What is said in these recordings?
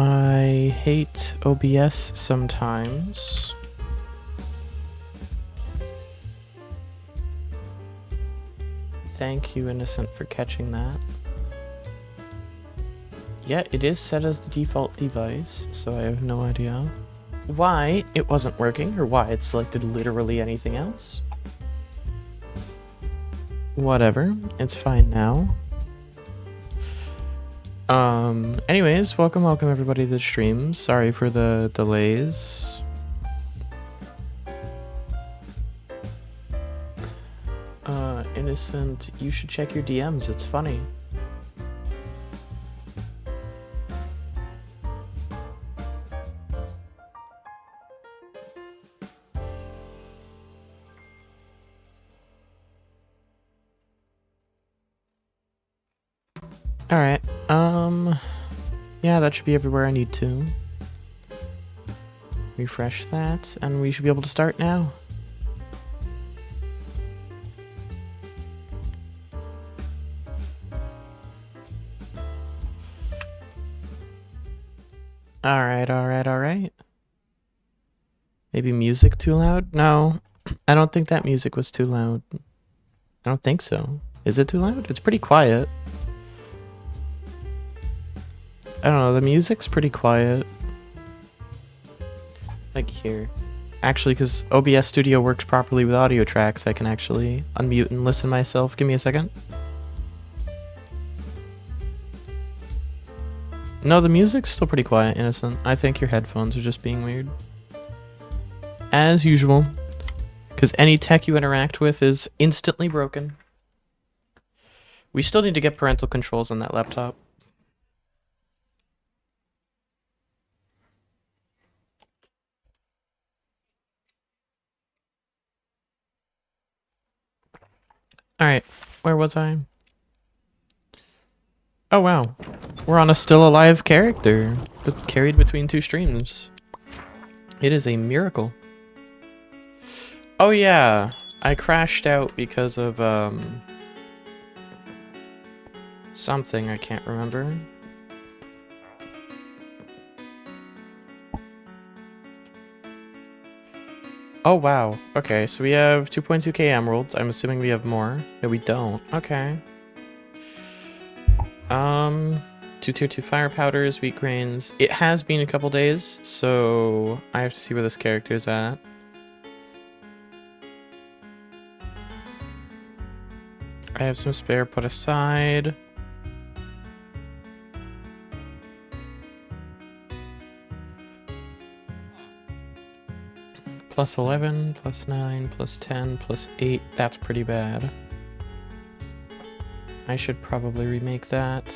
I hate OBS sometimes. Thank you, Innocent, for catching that. Yeah, it is set as the default device, so I have no idea why it wasn't working or why it selected literally anything else. Whatever, it's fine now. Anyways, welcome everybody to the stream. Sorry for the delays. Innocent, you should check your DMs, it's funny. Alright, yeah, that should be everywhere I need to. Refresh that, and we should be able to start now. Alright. Maybe music too loud? No, I don't think that music was too loud. I don't think so. Is it too loud? It's pretty quiet. I don't know, the music's pretty quiet. Like here. Actually, because OBS Studio works properly with audio tracks, I can actually unmute and listen myself. Give me a second. No, the music's still pretty quiet, Innocent. I think your headphones are just being weird. As usual. Because any tech you interact with is instantly broken. We still need to get parental controls on that laptop. Alright, where was I? Oh wow, we're on a still alive character, but carried between two streams. It is a miracle. Oh yeah, I crashed out because of something I can't remember. Oh wow, okay, so we have 2.2k emeralds. I'm assuming we have more. No, we don't. Okay. 2 tier 2 fire powders, wheat grains. It has been a couple days, so I have to see where this character is at. I have some spare put aside. Plus 11, plus 9, plus 10, plus 8. That's pretty bad. I should probably remake that.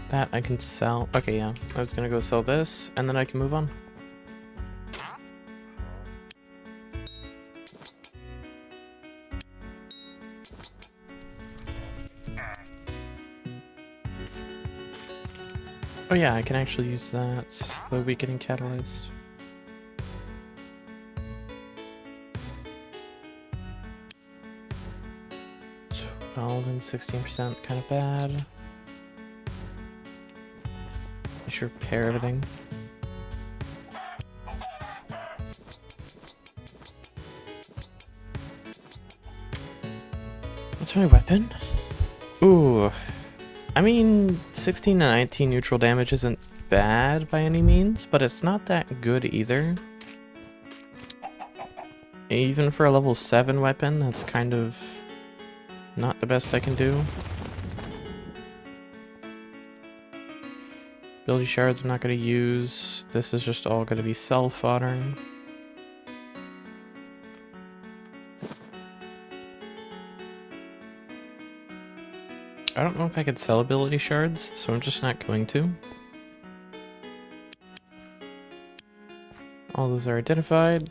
That I can sell. Okay, yeah. I was gonna go sell this, and then I can move on. Oh yeah, I can actually use that. The weakening catalyst. And 16%, kind of bad. I should repair everything. What's my weapon? Ooh. I mean, 16 to 19 neutral damage isn't bad by any means, but it's not that good either. Even for a level 7 weapon, that's kind of not the best I can do. Ability shards I'm not going to use. This is just all going to be cell fodder. I don't know if I could sell ability shards, so I'm just not going to. All those are identified.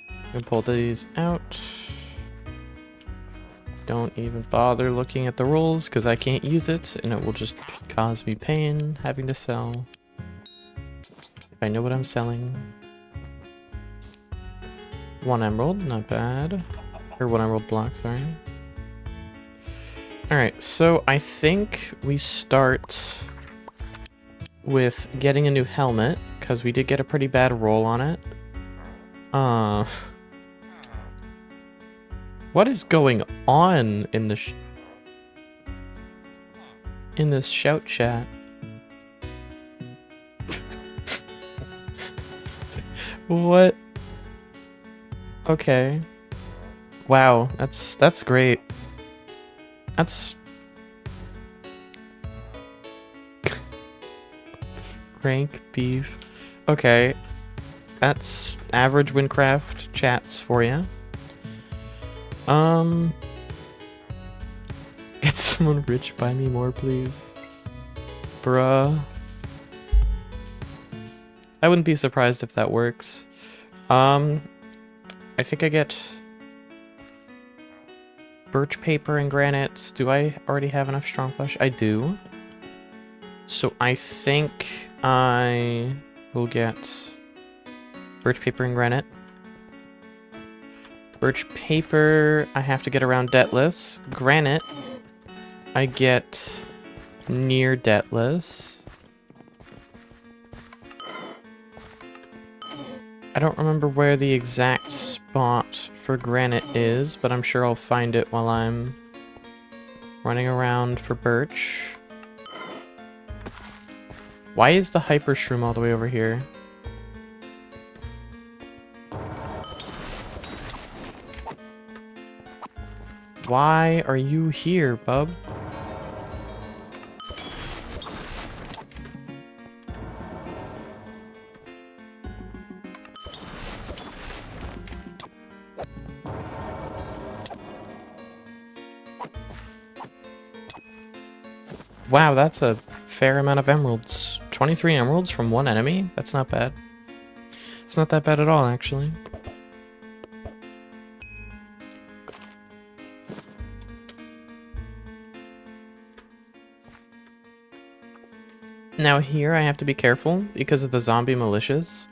I'm gonna pull these out. Don't even bother looking at the rolls because I can't use it and it will just cause me pain having to sell. If I know what I'm selling. 1 emerald, not bad. Or 1 emerald block, sorry. Alright, so I think we start with getting a new helmet, because we did get a pretty bad roll on it. What is going on in the in this shout chat? What? Okay. Wow, that's great. That's rank beef. Okay. That's average Wynncraft chats for you. Get someone rich, buy me more, please. Bruh. I wouldn't be surprised if that works. I think I get birch paper and granite. Do I already have enough strong flesh? I do. So I think I will get birch paper and granite. Birch paper, I have to get around debtless. Granite, I get near debtless. I don't remember where the exact spot for granite is, but I'm sure I'll find it while I'm running around for birch. Why is the hyper shroom all the way over here? Why are you here, bub? Wow, that's a fair amount of emeralds. 23 emeralds from one enemy? That's not bad. It's not that bad at all, actually. Now here I have to be careful because of the zombie militias.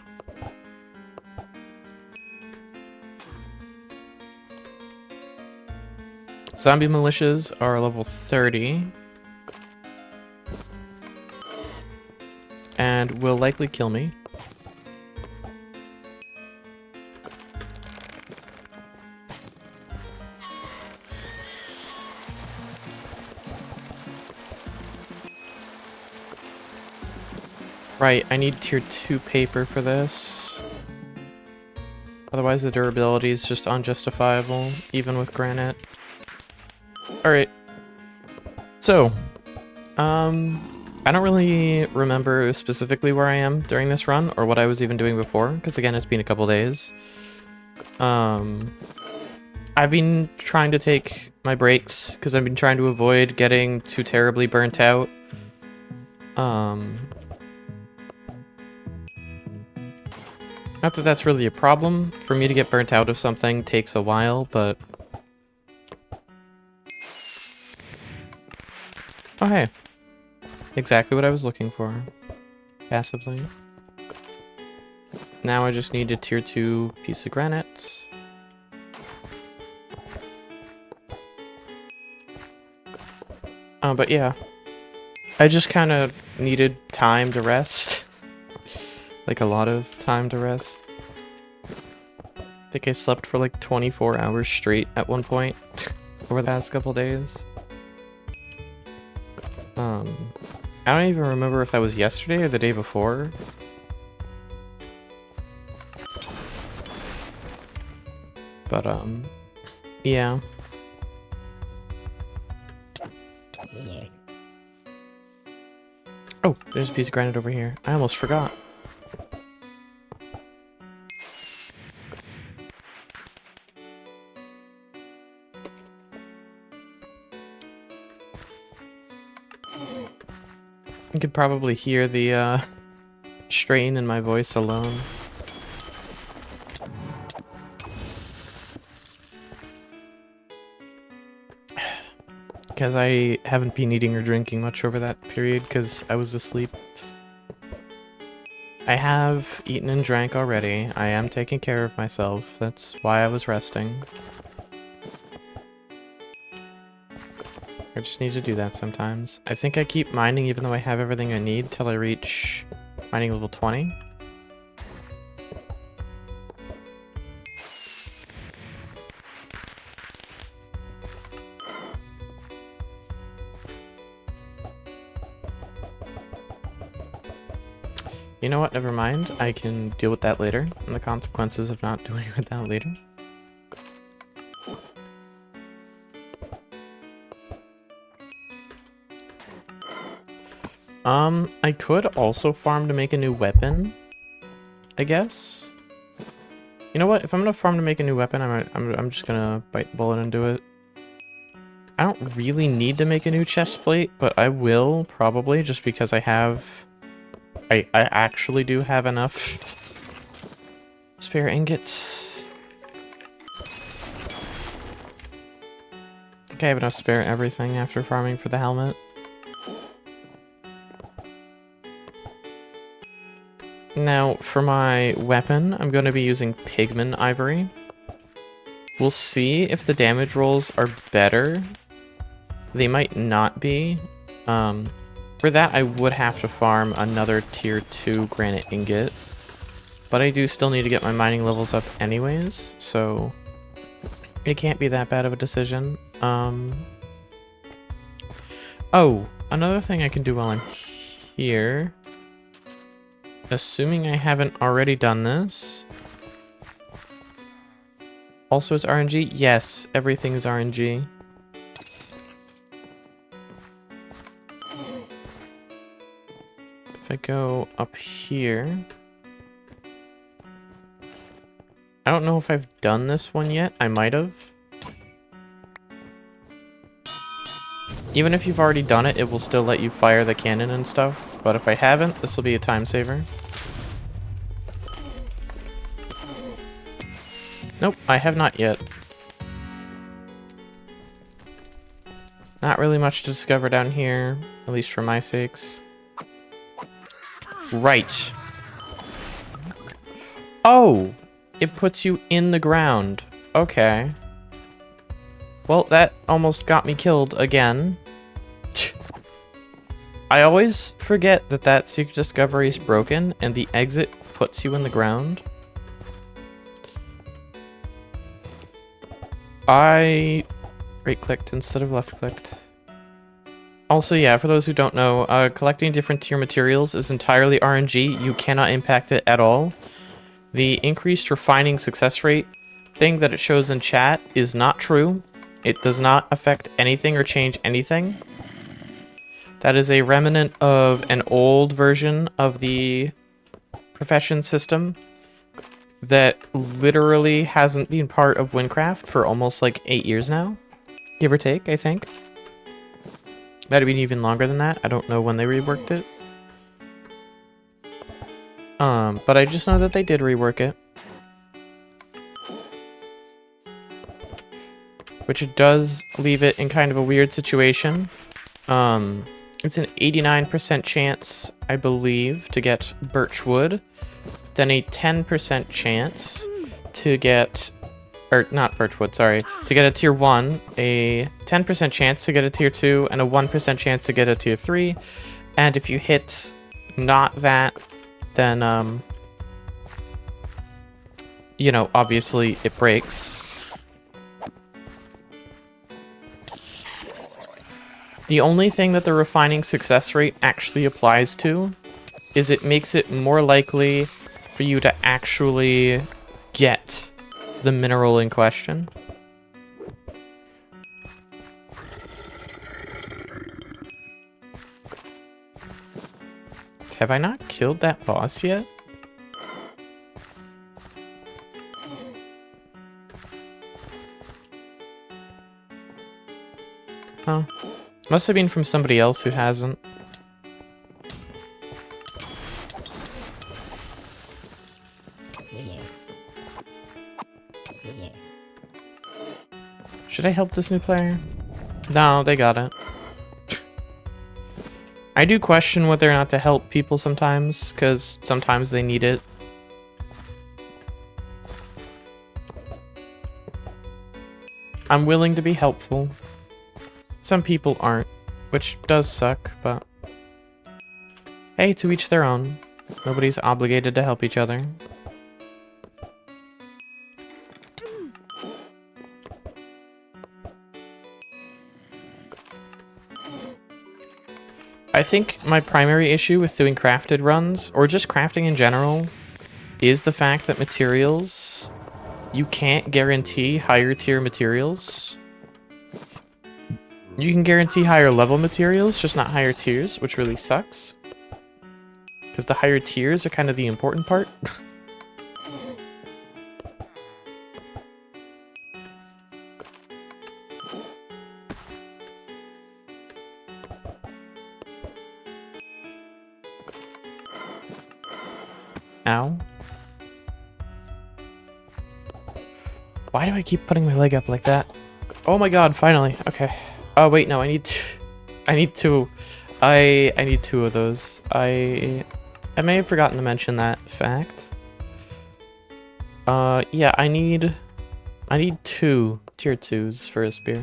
Zombie militias are level 30. And will likely kill me. Right, I need tier 2 paper for this. Otherwise the durability is just unjustifiable, even with granite. Alright. So, I don't really remember specifically where I am during this run, or what I was even doing before, because again, it's been a couple days. I've been trying to take my breaks, because I've been trying to avoid getting too terribly burnt out. Not that that's really a problem. For me to get burnt out of something takes a while, but... Oh, hey. Exactly what I was looking for. Passively. Now I just need a tier 2 piece of granite. But yeah. I just kind of needed time to rest. Like a lot of time to rest. I think I slept for like 24 hours straight at one point over the past couple days. I don't even remember if that was yesterday or the day before. But yeah. Oh, there's a piece of granite over here. I almost forgot. You could probably hear the strain in my voice alone. Because I haven't been eating or drinking much over that period because I was asleep. I have eaten and drank already. I am taking care of myself. That's why I was resting. I just need to do that sometimes. I think I keep mining even though I have everything I need till I reach mining level 20. You know what? Never mind. I can deal with that later, and the consequences of not doing with that later. I could also farm to make a new weapon, I guess. You know what? If I'm gonna farm to make a new weapon, I'm just gonna bite the bullet and do it. I don't really need to make a new chest plate, but I will probably just because I actually do have enough spare ingots. Okay, I have enough spare everything after farming for the helmet. Now, for my weapon, I'm going to be using pigment ivory. We'll see if the damage rolls are better. They might not be. For that, I would have to farm another tier 2 granite ingot. But I do still need to get my mining levels up anyways, so it can't be that bad of a decision. Oh, another thing I can do while I'm here, assuming I haven't already done this. Also, it's RNG? Yes, everything is RNG. If I go up here... I don't know if I've done this one yet. I might have. Even if you've already done it, it will still let you fire the cannon and stuff. But if I haven't, this will be a time saver. Nope, I have not yet. Not really much to discover down here, at least for my sakes. Right. Oh! It puts you in the ground. Okay. Well, that almost got me killed again. I always forget that that secret discovery is broken and the exit puts you in the ground. I right-clicked instead of left-clicked. Also, yeah, for those who don't know, collecting different tier materials is entirely RNG. You cannot impact it at all. The increased refining success rate thing that it shows in chat is not true. It does not affect anything or change anything. That is a remnant of an old version of the profession system that literally hasn't been part of Wynncraft for almost like 8 years now. Give or take, I think. Might have been even longer than that. I don't know when they reworked it. But I just know that they did rework it. Which it does leave it in kind of a weird situation. It's an 89% chance, I believe, to get birchwood. Then a 10% chance to get... Or, not birchwood, sorry. To get a tier 1. A 10% chance to get a tier 2. And a 1% chance to get a tier 3. And if you hit not that, then, you know, obviously it breaks. The only thing that the refining success rate actually applies to is it makes it more likely for you to actually get the mineral in question. Have I not killed that boss yet? Huh. Must have been from somebody else who hasn't. Should I help this new player? No, they got it. I do question whether or not to help people sometimes, because sometimes they need it. I'm willing to be helpful. Some people aren't, which does suck, but hey, to each their own. Nobody's obligated to help each other. I think my primary issue with doing crafted runs, or just crafting in general, is the fact that materials, you can't guarantee higher tier materials. You can guarantee higher level materials, just not higher tiers, which really sucks. Because the higher tiers are kind of the important part. Ow. Why do I keep putting my leg up like that? Oh my god, finally. Okay. Oh wait, no, I need two. I need two. I need two of those. I may have forgotten to mention that fact. Yeah, I need two tier 2s for a spear.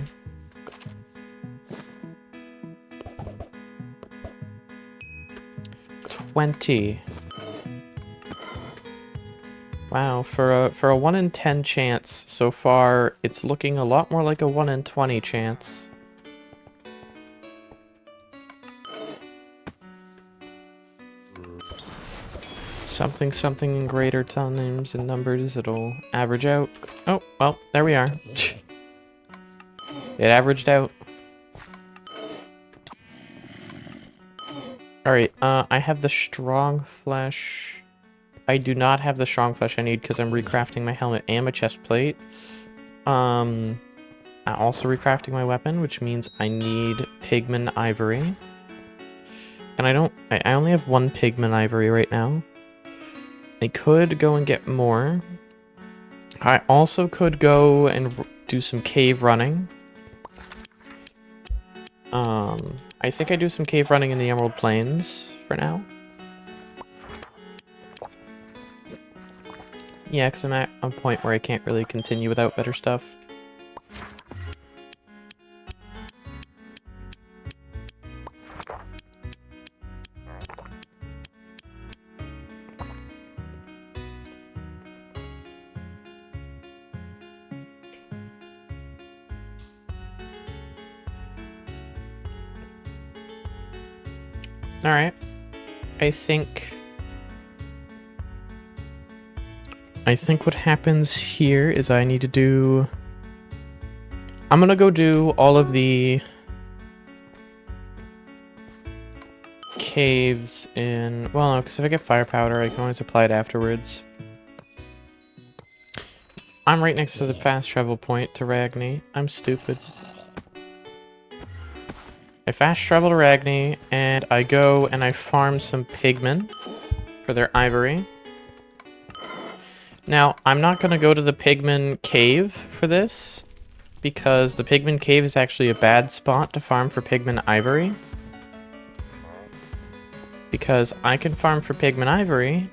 $20. Wow, for a 1 in 10 chance so far, it's looking a lot more like a 1 in 20 chance. Something something in greater times and numbers, it'll average out. Oh, well, there we are. It averaged out. Alright, I have the strong flesh. I do not have the strong flesh I need because I'm recrafting my helmet and my chest plate. I'm also recrafting my weapon, which means I need pigment ivory. And I only have 1 pigment ivory right now. I could go and get more. I also could go and do some cave running. I think I do some cave running in the Emerald Plains for now. Yeah, because I'm at a point where I can't really continue without better stuff. Alright. I think what happens here is I need to do... I'm gonna go do all of the caves in... Well, no, because if I get fire powder, I can always apply it afterwards. I'm right next to the fast travel point to Ragni. I'm stupid. I fast travel to Ragni, and I go and I farm some pigmen for their ivory. Now, I'm not going to go to the pigman cave for this, because the pigman cave is actually a bad spot to farm for pigman ivory. Because I can farm for pigman ivory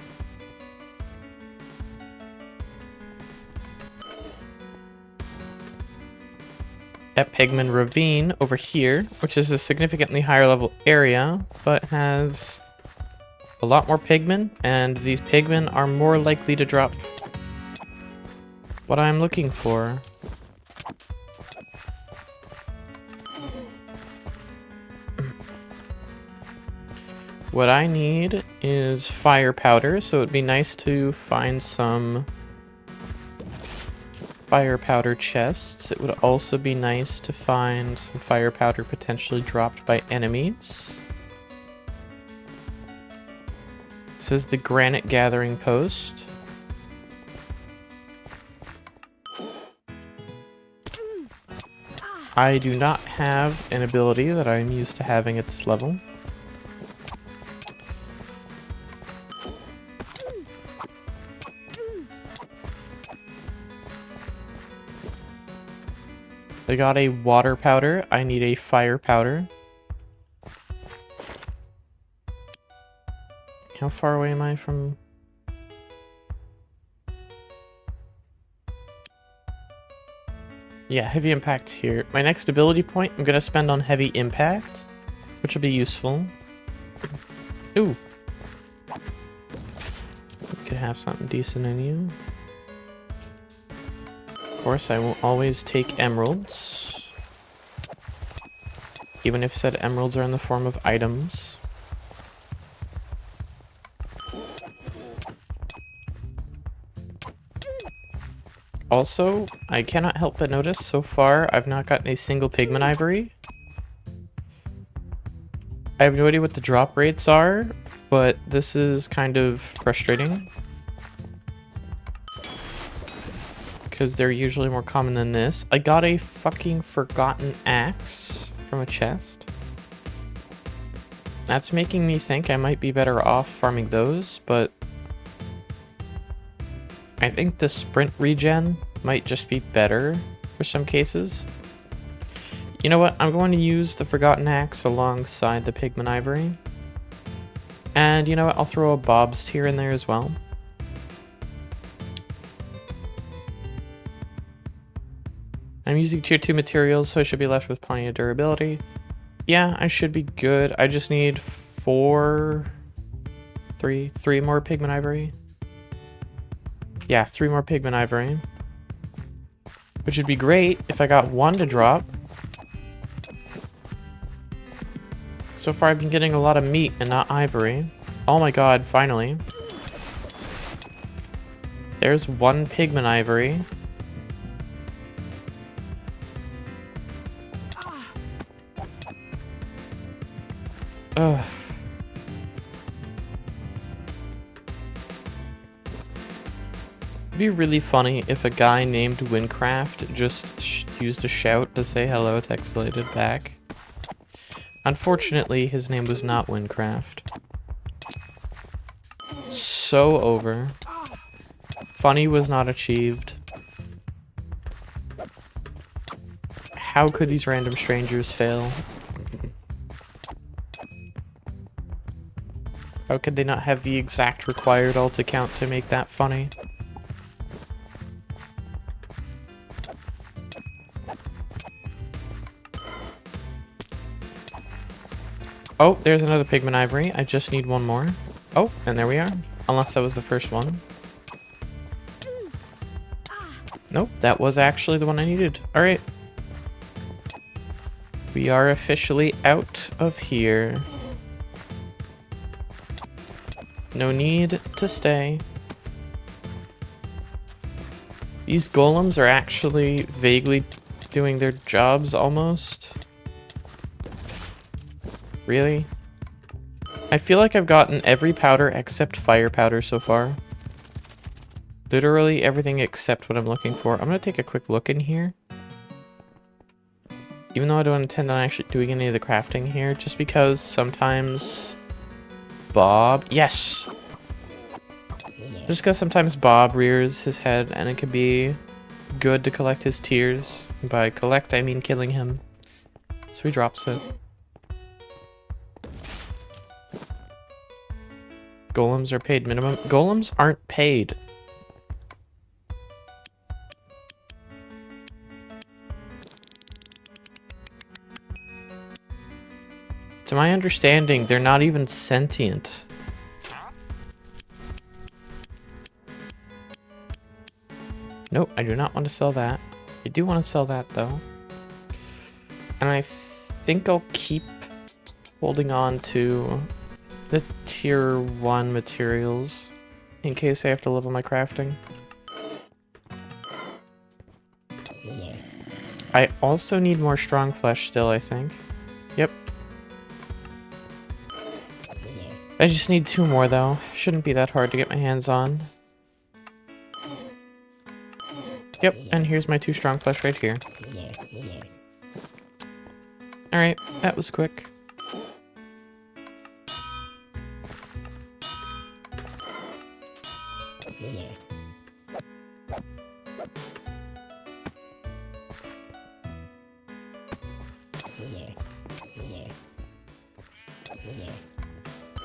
at Pigman Ravine over here, which is a significantly higher level area, but has a lot more pigmen, and these pigmen are more likely to drop what I'm looking for. What I need is fire powder, so it'd be nice to find some fire powder chests. It would also be nice to find some fire powder potentially dropped by enemies. This is the granite gathering post. I do not have an ability that I'm used to having at this level. I got a water powder. I need a fire powder. How far away am I from... Yeah, heavy impact here. My next ability point I'm gonna spend on heavy impact, which will be useful. Ooh. Could have something decent in you. Of course, I will always take emeralds. Even if said emeralds are in the form of items. Also, I cannot help but notice so far I've not gotten a single pigment ivory. I have no idea what the drop rates are, but this is kind of frustrating. Because they're usually more common than this. I got a fucking forgotten axe from a chest. That's making me think I might be better off farming those, but I think the sprint regen might just be better for some cases. You know what? I'm going to use the forgotten axe alongside the pigment ivory. And you know what? I'll throw a Bob's tier in there as well. I'm using tier 2 materials, so I should be left with plenty of durability. Yeah, I should be good. I just need three more pigment ivory. Yeah, 3 more pigment ivory. Which would be great if I got 1 to drop. So far I've been getting a lot of meat and not ivory. Oh my god, finally. There's 1 pigment ivory. Ugh. It'd be really funny if a guy named Wynncraft just used a shout to say hello textilated back. Unfortunately, his name was not Wynncraft. So over. Funny was not achieved. How could these random strangers fail? How could they not have the exact required alt account to make that funny? Oh, there's another pigment ivory. I just need 1 more. Oh, and there we are. Unless that was the first one. Nope, that was actually the one I needed. Alright. We are officially out of here. No need to stay. These golems are actually vaguely doing their jobs almost. Really? I feel like I've gotten every powder except fire powder so far. Literally everything except what I'm looking for. I'm gonna take a quick look in here. Even though I don't intend on actually doing any of the crafting here, just because sometimes Bob... Yes! Just because sometimes Bob rears his head and it can be good to collect his tears. By collect, I mean killing him. So he drops it. Golems are paid minimum. Golems aren't paid. To my understanding, they're not even sentient. Nope, I do not want to sell that. I do want to sell that though. And I think I'll keep holding on to the tier 1 materials in case I have to level my crafting. I also need more strong flesh still, I think. Yep. I just need 2 more though. Shouldn't be that hard to get my hands on. Yep, and here's my 2 strong flesh right here. Alright, that was quick.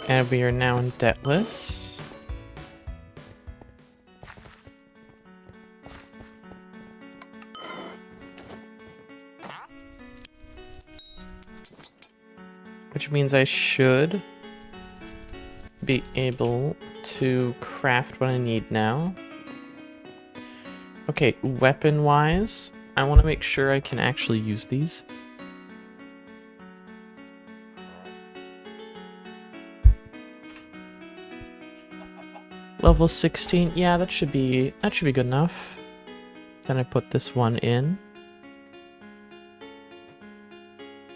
And we are now in debtless. which means I should be able to craft what I need now. Okay, weapon-wise, I want to make sure I can actually use these. Level 16, yeah, that should be good enough. Then I put this one in.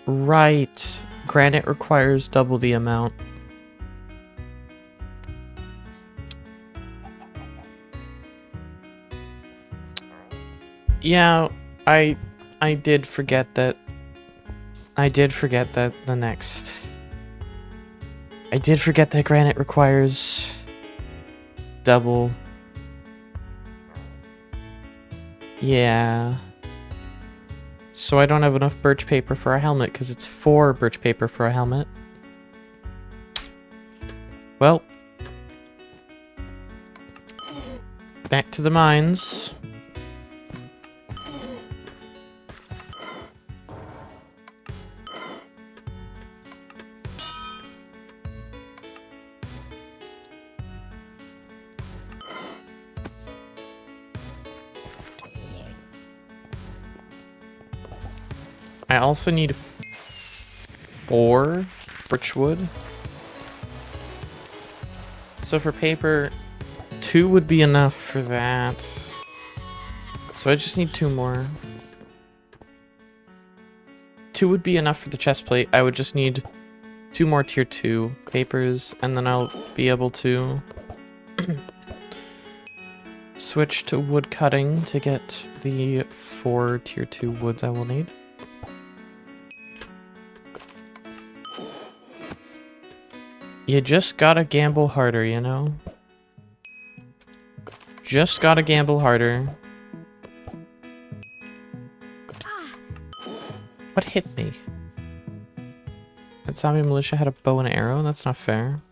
Right. Granite requires double the amount. Yeah, I did forget that. I did forget that granite requires double. Yeah. So I don't have enough birch paper for a helmet because it's 4 birch paper for a helmet. Well, back to the mines. I also need 4 birchwood. So for paper, 2 would be enough for that. So I just need 2 more. 2 would be enough for the chest plate. I would just need 2 more tier 2 papers, and then I'll be able to switch to wood cutting to get the 4 tier 2 woods I will need. You just gotta gamble harder, you know? Just gotta gamble harder. What hit me? That zombie militia had a bow and arrow? That's not fair.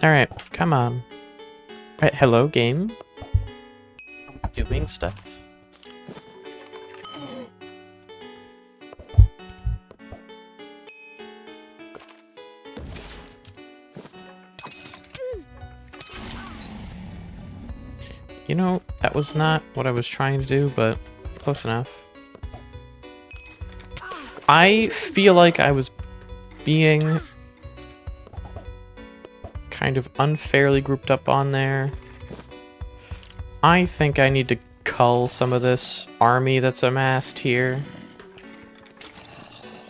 Alright, come on. Alright, hello, game. Doing stuff. You know, that was not what I was trying to do, but close enough. I feel like I was being kind of unfairly grouped up on there. I think I need to cull some of this army that's amassed here.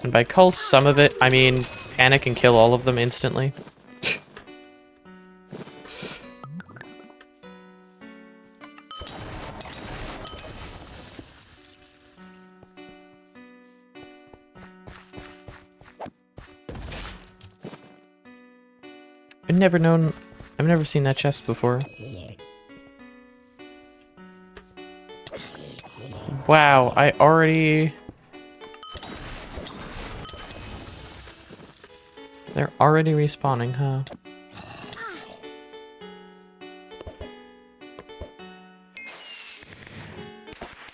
And by cull some of it, I mean panic and kill all of them instantly. I've never seen that chest before. Wow, they're already respawning, huh?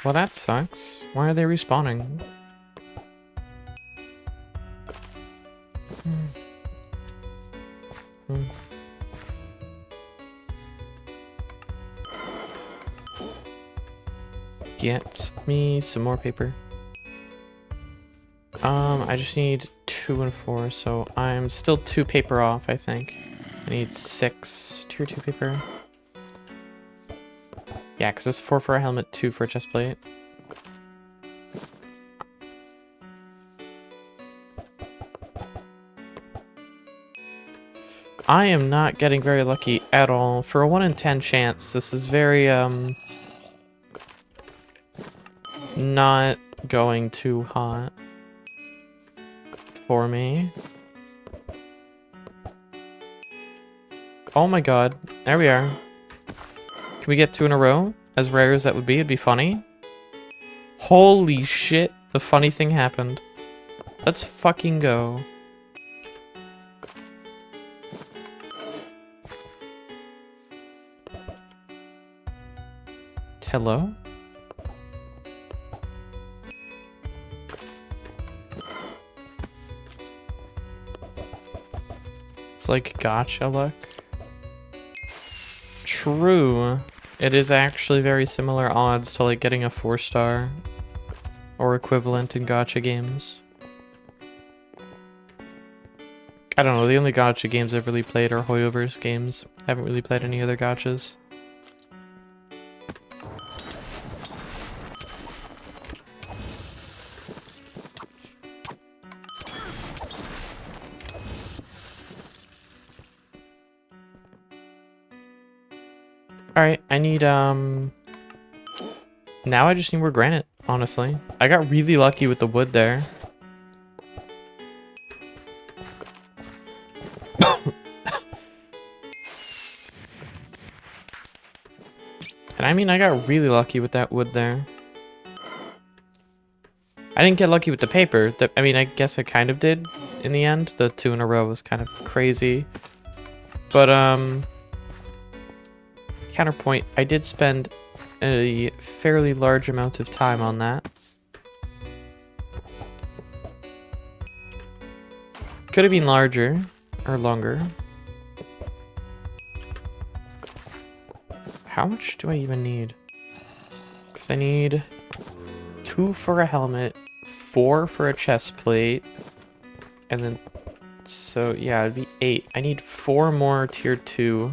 Well, that sucks. Why are they respawning? Get me some more paper. I just need 2 and 4, so I'm still 2 paper off, I think. I need 6 tier 2 paper. Yeah, because it's 4 for a helmet, 2 for a chest plate. I am not getting very lucky at all. For a 1 in 10 chance, this is very, not going too hot for me. Oh my god. There we are. Can we get 2 in a row? As rare as that would be, it'd be funny. Holy shit. The funny thing happened. Let's fucking go. Hello? It's like gotcha luck. True. It is actually very similar odds to like getting a 4-star or equivalent in gotcha games. I don't know, the only gotcha games I've really played are Hoyoverse games. I haven't really played any other gotchas. Alright, I need, now I just need more granite, honestly. I got really lucky with the wood there. And I mean, I got really lucky with that wood there. I didn't get lucky with the paper. I mean, I guess I kind of did in the end. The 2 in a row was kind of crazy. But, counterpoint, I did spend a fairly large amount of time on that. Could have been larger or longer. How much do I even need? Because I need 2 for a helmet, 4 for a chest plate, and then, so yeah, it'd be 8. I need 4 more tier 2.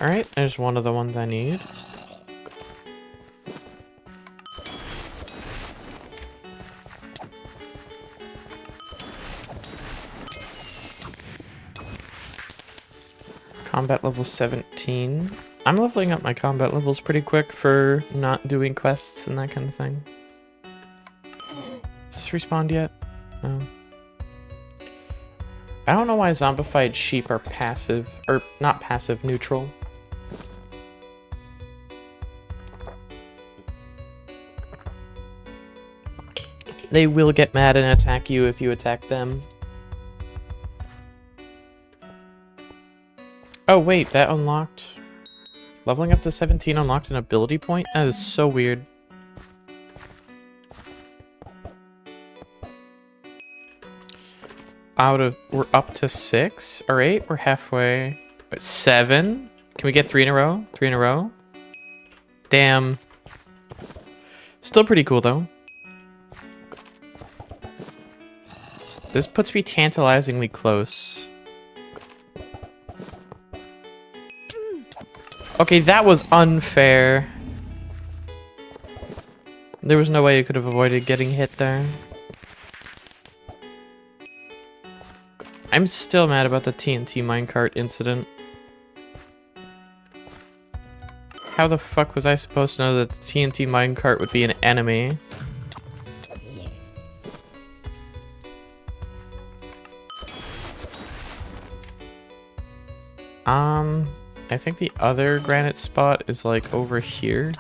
Alright, there's one of the ones I need. Combat level 17. I'm leveling up my combat levels pretty quick for not doing quests and that kind of thing. Is this respawned yet? No. I don't know why zombified sheep are passive, or not passive, neutral. They will get mad and attack you if you attack them. Oh wait, that unlocked... Leveling up to 17 unlocked an ability point? That is so weird. We're up to 6 or 8? We're halfway. Wait, 7? Can we get 3 in a row? 3 in a row? Damn. Still pretty cool though. This puts me tantalizingly close. Okay, that was unfair. There was no way you could have avoided getting hit there. I'm still mad about the TNT minecart incident. How the fuck was I supposed to know that the TNT minecart would be an enemy? I think the other granite spot is like over here.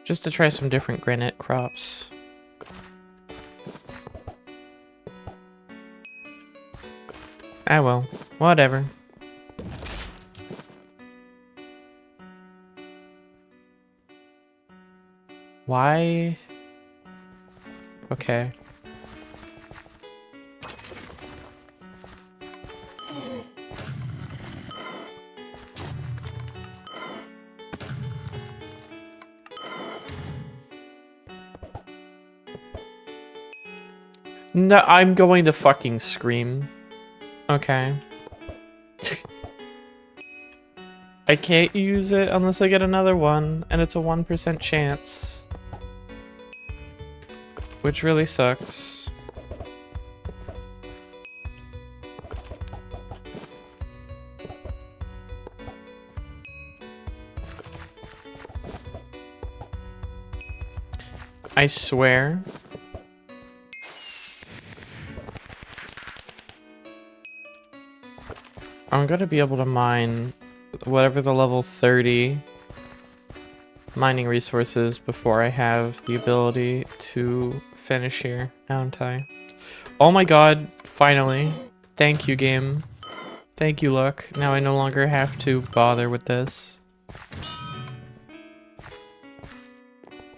Just to try some different granite crops. Ah well, whatever. Why? Okay. No, I'm going to fucking scream. Okay. I can't use it unless I get another one, and it's a 1% chance. Which really sucks. I swear. I'm gonna be able to mine whatever the level 30 mining resources before I have the ability to finish here, aren't I? Oh my god, finally. Thank you, game. Thank you, luck. Now I no longer have to bother with this.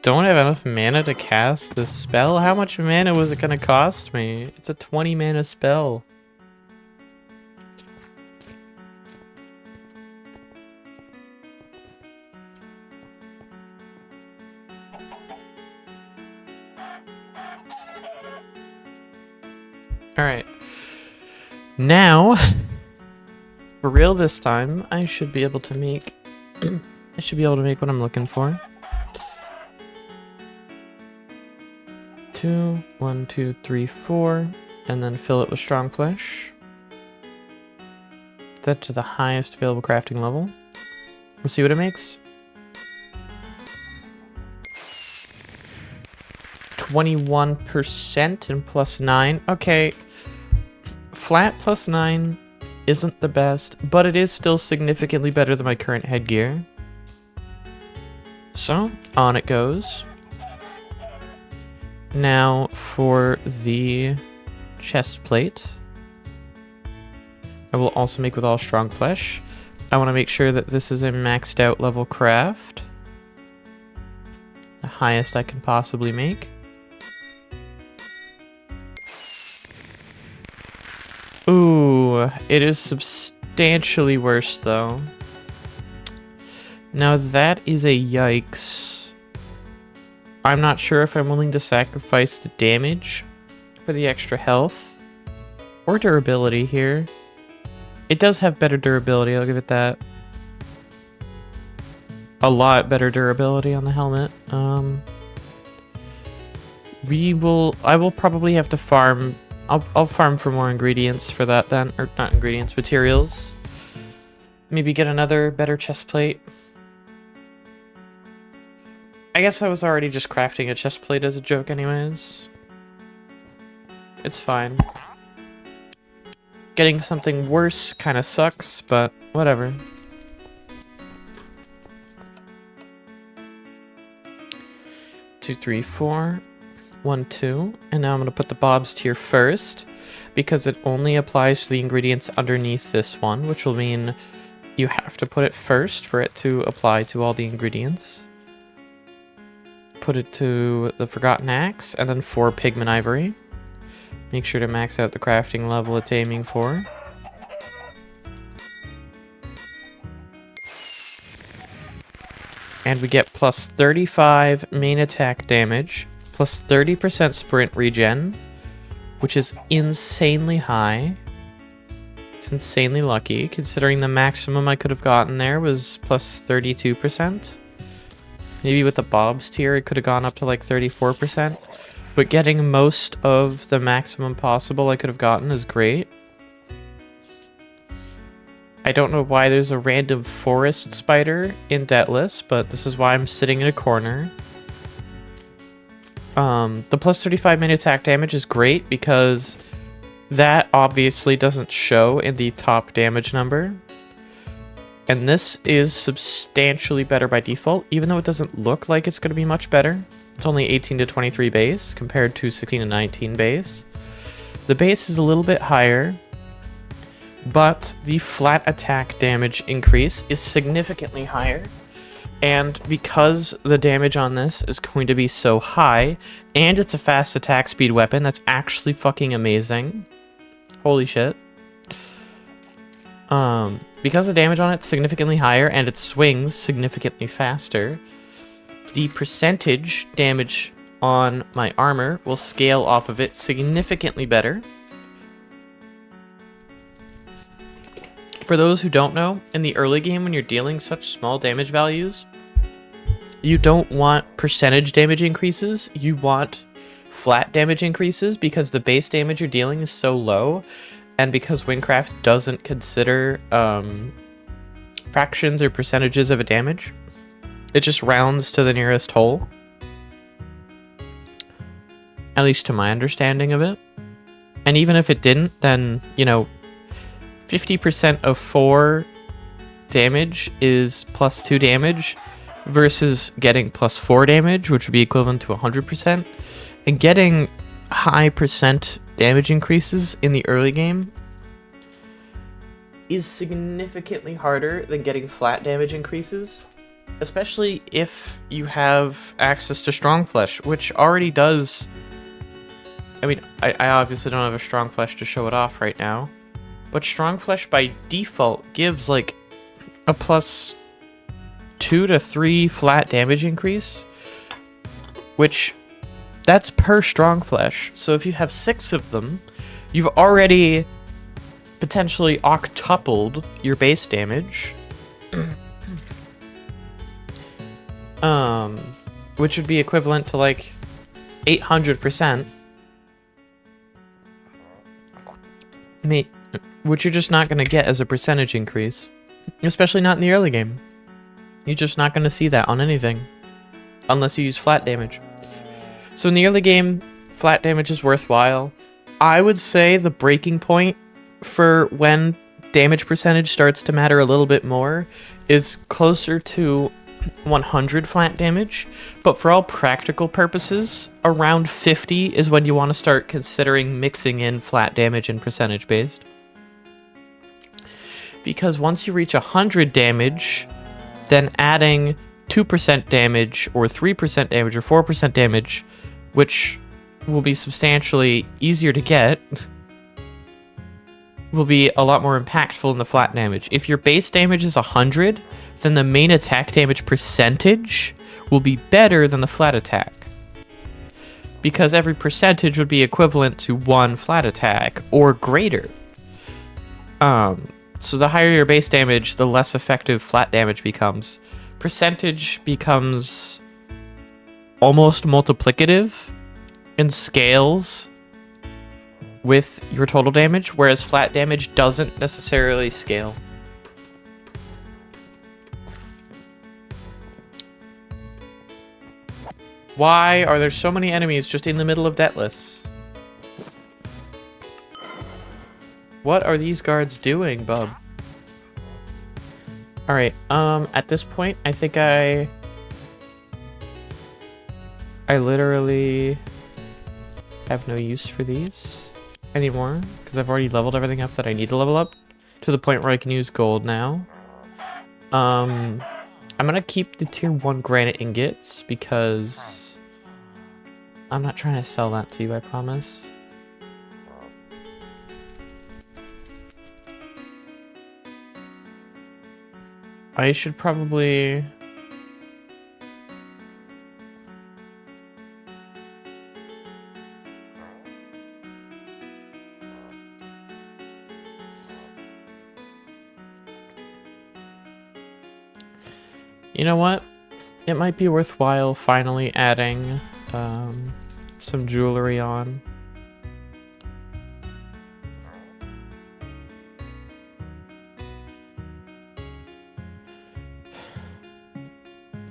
Don't have enough mana to cast this spell? How much mana was it gonna cost me? It's a 20 mana spell. Alright. Now, for real this time, I should be able to make... I should be able to make what I'm looking for. 2, 1, 2, 3, 4, and then fill it with strong flesh. Set to the highest available crafting level. We'll see what it makes. 21% and +9. Okay. Flat +9 isn't the best, but it is still significantly better than my current headgear. So, on it goes. Now, for the chest plate, I will also make with all strong flesh. I want to make sure that this is a maxed out level craft. The highest I can possibly make. Ooh, it is substantially worse though. Now that is a yikes. I'm not sure if I'm willing to sacrifice the damage for the extra health or durability here. It does have better durability, I'll give it that. A lot better durability on the helmet. I will probably have to farm. I'll farm for more ingredients for that then, or not ingredients, materials. Maybe get another better chest plate. I guess I was already just crafting a chest plate as a joke anyways. It's fine. Getting something worse kind of sucks, but whatever. Two, three, 4. 1, 2, and now I'm going to put the Bob's tier first because it only applies to the ingredients underneath this one, which will mean you have to put it first for it to apply to all the ingredients. Put it to the Forgotten Axe, and then 4 Pigment Ivory. Make sure to max out the crafting level it's aiming for. And we get plus 35 main attack damage, plus 30% sprint regen, which is insanely high. It's insanely lucky, considering the maximum I could have gotten there was plus 32%. Maybe with the Bob's tier, it could have gone up to like 34%. But getting most of the maximum possible I could have gotten is great. I don't know why there's a random forest spider in Deathless, but this is why I'm sitting in a corner. The plus 35 main attack damage is great because that obviously doesn't show in the top damage number. And this is substantially better by default, even though it doesn't look like it's going to be much better. It's only 18 to 23 base compared to 16 to 19 base. The base is a little bit higher, but the flat attack damage increase is significantly higher. And because the damage on this is going to be so high, and it's a fast attack speed weapon, that's actually fucking amazing. Holy shit. Because the damage on it's significantly higher and it swings significantly faster, the percentage damage on my armor will scale off of it significantly better. For those who don't know, in the early game when you're dealing such small damage values, you don't want percentage damage increases, you want flat damage increases because the base damage you're dealing is so low, and because Wynncraft doesn't consider fractions or percentages of a damage, it just rounds to the nearest whole. At least to my understanding of it. And even if it didn't, then, you know, 50% of 4 damage is plus 2 damage versus getting plus 4 damage, which would be equivalent to 100%. And getting high percent damage increases in the early game is significantly harder than getting flat damage increases, especially if you have access to Strong Flesh, which already does... I mean, I obviously don't have a Strong Flesh to show it off right now, but Strong Flesh by default gives like a plus 2 to 3 flat damage increase, which that's per Strong Flesh. So if you have 6 of them, you've already potentially octupled your base damage, which would be equivalent to like 800%, which you're just not going to get as a percentage increase, especially not in the early game. You're just not going to see that on anything unless you use flat damage. So in the early game, flat damage is worthwhile. I would say the breaking point for when damage percentage starts to matter a little bit more is closer to 100 flat damage, but for all practical purposes, around 50 is when you want to start considering mixing in flat damage and percentage based. Because once you reach 100 damage, then adding 2% damage or 3% damage or 4% damage, which will be substantially easier to get, will be a lot more impactful in the flat damage. If your base damage is 100, then the main attack damage percentage will be better than the flat attack, because every percentage would be equivalent to 1 flat attack or greater. So the higher your base damage, the less effective flat damage becomes. Percentage becomes almost multiplicative and scales with your total damage, whereas flat damage doesn't necessarily scale. Why are there so many enemies just in the middle of Deathless? What are these guards doing, bub? Alright, at this point, I think I literally have no use for these anymore, because I've already leveled everything up that I need to level up, to the point where I can use gold now. I'm gonna keep the tier 1 granite ingots, because I'm not trying to sell that to you, I promise. I should probably... You know what? It might be worthwhile finally adding some jewelry on.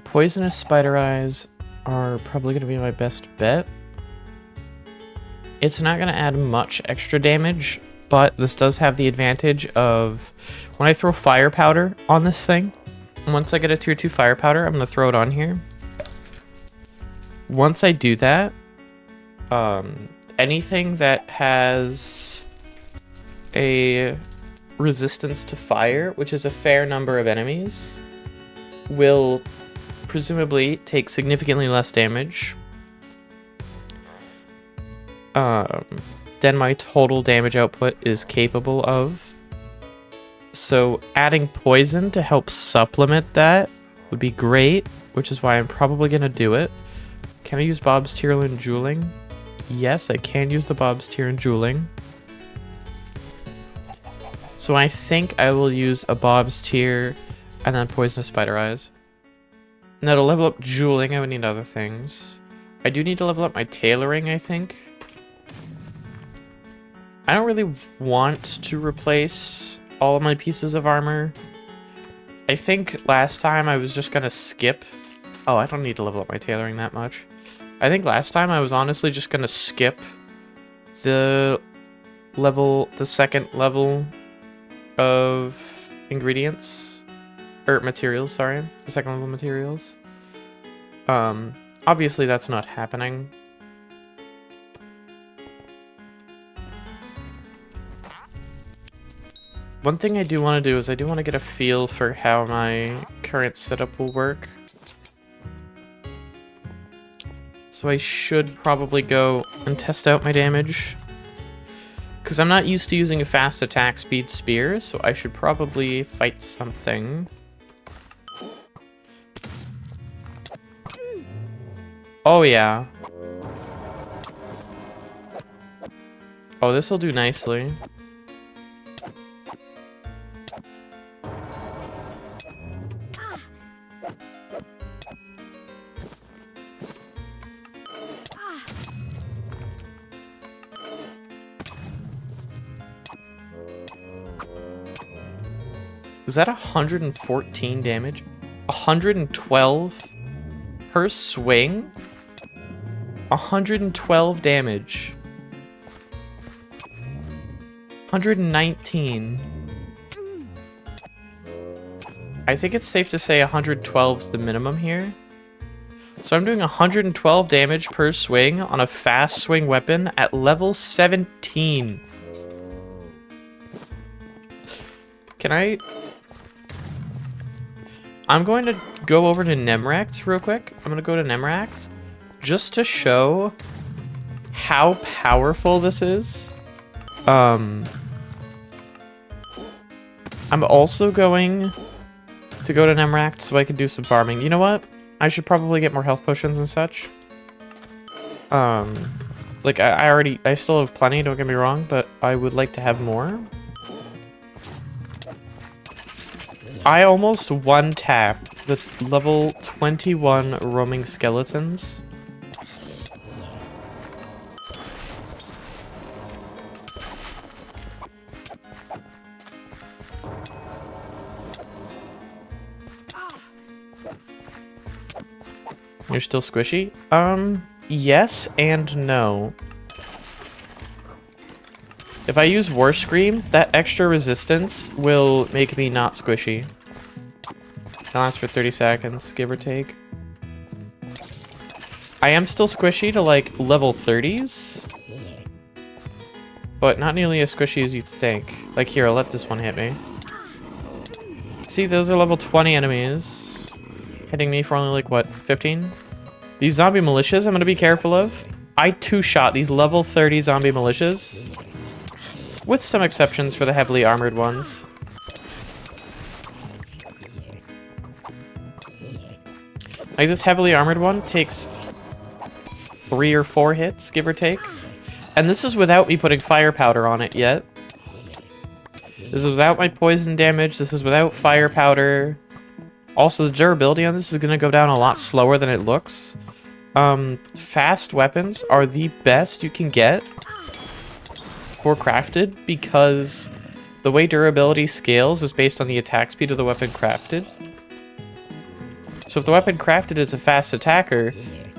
Poisonous spider eyes are probably going to be my best bet. It's not going to add much extra damage, but this does have the advantage of when I throw fire powder on this thing, once I get a tier 2 fire powder, I'm going to throw it on here. Once I do that, anything that has a resistance to fire, which is a fair number of enemies, will presumably take significantly less damage than my total damage output is capable of. So adding poison to help supplement that would be great, which is why I'm probably going to do it. Can I use Bob's Tier and Jeweling? Yes, I can use the Bob's Tier and Jeweling. So I think I will use a Bob's Tier and then Poisonous Spider Eyes. Now to level up Jeweling, I would need other things. I do need to level up my tailoring, I think. I don't really want to replace all of my pieces of armor. I think last time I was just gonna skip... Oh, I don't need to level up my tailoring that much. I think last time I was honestly just gonna skip the second level of ingredients, or materials, sorry, the second level materials. Obviously that's not happening. One thing I do want to do is I do want to get a feel for how my current setup will work. So I should probably go and test out my damage. Because I'm not used to using a fast attack speed spear, so I should probably fight something. Oh yeah. Oh, this'll do nicely. Was that 114 damage? 112 per swing? 112 damage. 119. I think it's safe to say 112 is the minimum here. So I'm doing 112 damage per swing on a fast swing weapon at level 17. Can I... I'm going to go over to Nemrect real quick. I'm going to go to Nemrect just to show how powerful this is. I'm also going to go to Nemrect so I can do some farming. You know what? I should probably get more health potions and such. Like I still have plenty, don't get me wrong, but I would like to have more. I almost one-tapped the level 21 roaming skeletons. You're still squishy? Yes and no. If I use War Scream, that extra resistance will make me not squishy. It lasts for 30 seconds, give or take. I am still squishy to like level 30s, but not nearly as squishy as you think. Like here, I'll let this one hit me. See, those are level 20 enemies hitting me for only like, what, 15? These zombie militias I'm going to be careful of. I two-shot these level 30 zombie militias. With some exceptions for the heavily armored ones. Like this heavily armored one takes 3 or 4 hits, give or take. And this is without me putting fire powder on it yet. This is without my poison damage. This is without fire powder. Also, the durability on this is going to go down a lot slower than it looks. Fast weapons are the best you can get for crafted, because the way durability scales is based on the attack speed of the weapon crafted. So if the weapon crafted is a fast attacker,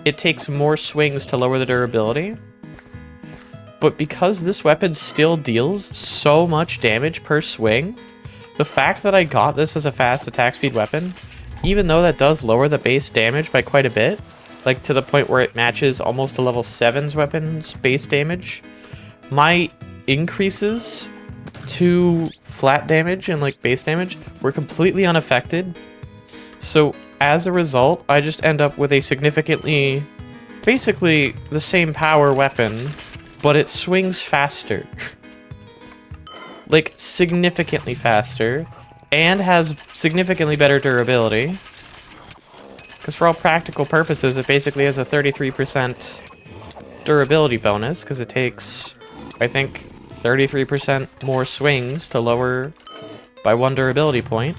it takes more swings to lower the durability. But because this weapon still deals so much damage per swing, the fact that I got this as a fast attack speed weapon, even though that does lower the base damage by quite a bit, like to the point where it matches almost a level 7's weapon's base damage, my increases to flat damage and like base damage were completely unaffected. So as a result, I just end up with a significantly, basically the same power weapon, but it swings faster. Like significantly faster, and has significantly better durability. Because for all practical purposes, it basically has a 33% durability bonus, because it takes, I think, 33% more swings to lower by 1 durability point.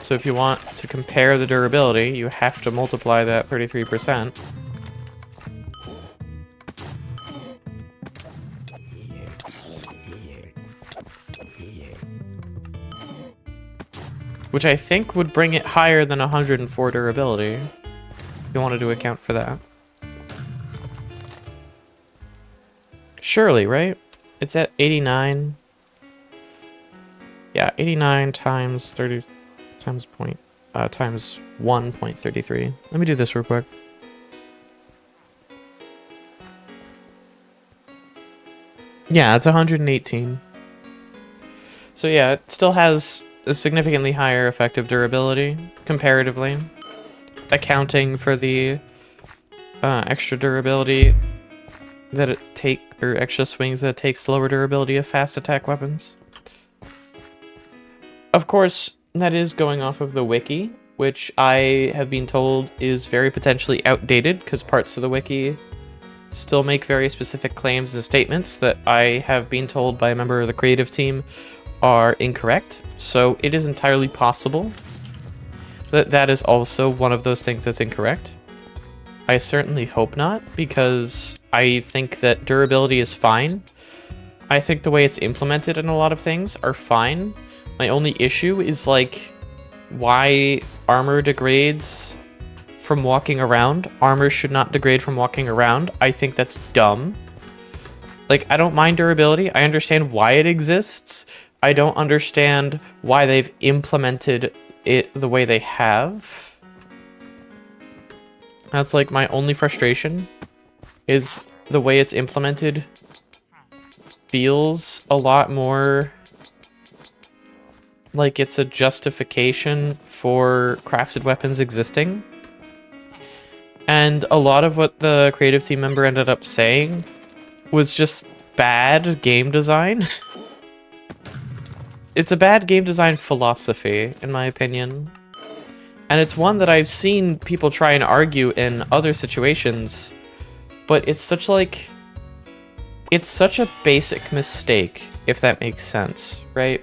So if you want to compare the durability, you have to multiply that 33%. Which I think would bring it higher than 104 durability, if you wanted to account for that. Surely, right? It's at 89. Yeah, 89 times 30 times times 1.33. Let me do this real quick. Yeah, it's 118. So yeah, it still has a significantly higher effective durability comparatively, accounting for the extra durability that or extra swings that it takes to lower durability of fast attack weapons. Of course, that is going off of the wiki, which I have been told is very potentially outdated because parts of the wiki still make very specific claims and statements that I have been told by a member of the creative team are incorrect. So it is entirely possible that that is also one of those things that's incorrect. I certainly hope not, because I think that durability is fine. I think the way it's implemented in a lot of things are fine. My only issue is like why armor degrades from walking around. Armor should not degrade from walking around. I think that's dumb. Like, I don't mind durability. I understand why it exists. I don't understand why they've implemented it the way they have. That's like my only frustration, is the way it's implemented feels a lot more like it's a justification for crafted weapons existing. And a lot of what the creative team member ended up saying was just bad game design. It's a bad game design philosophy, in my opinion. And it's one that I've seen people try and argue in other situations, but it's such like... It's such a basic mistake, if that makes sense, right?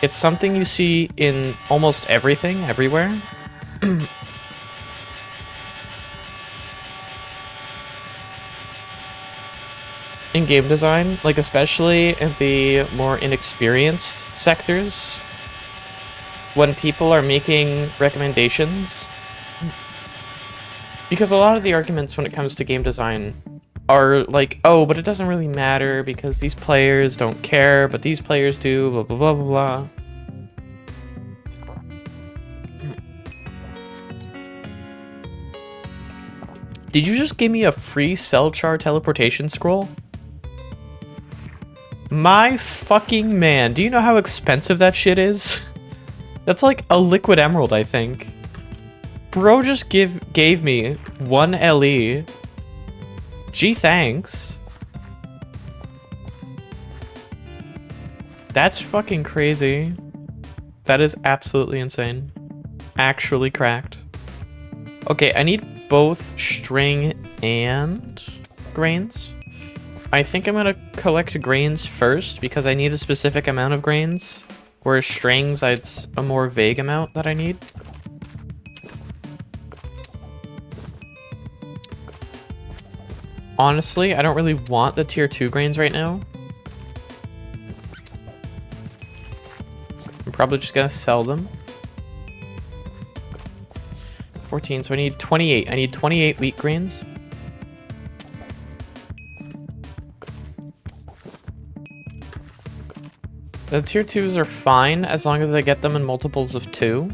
It's something you see in almost everything, everywhere. In game design, like especially in the more inexperienced sectors, when people are making recommendations, because a lot of the arguments when it comes to game design are like, oh, but it doesn't really matter because these players don't care, but these players do, blah, blah, blah, blah, blah. Did you just give me a free cell char teleportation scroll? My fucking man, do you know how expensive that shit is? That's like a liquid emerald, I think. Bro just gave me 1 LE. Gee, thanks. That's fucking crazy. That is absolutely insane. Actually cracked. Okay, I need both string and grains. I think I'm gonna collect grains first because I need a specific amount of grains, whereas strings, it's a more vague amount that I need. Honestly, I don't really want the tier 2 grains right now. I'm probably just gonna sell them. 14, so I need 28. I need 28 wheat grains. The tier 2s are fine as long as I get them in multiples of 2.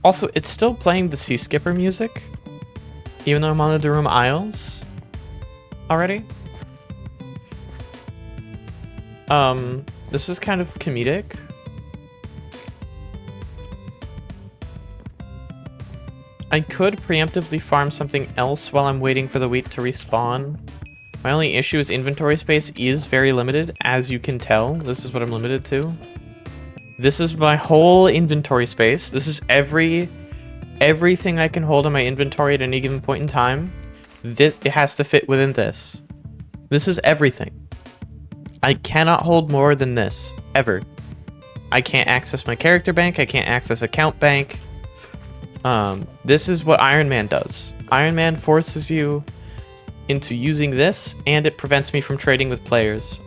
Also, it's still playing the Sea Skipper music, even though I'm on the Durum Isles already. This is kind of comedic. I could preemptively farm something else while I'm waiting for the wheat to respawn. My only issue is inventory space is very limited, as you can tell. This is what I'm limited to. This is my whole inventory space. This is everything I can hold in my inventory at any given point in time. It has to fit within this. This is everything. I cannot hold more than this, ever. I can't access my character bank. I can't access account bank. This is what Iron Man does. Iron Man forces you into using this, and it prevents me from trading with players.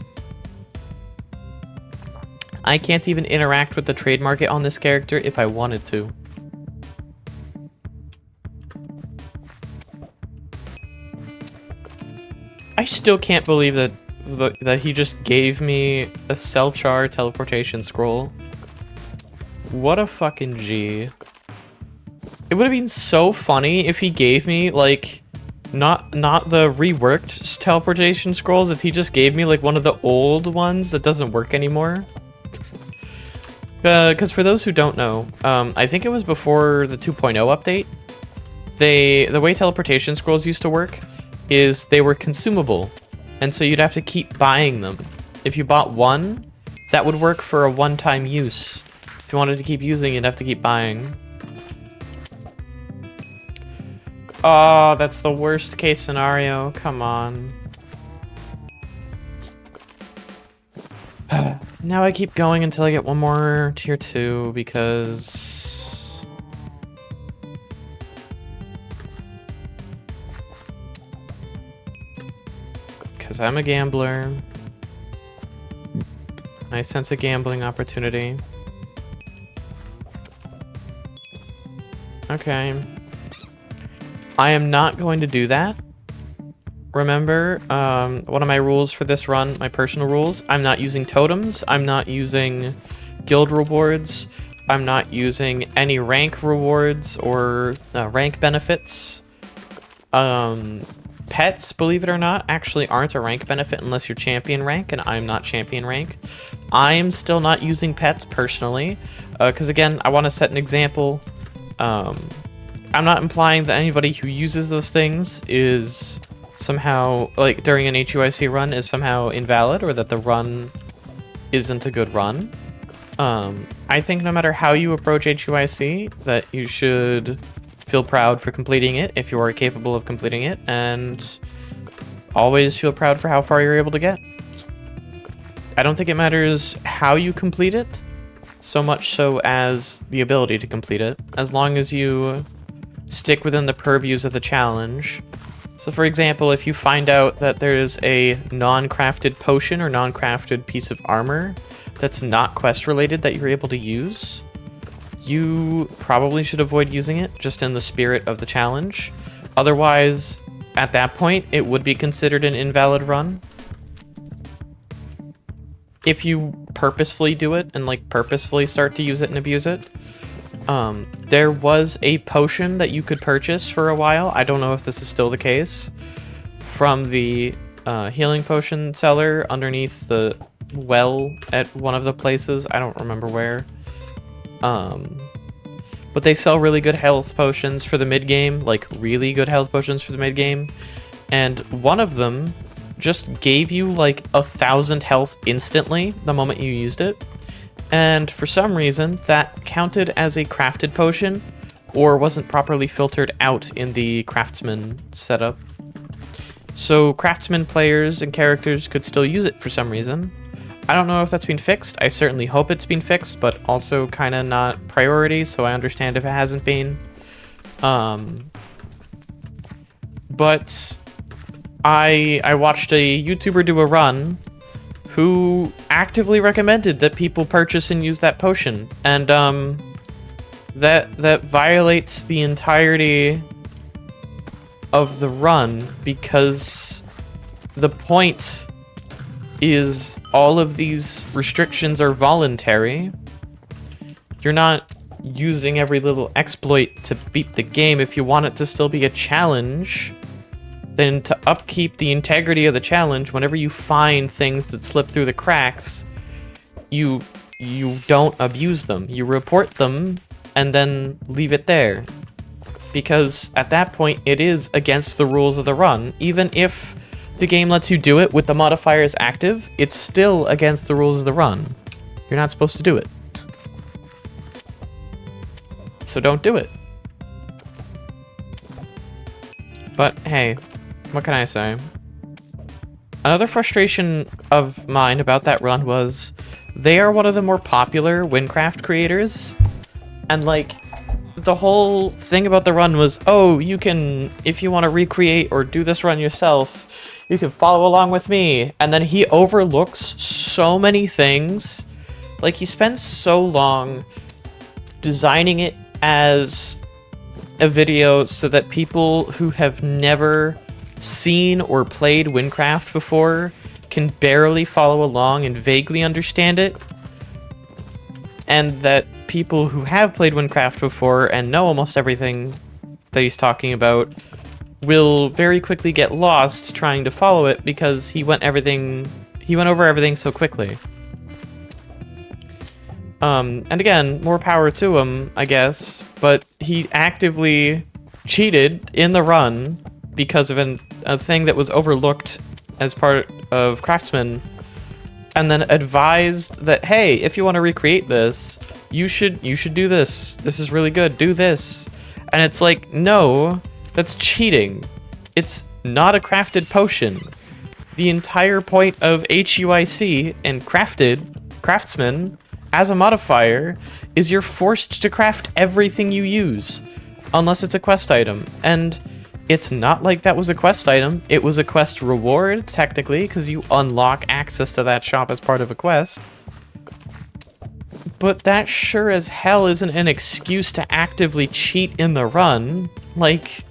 I can't even interact with the trade market on this character if I wanted to. I still can't believe that he just gave me a Selchar teleportation scroll. What a fucking G. It would have been so funny if he gave me, like, not the reworked teleportation scrolls, if he just gave me, like, one of the old ones that doesn't work anymore. Because for those who don't know, I think it was before the 2.0 update, the way teleportation scrolls used to work is they were consumable, and so you'd have to keep buying them. If you bought one, that would work for a one-time use. If you wanted to keep using, you'd have to keep buying. Oh, that's the worst case scenario. Come on. Now I keep going until I get one more tier 2 because... I'm a gambler. I sense a gambling opportunity. Okay. I am not going to do that. Remember, one of my rules for this run, my personal rules, I'm not using totems, I'm not using guild rewards, I'm not using any rank rewards or rank benefits. Pets, believe it or not, actually aren't a rank benefit unless you're champion rank, and I'm not champion rank. I am still not using pets personally, because again, I want to set an example. I'm not implying that anybody who uses those things is somehow, like during an HUIC run, is somehow invalid, or that the run isn't a good run. I think no matter how you approach HUIC, that you should feel proud for completing it if you are capable of completing it, and always feel proud for how far you're able to get. I don't think it matters how you complete it, so much so as the ability to complete it, as long as you stick within the purviews of the challenge. So for example, if you find out that there's a non-crafted potion or non-crafted piece of armor that's not quest related that you're able to use, you probably should avoid using it, just in the spirit of the challenge. Otherwise, at that point, it would be considered an invalid run. If you purposefully do it and like purposefully start to use it and abuse it. There was a potion that you could purchase for a while. I don't know if this is still the case. From the healing potion seller underneath the well at one of the places. I don't remember where. But they sell really good health potions for the mid-game, like really good health potions for the mid-game. And one of them just gave you like 1,000 health instantly the moment you used it. And for some reason, that counted as a crafted potion or wasn't properly filtered out in the craftsman setup. So craftsman players and characters could still use it for some reason. I don't know if that's been fixed. I certainly hope it's been fixed, but also kind of not priority, so I understand if it hasn't been. But I watched a YouTuber do a run who actively recommended that people purchase and use that potion, and that violates the entirety of the run, because the point is all of these restrictions are voluntary. You're not using every little exploit to beat the game. If you want it to still be a challenge, then to upkeep the integrity of the challenge, whenever you find things that slip through the cracks, you don't abuse them. You report them and then leave it there. Because at that point, it is against the rules of the run. Even if the game lets you do it with the modifiers active, it's still against the rules of the run. You're not supposed to do it. So don't do it. But hey, what can I say? Another frustration of mine about that run was they are one of the more popular Wynncraft creators, and like the whole thing about the run was, oh, you can, if you want to recreate or do this run yourself, you can follow along with me. And then he overlooks so many things Like, he spends so long designing it as a video so that people who have never seen or played Wynncraft before can barely follow along and vaguely understand it, and that people who have played Wynncraft before and know almost everything that he's talking about will very quickly get lost trying to follow it because he went over everything so quickly. And again, more power to him, I guess, but he actively cheated in the run because of a thing that was overlooked as part of Craftsman, and then advised that, hey, if you want to recreate this, you should do this. This is really good. Do this. And it's like, no, that's cheating. It's not a crafted potion. The entire point of HUIC and Craftsman as a modifier is you're forced to craft everything you use, unless it's a quest item. And it's not like that was a quest item. It was a quest reward, technically, because you unlock access to that shop as part of a quest. But that sure as hell isn't an excuse to actively cheat in the run. Like,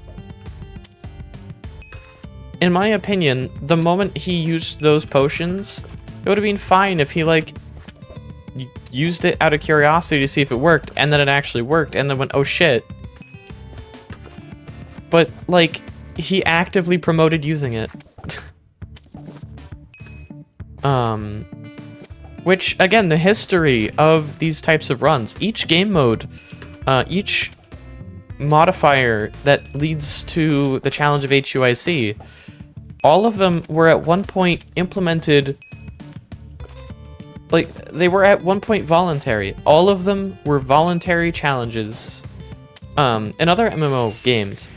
in my opinion, the moment he used those potions, it would have been fine if he, like, used it out of curiosity to see if it worked, and then it actually worked, and then went, oh shit. But, like, he actively promoted using it. Which, again, the history of these types of runs, each game mode, each modifier that leads to the challenge of HUIC, all of them were at one point implemented. Like, they were at one point voluntary. All of them were voluntary challenges. In other MMO games,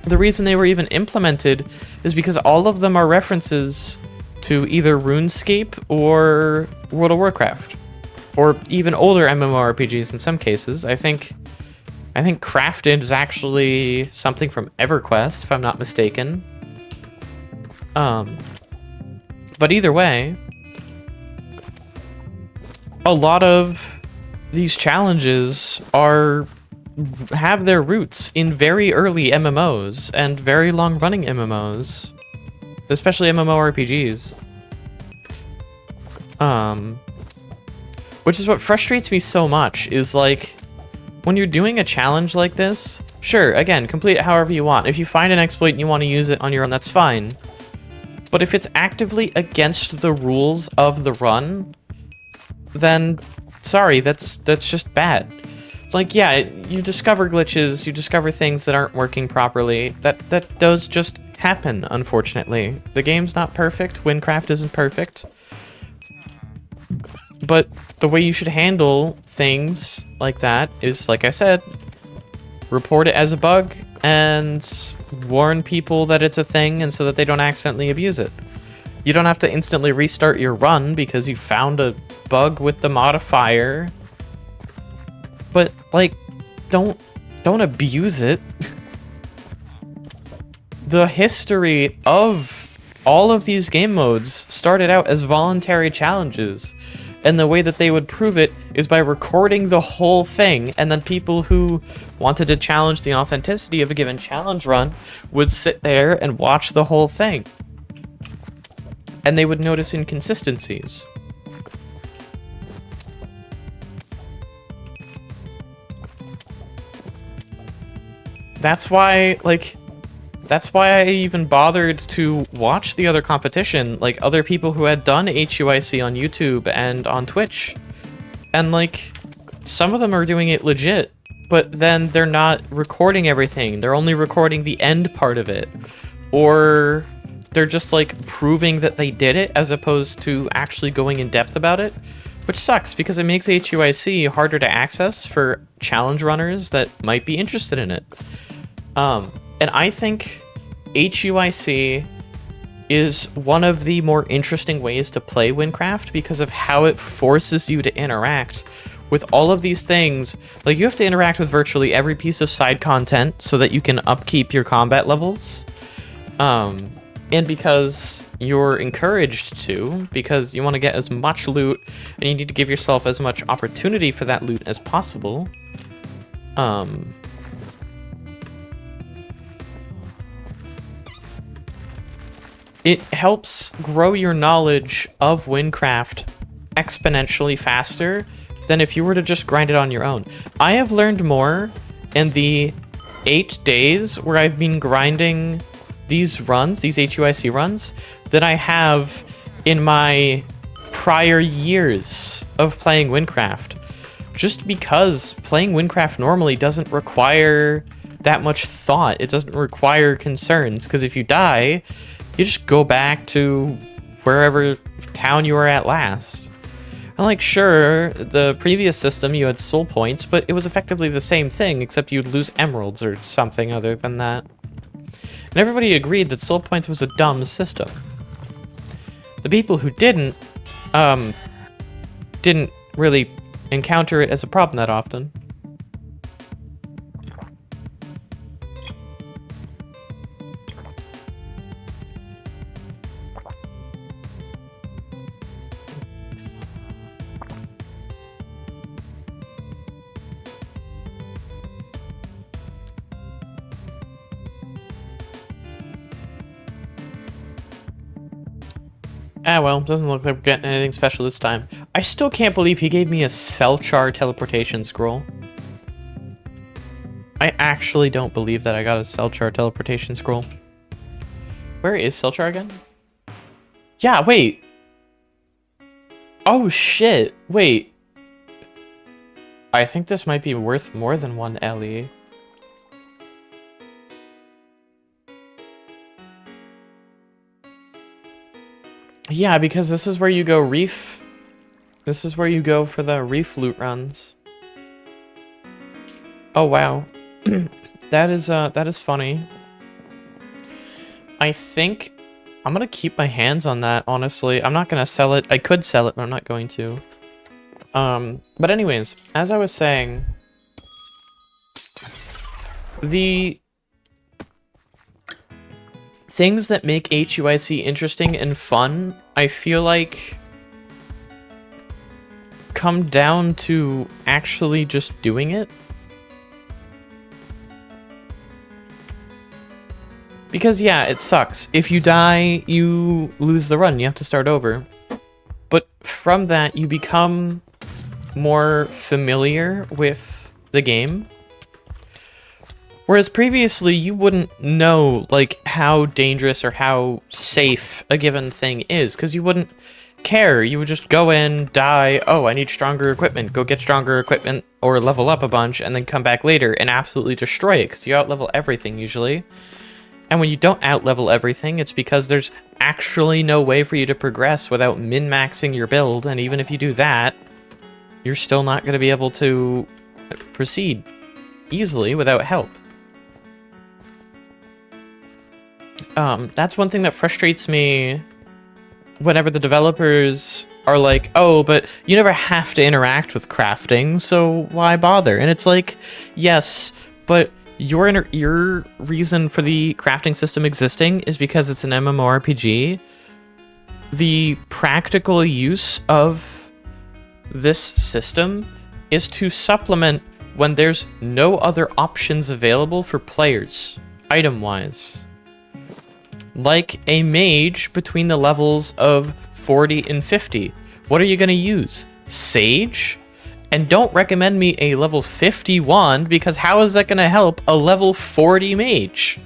the reason they were even implemented is because all of them are references to either Runescape or World of Warcraft, or even older MMORPGs in some cases. I think Crafted is actually something from EverQuest, if I'm not mistaken. But either way, a lot of these challenges have their roots in very early MMOs and very long-running MMOs, especially MMORPGs. Which is what frustrates me so much, is like, when you're doing a challenge like this, sure, again, complete it however you want. If you find an exploit and you want to use it on your own, that's fine. But if it's actively against the rules of the run, then sorry, that's just bad. It's like, yeah, you discover glitches, you discover things that aren't working properly. That does just happen, unfortunately. The game's not perfect, Wynncraft isn't perfect. But the way you should handle things like that is, like I said, report it as a bug and warn people that it's a thing, and so that they don't accidentally abuse it. You don't have to instantly restart your run because you found a bug with the modifier. But, like, don't abuse it. The history of all of these game modes started out as voluntary challenges, and the way that they would prove it is by recording the whole thing, and then people who wanted to challenge the authenticity of a given challenge run would sit there and watch the whole thing. And they would notice inconsistencies. That's why I even bothered to watch the other competition, like other people who had done HUIC on YouTube and on Twitch. And like, some of them are doing it legit, but then they're not recording everything. They're only recording the end part of it. Or they're just like proving that they did it as opposed to actually going in depth about it, which sucks because it makes HUIC harder to access for challenge runners that might be interested in it. And I think HUIC is one of the more interesting ways to play Wynncraft because of how it forces you to interact with all of these things. Like, you have to interact with virtually every piece of side content so that you can upkeep your combat levels. And because you're encouraged to, because you want to get as much loot, and you need to give yourself as much opportunity for that loot as possible, it helps grow your knowledge of Wynncraft exponentially faster than if you were to just grind it on your own. I have learned more in the 8 days where I've been grinding these runs, these HUIC runs, than I have in my prior years of playing Wynncraft. Just because playing Wynncraft normally doesn't require that much thought. It doesn't require concerns, because if you die, you just go back to wherever town you were at last. And like, sure, the previous system you had soul points, but it was effectively the same thing, except you'd lose emeralds or something other than that. And everybody agreed that soul points was a dumb system. The people who didn't really encounter it as a problem that often. Ah, well, doesn't look like we're getting anything special this time. I still can't believe he gave me a Selchar teleportation scroll. I actually don't believe that I got a Selchar teleportation scroll. Where is Selchar again? Yeah, wait. Oh, shit. Wait. I think this might be worth more than 1 LE. Yeah, because this is where you go reef. This is where you go for the reef loot runs. Oh wow. that is funny. I think I'm gonna keep my hands on that, honestly. I'm not gonna sell it. I could sell it, but I'm not going to. But anyways, as I was saying, the things that make HUIC interesting and fun, I feel like, come down to actually just doing it. Because yeah, it sucks. If you die, you lose the run. You have to start over. But from that, you become more familiar with the game. Whereas previously, you wouldn't know, like, how dangerous or how safe a given thing is, because you wouldn't care. You would just go in, die, oh, I need stronger equipment, go get stronger equipment, or level up a bunch, and then come back later and absolutely destroy it, because you out-level everything, usually. And when you don't out-level everything, it's because there's actually no way for you to progress without min-maxing your build, and even if you do that, you're still not going to be able to proceed easily without help. That's one thing that frustrates me whenever the developers are like, oh, but you never have to interact with crafting, so why bother? And it's like, yes, but your reason for the crafting system existing is because it's an MMORPG. The practical use of this system is to supplement when there's no other options available for players, item-wise. Like a mage between the levels of 40 and 50. What are you going to use? Sage? And don't recommend me a level 50 wand, because how is that going to help a level 40 mage?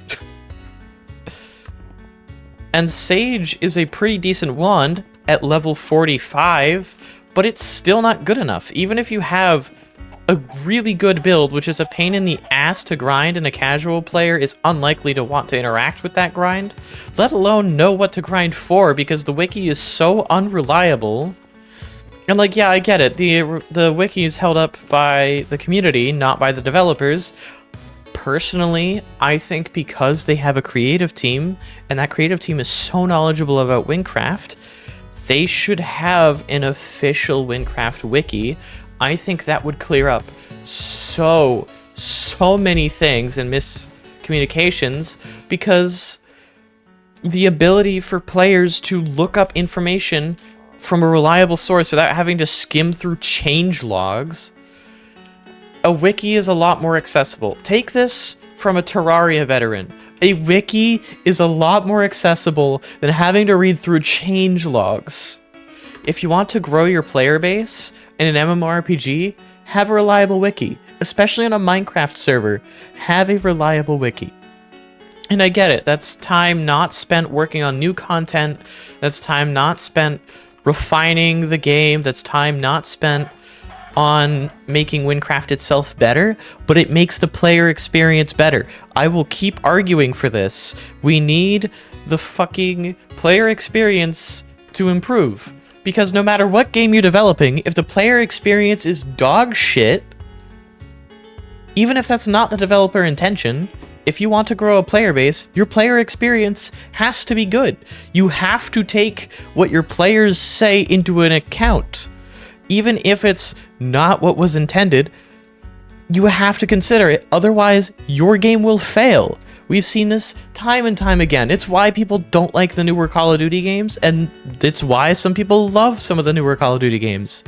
And Sage is a pretty decent wand at level 45, but it's still not good enough. Even if you have a really good build, which is a pain in the ass to grind, and a casual player is unlikely to want to interact with that grind, let alone know what to grind for, because the wiki is so unreliable. And like, yeah, I get it. The wiki is held up by the community, not by the developers. Personally, I think because they have a creative team, and that creative team is so knowledgeable about Wynncraft, they should have an official Wynncraft wiki. I think that would clear up so many things and miscommunications, because the ability for players to look up information from a reliable source without having to skim through change logs, a wiki is a lot more accessible. Take this from a Terraria veteran. A wiki is a lot more accessible than having to read through change logs. If you want to grow your player base in an MMORPG, have a reliable wiki. Especially on a Minecraft server, have a reliable wiki. And I get it, that's time not spent working on new content, that's time not spent refining the game, that's time not spent on making Wynncraft itself better, but it makes the player experience better. I will keep arguing for this. We need the fucking player experience to improve. Because no matter what game you're developing, if the player experience is dog shit, even if that's not the developer intention, if you want to grow a player base, your player experience has to be good. You have to take what your players say into an account. Even if it's not what was intended, you have to consider it. Otherwise, your game will fail. We've seen this time and time again. It's why people don't like the newer Call of Duty games, and it's why some people love some of the newer Call of Duty games.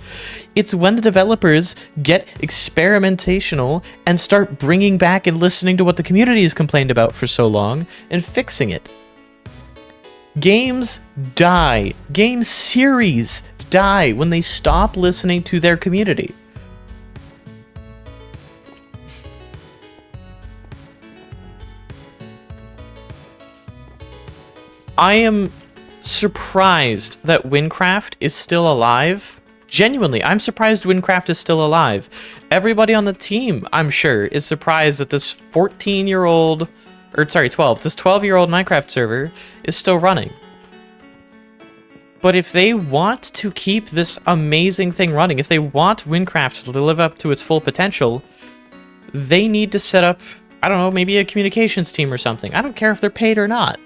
It's when the developers get experimentational and start bringing back and listening to what the community has complained about for so long and fixing it. Games die. Game series die when they stop listening to their community. I am surprised that Wynncraft is still alive. Genuinely, I'm surprised Wynncraft is still alive. Everybody on the team, I'm sure, is surprised that this 14-year-old, or sorry, 12, this 12-year-old Minecraft server is still running. But if they want to keep this amazing thing running, if they want Wynncraft to live up to its full potential, they need to set up, I don't know, maybe a communications team or something. I don't care if they're paid or not.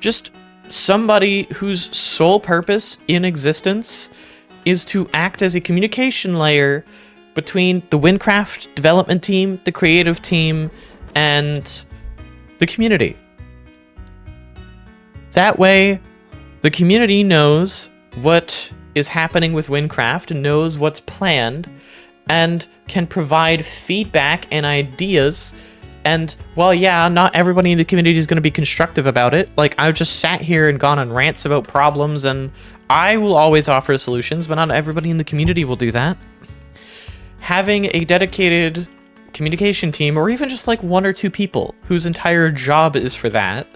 Just somebody whose sole purpose in existence is to act as a communication layer between the Wynncraft development team, the creative team, and the community. That way, the community knows what is happening with Wynncraft, knows what's planned, and can provide feedback and ideas. And, well, yeah, not everybody in the community is going to be constructive about it. Like, I've just sat here and gone on rants about problems, and I will always offer solutions, but not everybody in the community will do that. Having a dedicated communication team, or even just like 1 or 2 people whose entire job is for that,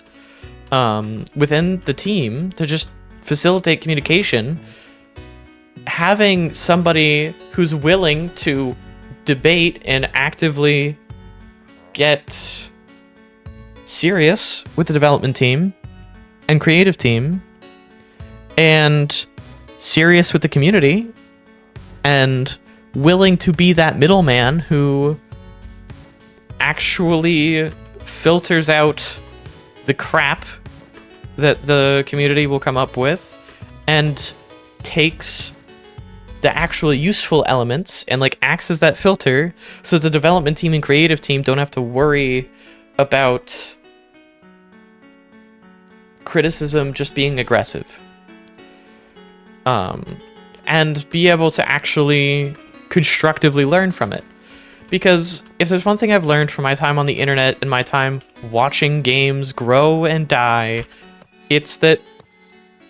within the team to just facilitate communication, having somebody who's willing to debate and actively get serious with the development team and creative team and serious with the community and willing to be that middleman who actually filters out the crap that the community will come up with and takes the actual useful elements and like acts as that filter so the development team and creative team don't have to worry about criticism just being aggressive. And be able to actually constructively learn from it. Because if there's one thing I've learned from my time on the internet and my time watching games grow and die, it's that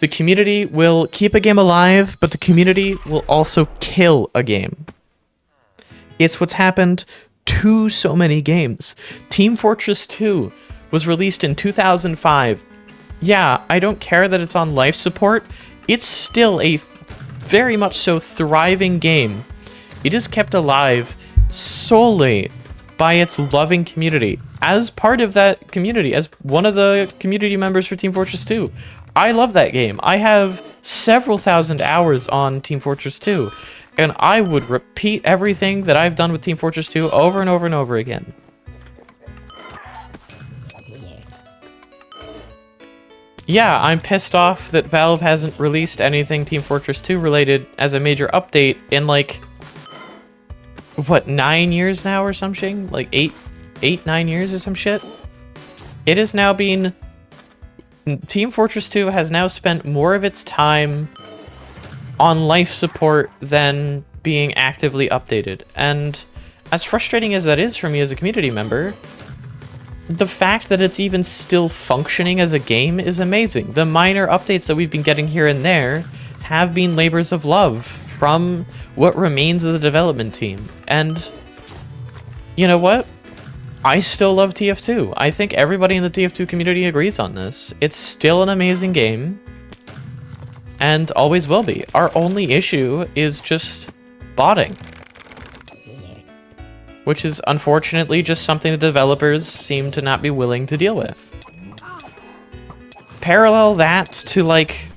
the community will keep a game alive, but the community will also kill a game. It's what's happened to so many games. Team Fortress 2 was released in 2005. Yeah, I don't care that it's on life support. It's still a very much so thriving game. It is kept alive solely by its loving community. As part of that community, as one of the community members for Team Fortress 2, I love that game. I have several thousand hours on Team Fortress 2, and I would repeat everything that I've done with Team Fortress 2 over and over and over again. Yeah, I'm pissed off that Valve hasn't released anything Team Fortress 2 related as a major update in like, what, 9 years now or something? Like 9 years or some shit? It has now been Team Fortress 2 has now spent more of its time on life support than being actively updated. And as frustrating as that is for me as a community member, the fact that it's even still functioning as a game is amazing. The minor updates that we've been getting here and there have been labors of love from what remains of the development team. And you know what? I still love TF2. I think everybody in the TF2 community agrees on this. It's still an amazing game, and always will be. Our only issue is just botting, which is unfortunately just something the developers seem to not be willing to deal with. Parallel that to, like,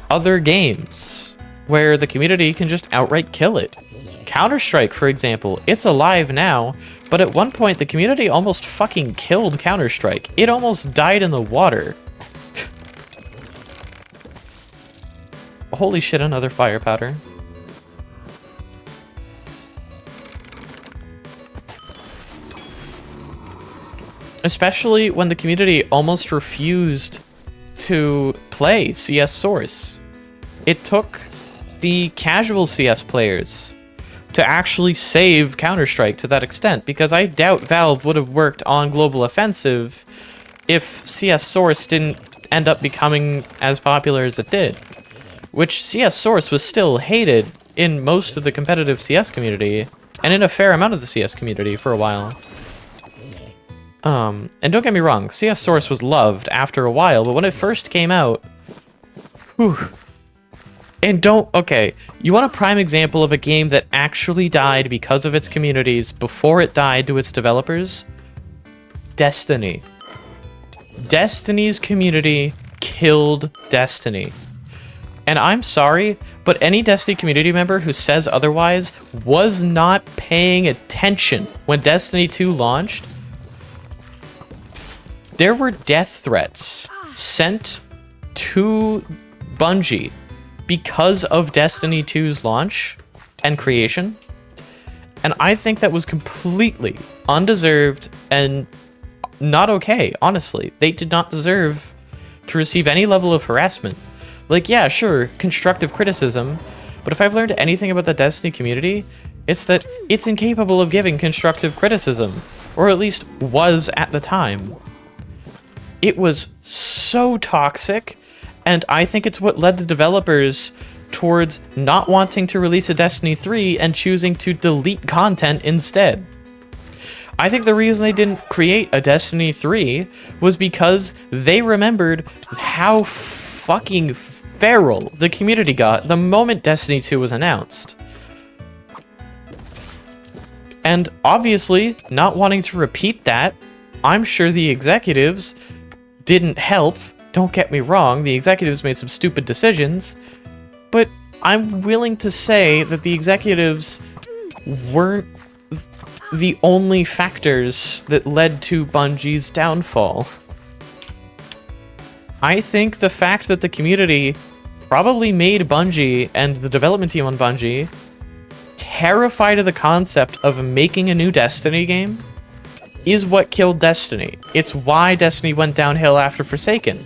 other games where the community can just outright kill it. Counter-Strike, for example, it's alive now, but at one point the community almost fucking killed Counter-Strike. It almost died in the water. Holy shit, another fire powder. Especially when the community almost refused to play CS Source. It took the casual CS players to actually save Counter-Strike to that extent, because I doubt Valve would have worked on Global Offensive if CS Source didn't end up becoming as popular as it did. Which CS Source was still hated in most of the competitive CS community, and in a fair amount of the CS community for a while. And don't get me wrong, CS Source was loved after a while, but when it first came out, whew. And okay, you want a prime example of a game that actually died because of its communities before it died to its developers? Destiny. Destiny's community killed Destiny. And I'm sorry, but any Destiny community member who says otherwise was not paying attention when Destiny 2 launched. There were death threats sent to Bungie because of Destiny 2's launch and creation, and I think that was completely undeserved and not okay, honestly. They did not deserve to receive any level of harassment. Like, yeah, sure, constructive criticism, but if I've learned anything about the Destiny community, it's that it's incapable of giving constructive criticism, or at least was at the time. It was so toxic, and I think it's what led the developers towards not wanting to release a Destiny 3 and choosing to delete content instead. I think the reason they didn't create a Destiny 3 was because they remembered how fucking feral the community got the moment Destiny 2 was announced. And obviously, not wanting to repeat that, I'm sure the executives didn't help. Don't get me wrong, the executives made some stupid decisions, but I'm willing to say that the executives weren't the only factors that led to Bungie's downfall. I think the fact that the community probably made Bungie and the development team on Bungie terrified of the concept of making a new Destiny game is what killed Destiny. It's why Destiny went downhill after Forsaken.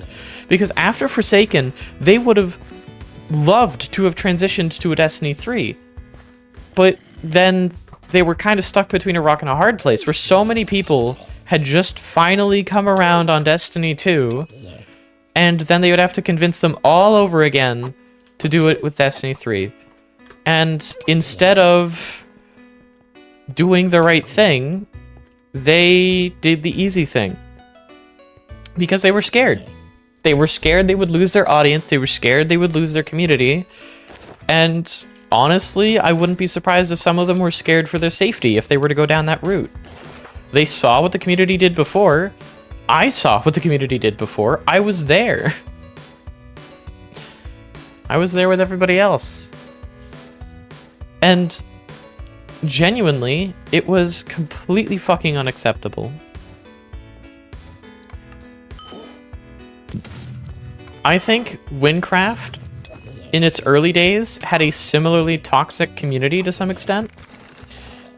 Because after Forsaken, they would have loved to have transitioned to a Destiny 3. But then they were kind of stuck between a rock and a hard place, where so many people had just finally come around on Destiny 2, and then they would have to convince them all over again to do it with Destiny 3. And instead of doing the right thing, they did the easy thing. Because they were scared. They were scared they would lose their audience, they were scared they would lose their community, and honestly, I wouldn't be surprised if some of them were scared for their safety if they were to go down that route. They saw what the community did before. I saw what the community did before. I was there. I was there with everybody else. And genuinely, it was completely fucking unacceptable. I think Wynncraft, in its early days, had a similarly toxic community to some extent.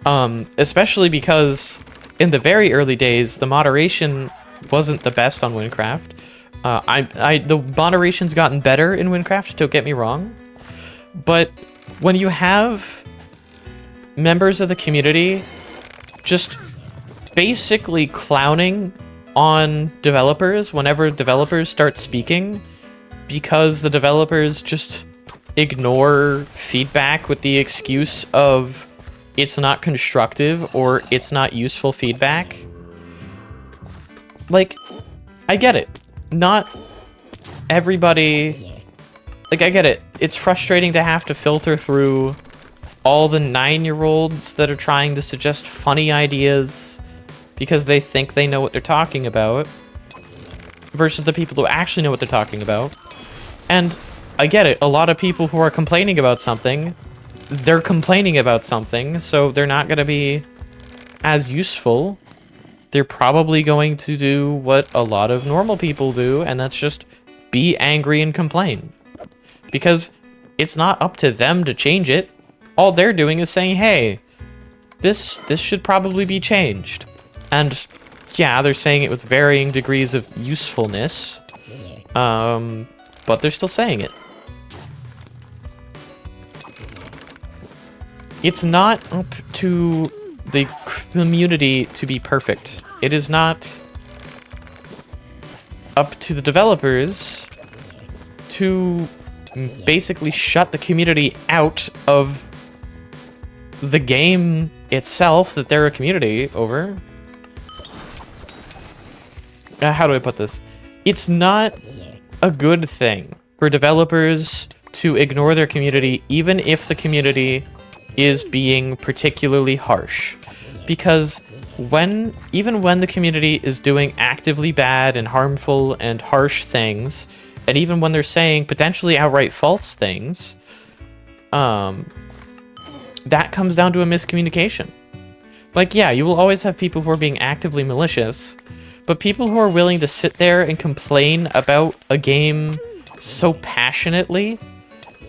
Especially because in the very early days, the moderation wasn't the best on Wynncraft. The moderation's gotten better in Wynncraft, don't get me wrong. But when you have members of the community just basically clowning on developers whenever developers start speaking, because the developers just ignore feedback with the excuse of it's not constructive or it's not useful feedback. Like, I get it. Not everybody... Like, I get it. It's frustrating to have to filter through all the 9-year-olds that are trying to suggest funny ideas because they think they know what they're talking about versus the people who actually know what they're talking about. And I get it. A lot of people who are complaining about something, they're complaining about something, so they're not going to be as useful. They're probably going to do what a lot of normal people do, and that's just be angry and complain. Because it's not up to them to change it. All they're doing is saying, hey, this should probably be changed. And yeah, they're saying it with varying degrees of usefulness. But they're still saying it. It's not up to the community to be perfect. It is not up to the developers to basically shut the community out of the game itself that they're a community over. How do I put this? It's not a good thing for developers to ignore their community, even if the community is being particularly harsh. Because even when the community is doing actively bad and harmful and harsh things, and even when they're saying potentially outright false things, that comes down to a miscommunication. Like, yeah, you will always have people who are being actively malicious, but people who are willing to sit there and complain about a game so passionately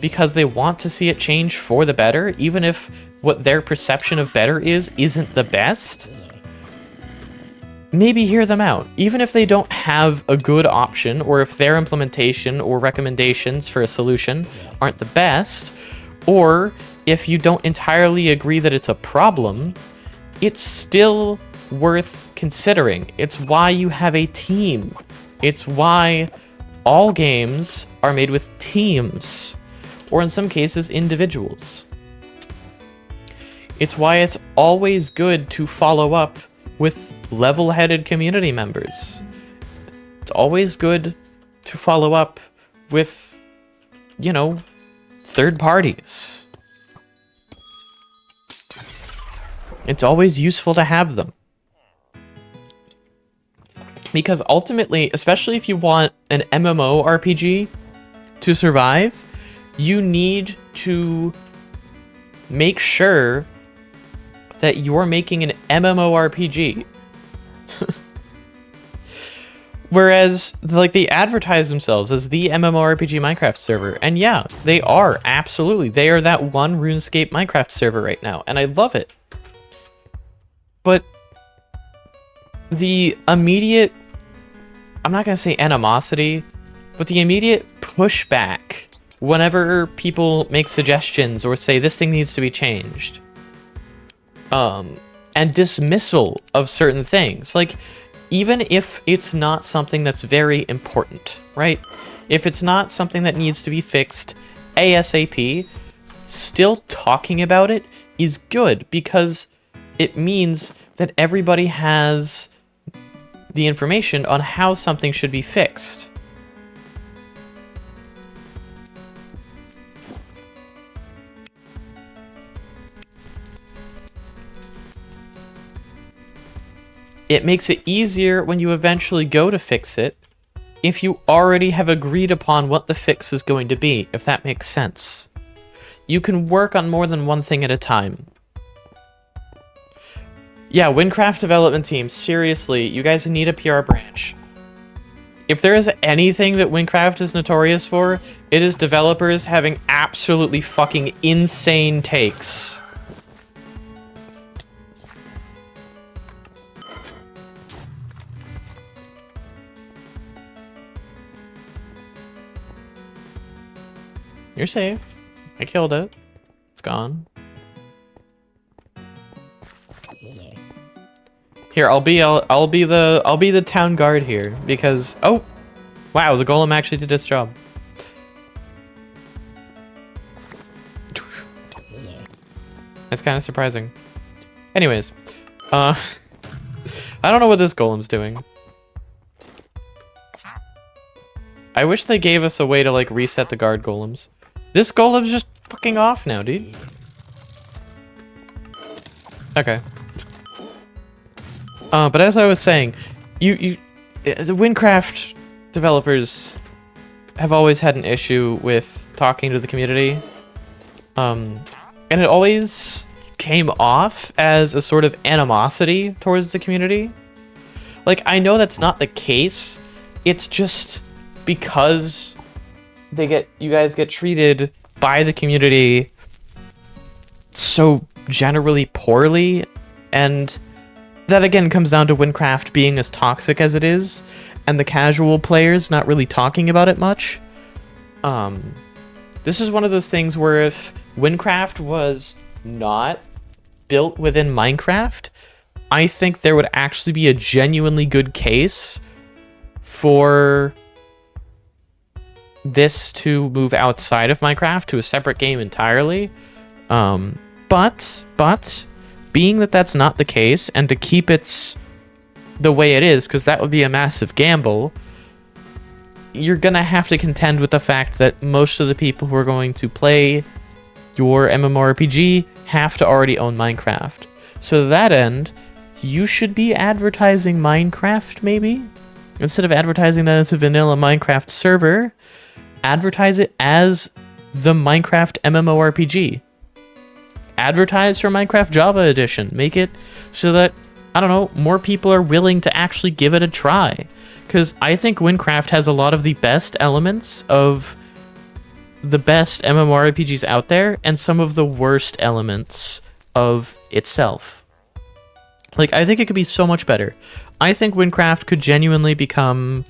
because they want to see it change for the better, even if what their perception of better isn't the best, maybe hear them out. Even if they don't have a good option, or if their implementation or recommendations for a solution aren't the best, or if you don't entirely agree that it's a problem, it's still worth considering. It's why you have a team. It's why all games are made with teams, or in some cases, individuals. It's why it's always good to follow up with level-headed community members. It's always good to follow up with, you know, third parties. It's always useful to have them. Because ultimately, especially if you want an MMORPG to survive, you need to make sure that you're making an MMORPG. Whereas, like, they advertise themselves as the MMORPG Minecraft server. And yeah, they are, absolutely. They are that one RuneScape Minecraft server right now, and I love it. But the immediate, I'm not going to say animosity, but the immediate pushback whenever people make suggestions or say this thing needs to be changed, and dismissal of certain things, like, even if it's not something that's very important, right? If it's not something that needs to be fixed ASAP, still talking about it is good, because it means that everybody has the information on how something should be fixed. It makes it easier when you eventually go to fix it if you already have agreed upon what the fix is going to be, if that makes sense. You can work on more than one thing at a time. Yeah, Wynncraft development team, seriously, you guys need a PR branch. If there is anything that Wynncraft is notorious for, it is developers having absolutely fucking insane takes. You're safe. I killed it. It's gone. Here, I'll be the town guard here because oh, wow, the golem actually did its job. That's kind of surprising. Anyways, I don't know what this golem's doing. I wish they gave us a way to like reset the guard golems. This golem's just fucking off now, dude. Okay. But as I was saying, the Wynncraft developers have always had an issue with talking to the community. And it always came off as a sort of animosity towards the community. Like, I know that's not the case. It's just because you guys get treated by the community so generally poorly, and that again comes down to Wynncraft being as toxic as it is, and the casual players not really talking about it much. This is one of those things where if Wynncraft was not built within Minecraft, I think there would actually be a genuinely good case for this to move outside of Minecraft to a separate game entirely. But being that that's not the case, and to keep it the way it is, because that would be a massive gamble, you're gonna have to contend with the fact that most of the people who are going to play your MMORPG have to already own Minecraft. So to that end, you should be advertising Minecraft, maybe? Instead of advertising that it's a vanilla Minecraft server, advertise it as the Minecraft MMORPG. Advertise for Minecraft Java Edition. Make it so that, I don't know, more people are willing to actually give it a try. Because I think Wynncraft has a lot of the best elements of the best MMORPGs out there, and some of the worst elements of itself. Like, I think it could be so much better. I think Wynncraft could genuinely become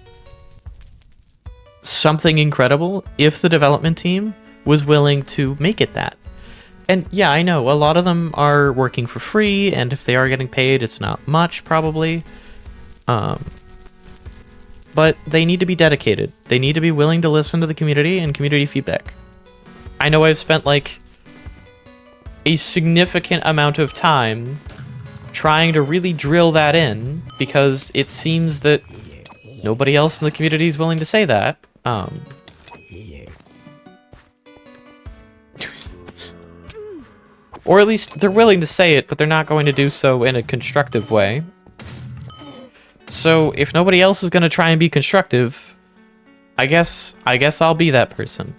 something incredible if the development team was willing to make it that. And yeah, I know, a lot of them are working for free, and if they are getting paid, it's not much, probably. But they need to be dedicated. They need to be willing to listen to the community and community feedback. I know I've spent, like, a significant amount of time trying to really drill that in, because it seems that nobody else in the community is willing to say that. Or at least they're willing to say it, but they're not going to do so in a constructive way. So if nobody else is going to try and be constructive, I guess I'll be that person.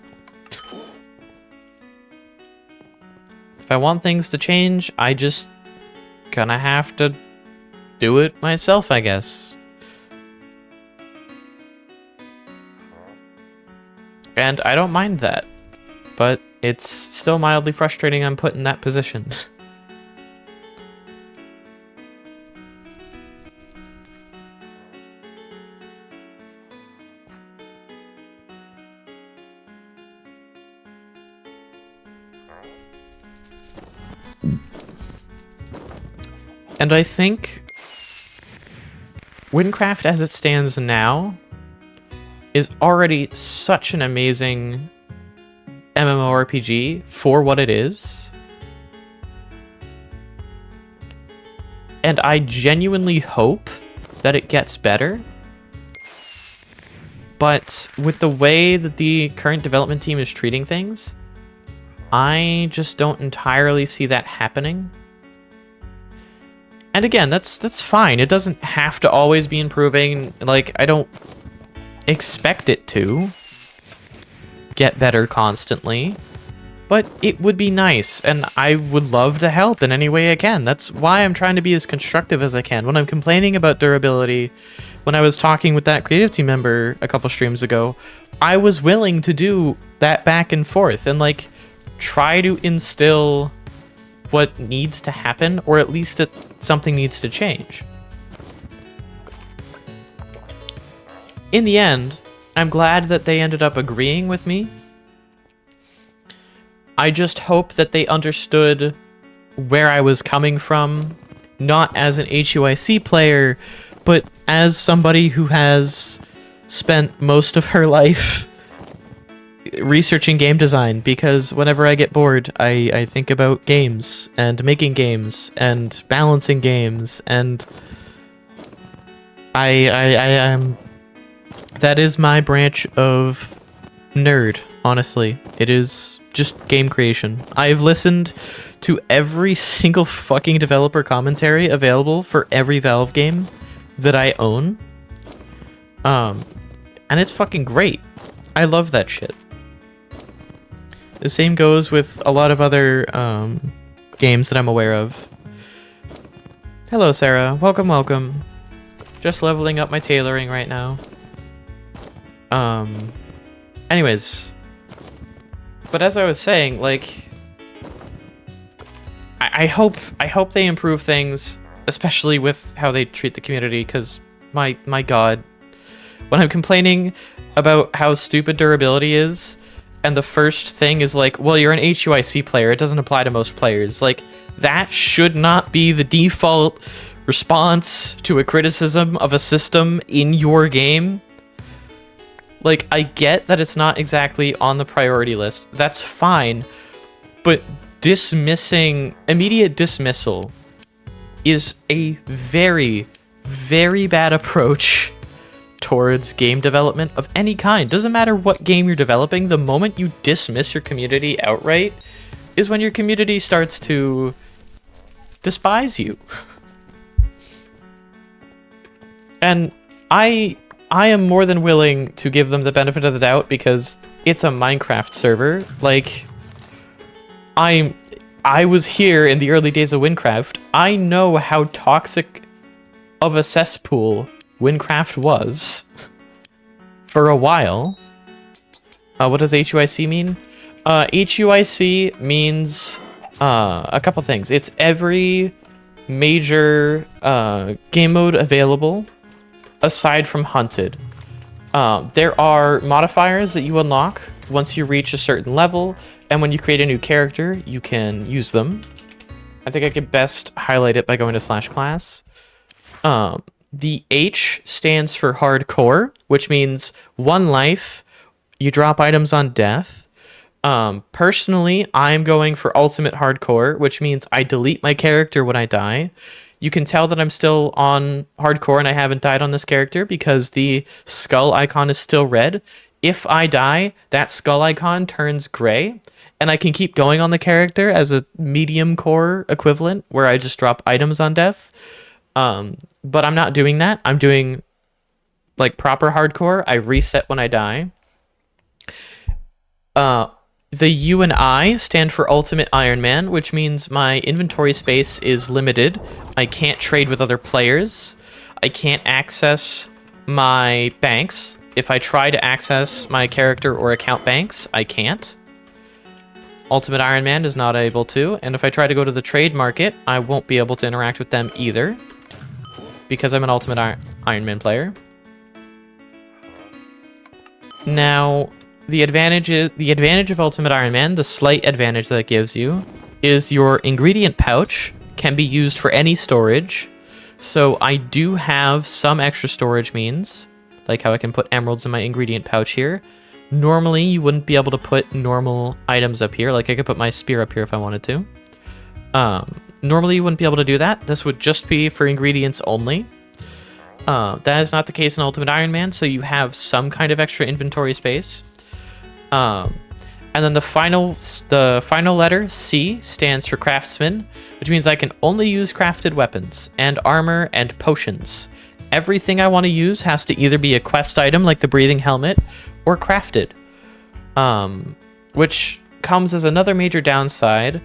If I want things to change, I just gonna have to do it myself, I guess. And I don't mind that, but it's still mildly frustrating I'm put in that position. And I think Wynncraft as it stands now is already such an amazing MMORPG for what it is. And I genuinely hope that it gets better. But with the way that the current development team is treating things, I just don't entirely see that happening. And again, that's fine. It doesn't have to always be improving. Like, I don't expect it to get better constantly, but it would be nice, and I would love to help in any way I can. That's why I'm trying to be as constructive as I can. When I'm complaining about durability, when I was talking with that creative team member a couple streams ago, I was willing to do that back and forth and, like, try to instill what needs to happen, or at least that something needs to change. In the end, I'm glad that they ended up agreeing with me. I just hope that they understood where I was coming from, not as an HUIC player, but as somebody who has spent most of her life researching game design, because whenever I get bored, I think about games and making games and balancing games, and I am, that is my branch of nerd, honestly. It is just game creation. I've listened to every single fucking developer commentary available for every Valve game that I own. And it's fucking great. I love that shit. The same goes with a lot of other games that I'm aware of. Hello, Sarah. Welcome, welcome. Just leveling up my tailoring right now. Anyways. But as I was saying, like, I hope they improve things, especially with how they treat the community, because my god, when I'm complaining about how stupid durability is, and the first thing is like, well, you're an HUIC player, it doesn't apply to most players. Like, that should not be the default response to a criticism of a system in your game. Like, I get that it's not exactly on the priority list. That's fine. But immediate dismissal is a very, very bad approach towards game development of any kind. Doesn't matter what game you're developing, the moment you dismiss your community outright is when your community starts to despise you. And I am more than willing to give them the benefit of the doubt because it's a Minecraft server. Like, I was here in the early days of Wynncraft. I know how toxic of a cesspool Wynncraft was for a while. What does HUIC mean? HUIC means a couple things. It's every major game mode available aside from Hunted. There are modifiers that you unlock once you reach a certain level, and when you create a new character, you can use them. I think I could best highlight it by going to /class. The H stands for hardcore, which means 1 life, you drop items on death. Personally, I'm going for ultimate hardcore, which means I delete my character when I die. You can tell that I'm still on hardcore and I haven't died on this character because the skull icon is still red. If I die, that skull icon turns gray, and I can keep going on the character as a medium core equivalent where I just drop items on death. But I'm not doing that. I'm doing like proper hardcore. I reset when I die. The U and I stand for Ultimate Iron Man, which means my inventory space is limited. I can't trade with other players. I can't access my banks. If I try to access my character or account banks, I can't. Ultimate Iron Man is not able to, and if I try to go to the trade market, I won't be able to interact with them either, because I'm an Ultimate Iron Man player. Now, the advantage of Ultimate Iron Man, the slight advantage that it gives you, is your ingredient pouch can be used for any storage. So I do have some extra storage means, like how I can put emeralds in my ingredient pouch here. Normally, you wouldn't be able to put normal items up here. Like, I could put my spear up here if I wanted to. Normally, you wouldn't be able to do that. This would just be for ingredients only. That is not the case in Ultimate Iron Man, so you have some kind of extra inventory space. And then the final letter, C, stands for Craftsman, which means I can only use crafted weapons and armor and potions. Everything I want to use has to either be a quest item like the breathing helmet or crafted, which comes as another major downside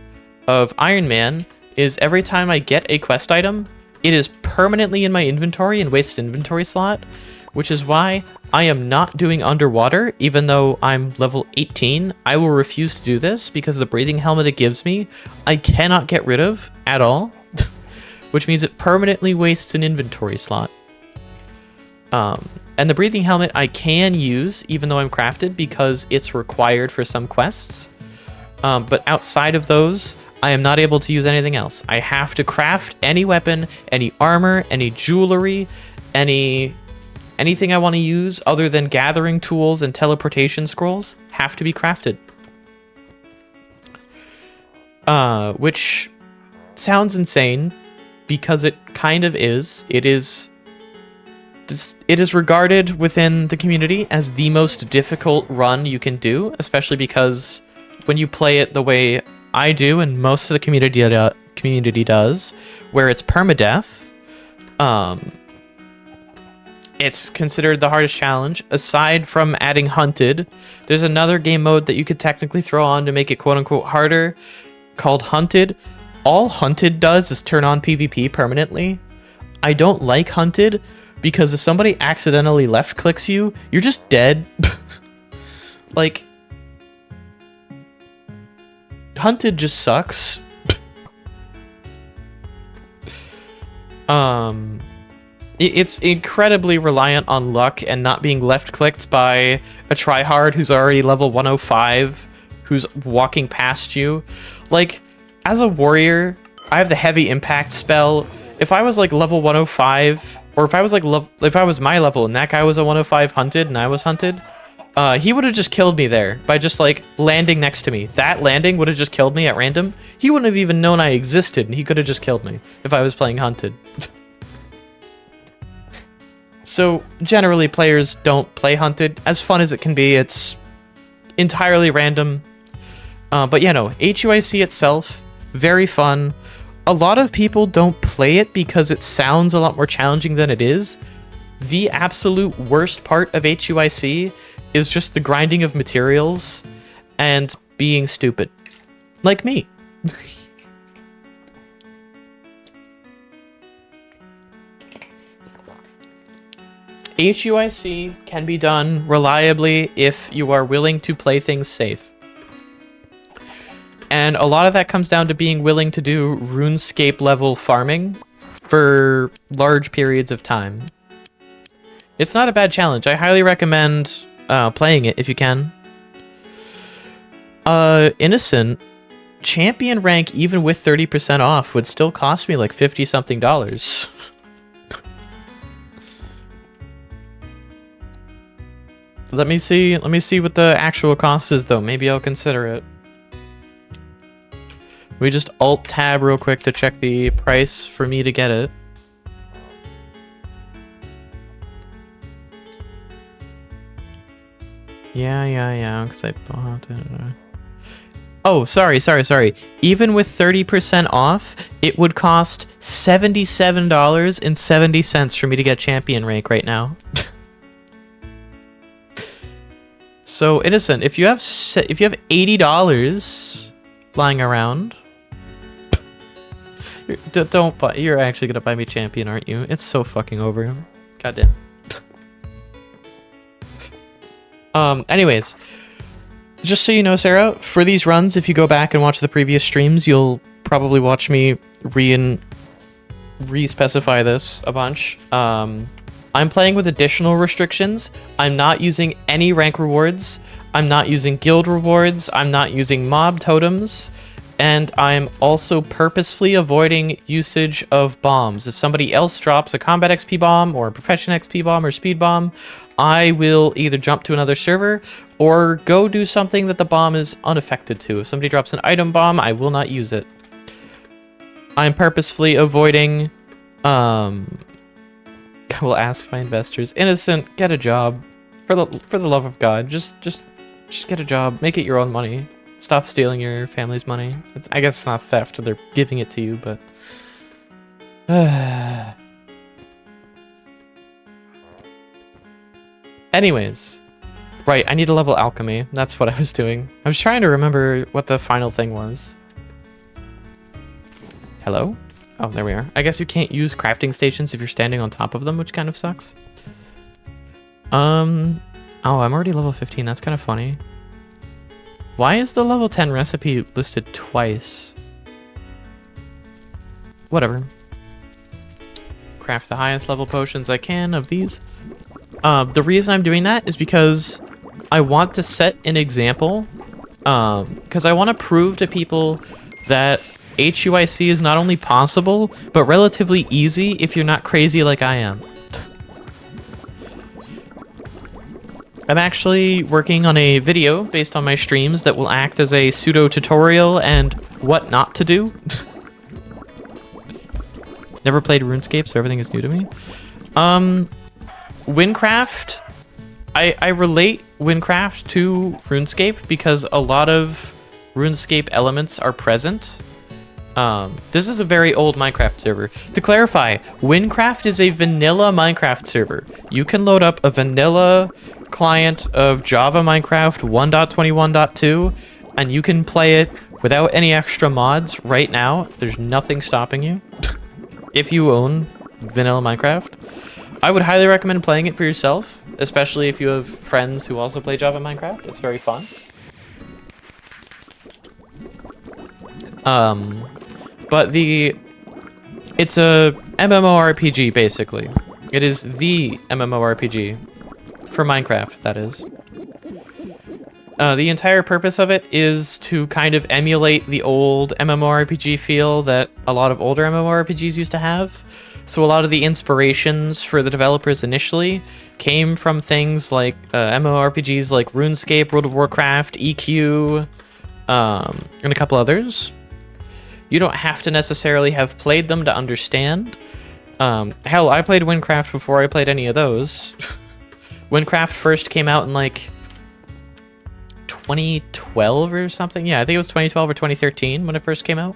of Iron Man, is every time I get a quest item, it is permanently in my inventory and wastes inventory slot, which is why I am not doing underwater, even though I'm level 18. I will refuse to do this because the breathing helmet it gives me, I cannot get rid of at all, which means it permanently wastes an inventory slot. And the breathing helmet I can use, even though I'm crafted, because it's required for some quests. But outside of those, I am not able to use anything else. I have to craft any weapon, any armor, any jewelry, anything I want to use other than gathering tools and teleportation scrolls have to be crafted. Which sounds insane because it kind of is. It is regarded within the community as the most difficult run you can do, especially because when you play it the way I do and most of the community does, where it's permadeath, it's considered the hardest challenge. Aside from adding Hunted, there's another game mode that you could technically throw on to make it quote-unquote harder, called Hunted. All Hunted does is turn on PvP permanently. I don't like Hunted because if somebody accidentally left-clicks you, you're just dead. Like, Hunted just sucks. It's incredibly reliant on luck and not being left-clicked by a tryhard who's already level 105, who's walking past you. Like, as a warrior, I have the heavy impact spell. If I was like level 105, or if I was like if I was my level and that guy was a 105 hunted and I was hunted, he would have just killed me there by just like landing next to me. That landing would have just killed me at random. He wouldn't have even known I existed, and he could have just killed me if I was playing hunted. So generally players don't play hunted. As fun as it can be, it's entirely random. But yeah, no, HUIC itself, very fun. A lot of people don't play it because it sounds a lot more challenging than it is. The absolute worst part of HUIC is just the grinding of materials and being stupid. Like me. HUIC can be done reliably if you are willing to play things safe. And a lot of that comes down to being willing to do Runescape level farming for large periods of time. It's not a bad challenge. I highly recommend playing it if you can. Innocent, champion rank even with 30% off would still cost me like $50-something. Let me see what the actual cost is though. Maybe I'll consider it. We just Alt-Tab real quick to check the price for me to get it. Yeah, because I bought it. Oh, sorry. Even with 30% off, it would cost $77.70 for me to get champion rank right now. So, Innocent, if you have $80 lying around, don't buy. You're actually gonna buy me champion, aren't you? It's so fucking over. Goddamn. Anyways, just so you know, Sarah, for these runs, if you go back and watch the previous streams, you'll probably watch me re-specify this a bunch. I'm playing with additional restrictions. I'm not using any rank rewards. I'm not using guild rewards. I'm not using mob totems. And I'm also purposefully avoiding usage of bombs. If somebody else drops a combat XP bomb or a profession XP bomb or speed bomb, I will either jump to another server or go do something that the bomb is unaffected to. If somebody drops an item bomb, I will not use it. I'm purposefully avoiding... I will ask my investors. Innocent, get a job. For the love of God, just get a job. Make it your own money. Stop stealing your family's money. I guess it's not theft. They're giving it to you, but... Anyways. Right, I need to level alchemy. That's what I was doing. I was trying to remember what the final thing was. Hello? Oh, there we are. I guess you can't use crafting stations if you're standing on top of them, which kind of sucks. Oh, I'm already level 15. That's kind of funny. Why is the level 10 recipe listed twice? Whatever. Craft the highest level potions I can of these. The reason I'm doing that is because I want to set an example Because I want to prove to people that HUIC is not only possible, but relatively easy if you're not crazy like I am. I'm actually working on a video based on my streams that will act as a pseudo tutorial and what not to do. Never played RuneScape, so everything is new to me. Wynncraft, I relate Wynncraft to RuneScape because a lot of RuneScape elements are present. This is a very old Minecraft server. To clarify, Wynncraft is a vanilla Minecraft server. You can load up a vanilla client of Java Minecraft 1.21.2 and you can play it without any extra mods right now. There's nothing stopping you. If you own vanilla Minecraft, I would highly recommend playing it for yourself, especially if you have friends who also play Java Minecraft. It's very fun. But it's a MMORPG basically. It is the MMORPG for Minecraft, that is. The entire purpose of it is to kind of emulate the old MMORPG feel that a lot of older MMORPGs used to have. So a lot of the inspirations for the developers initially came from things like MMORPGs like RuneScape, World of Warcraft, EQ, and a couple others. You don't have to necessarily have played them to understand. Hell, I played Wynncraft before I played any of those. Wynncraft first came out in like 2012 or something. Yeah, I think it was 2012 or 2013 when it first came out.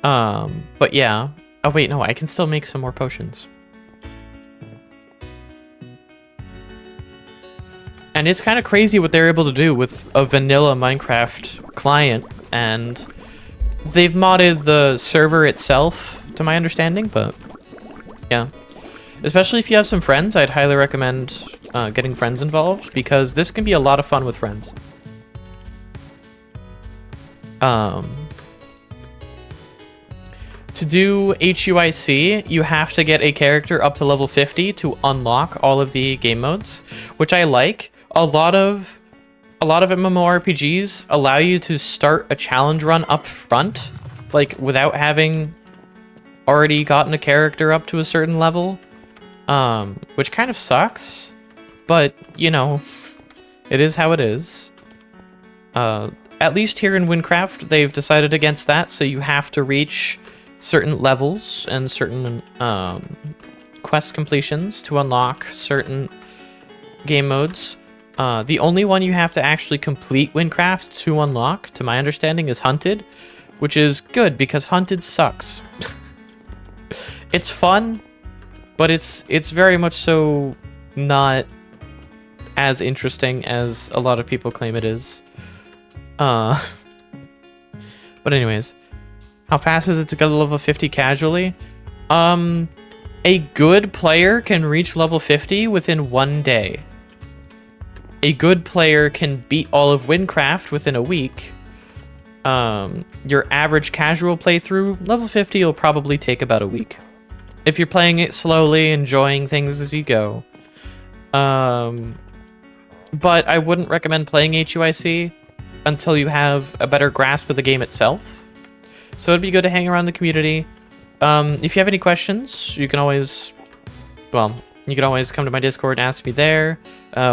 But yeah. Oh wait, no, I can still make some more potions. And it's kind of crazy what they're able to do with a vanilla Minecraft client, and they've modded the server itself, to my understanding, but yeah. Especially if you have some friends, I'd highly recommend getting friends involved, because this can be a lot of fun with friends. To do HUIC, you have to get a character up to level 50 to unlock all of the game modes, which I like. A lot of MMORPGs allow you to start a challenge run up front, like without having already gotten a character up to a certain level, which kind of sucks, but you know, it is how it is. At least here in Wynncraft, they've decided against that, so you have to reach certain levels and certain quest completions to unlock certain game modes. The only one you have to actually complete Wynncraft to unlock, to my understanding, is Hunted, which is good because Hunted sucks. It's fun, but it's very much so not as interesting as a lot of people claim it is. But anyways, how fast is it to get to level 50 casually? A good player can reach level 50 within 1 day. A good player can beat all of Wynncraft within a week. Your average casual playthrough, level 50 will probably take about a week. If you're playing it slowly, enjoying things as you go. But I wouldn't recommend playing HUIC until you have a better grasp of the game itself. So it'd be good to hang around the community. If you have any questions, you can always, well, you can always come to my Discord and ask me there.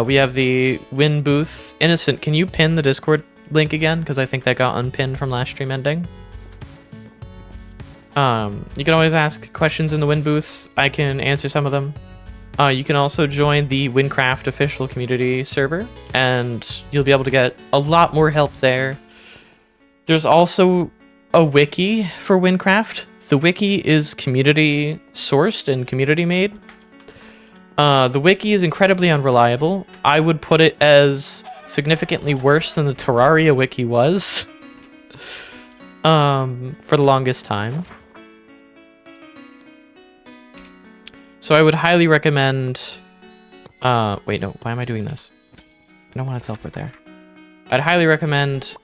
We have the Win booth. Innocent, can you pin the Discord link again? Because I think that got unpinned from last stream ending. You can always ask questions in the Win booth. I can answer some of them. You can also join the Wynncraft official community server, and you'll be able to get a lot more help there. There's also a wiki for Wynncraft. The wiki is community sourced and community made. The wiki is incredibly unreliable. I would put it as significantly worse than the Terraria wiki was for the longest time. So I would highly recommend... wait, no. Why am I doing this? I don't want to teleport there. I'd highly recommend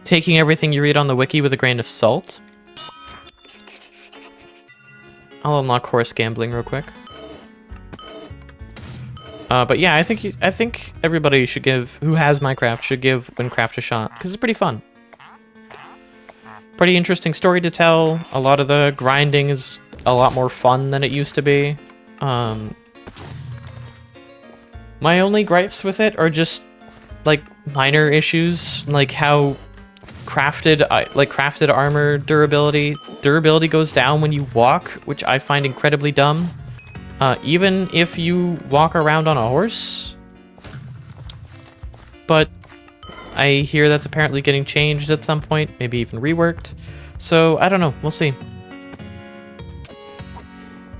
taking everything you read on the wiki with a grain of salt. I'll unlock horse gambling real quick. But yeah, I think everybody should who has Minecraft should give Wynncraft a shot because it's pretty fun. Pretty interesting story to tell. A lot of the grinding is a lot more fun than it used to be. My only gripes with it are just like minor issues, like how crafted armor durability goes down when you walk, which I find incredibly dumb. Even if you walk around on a horse. But I hear that's apparently getting changed at some point, maybe even reworked. So I don't know, we'll see.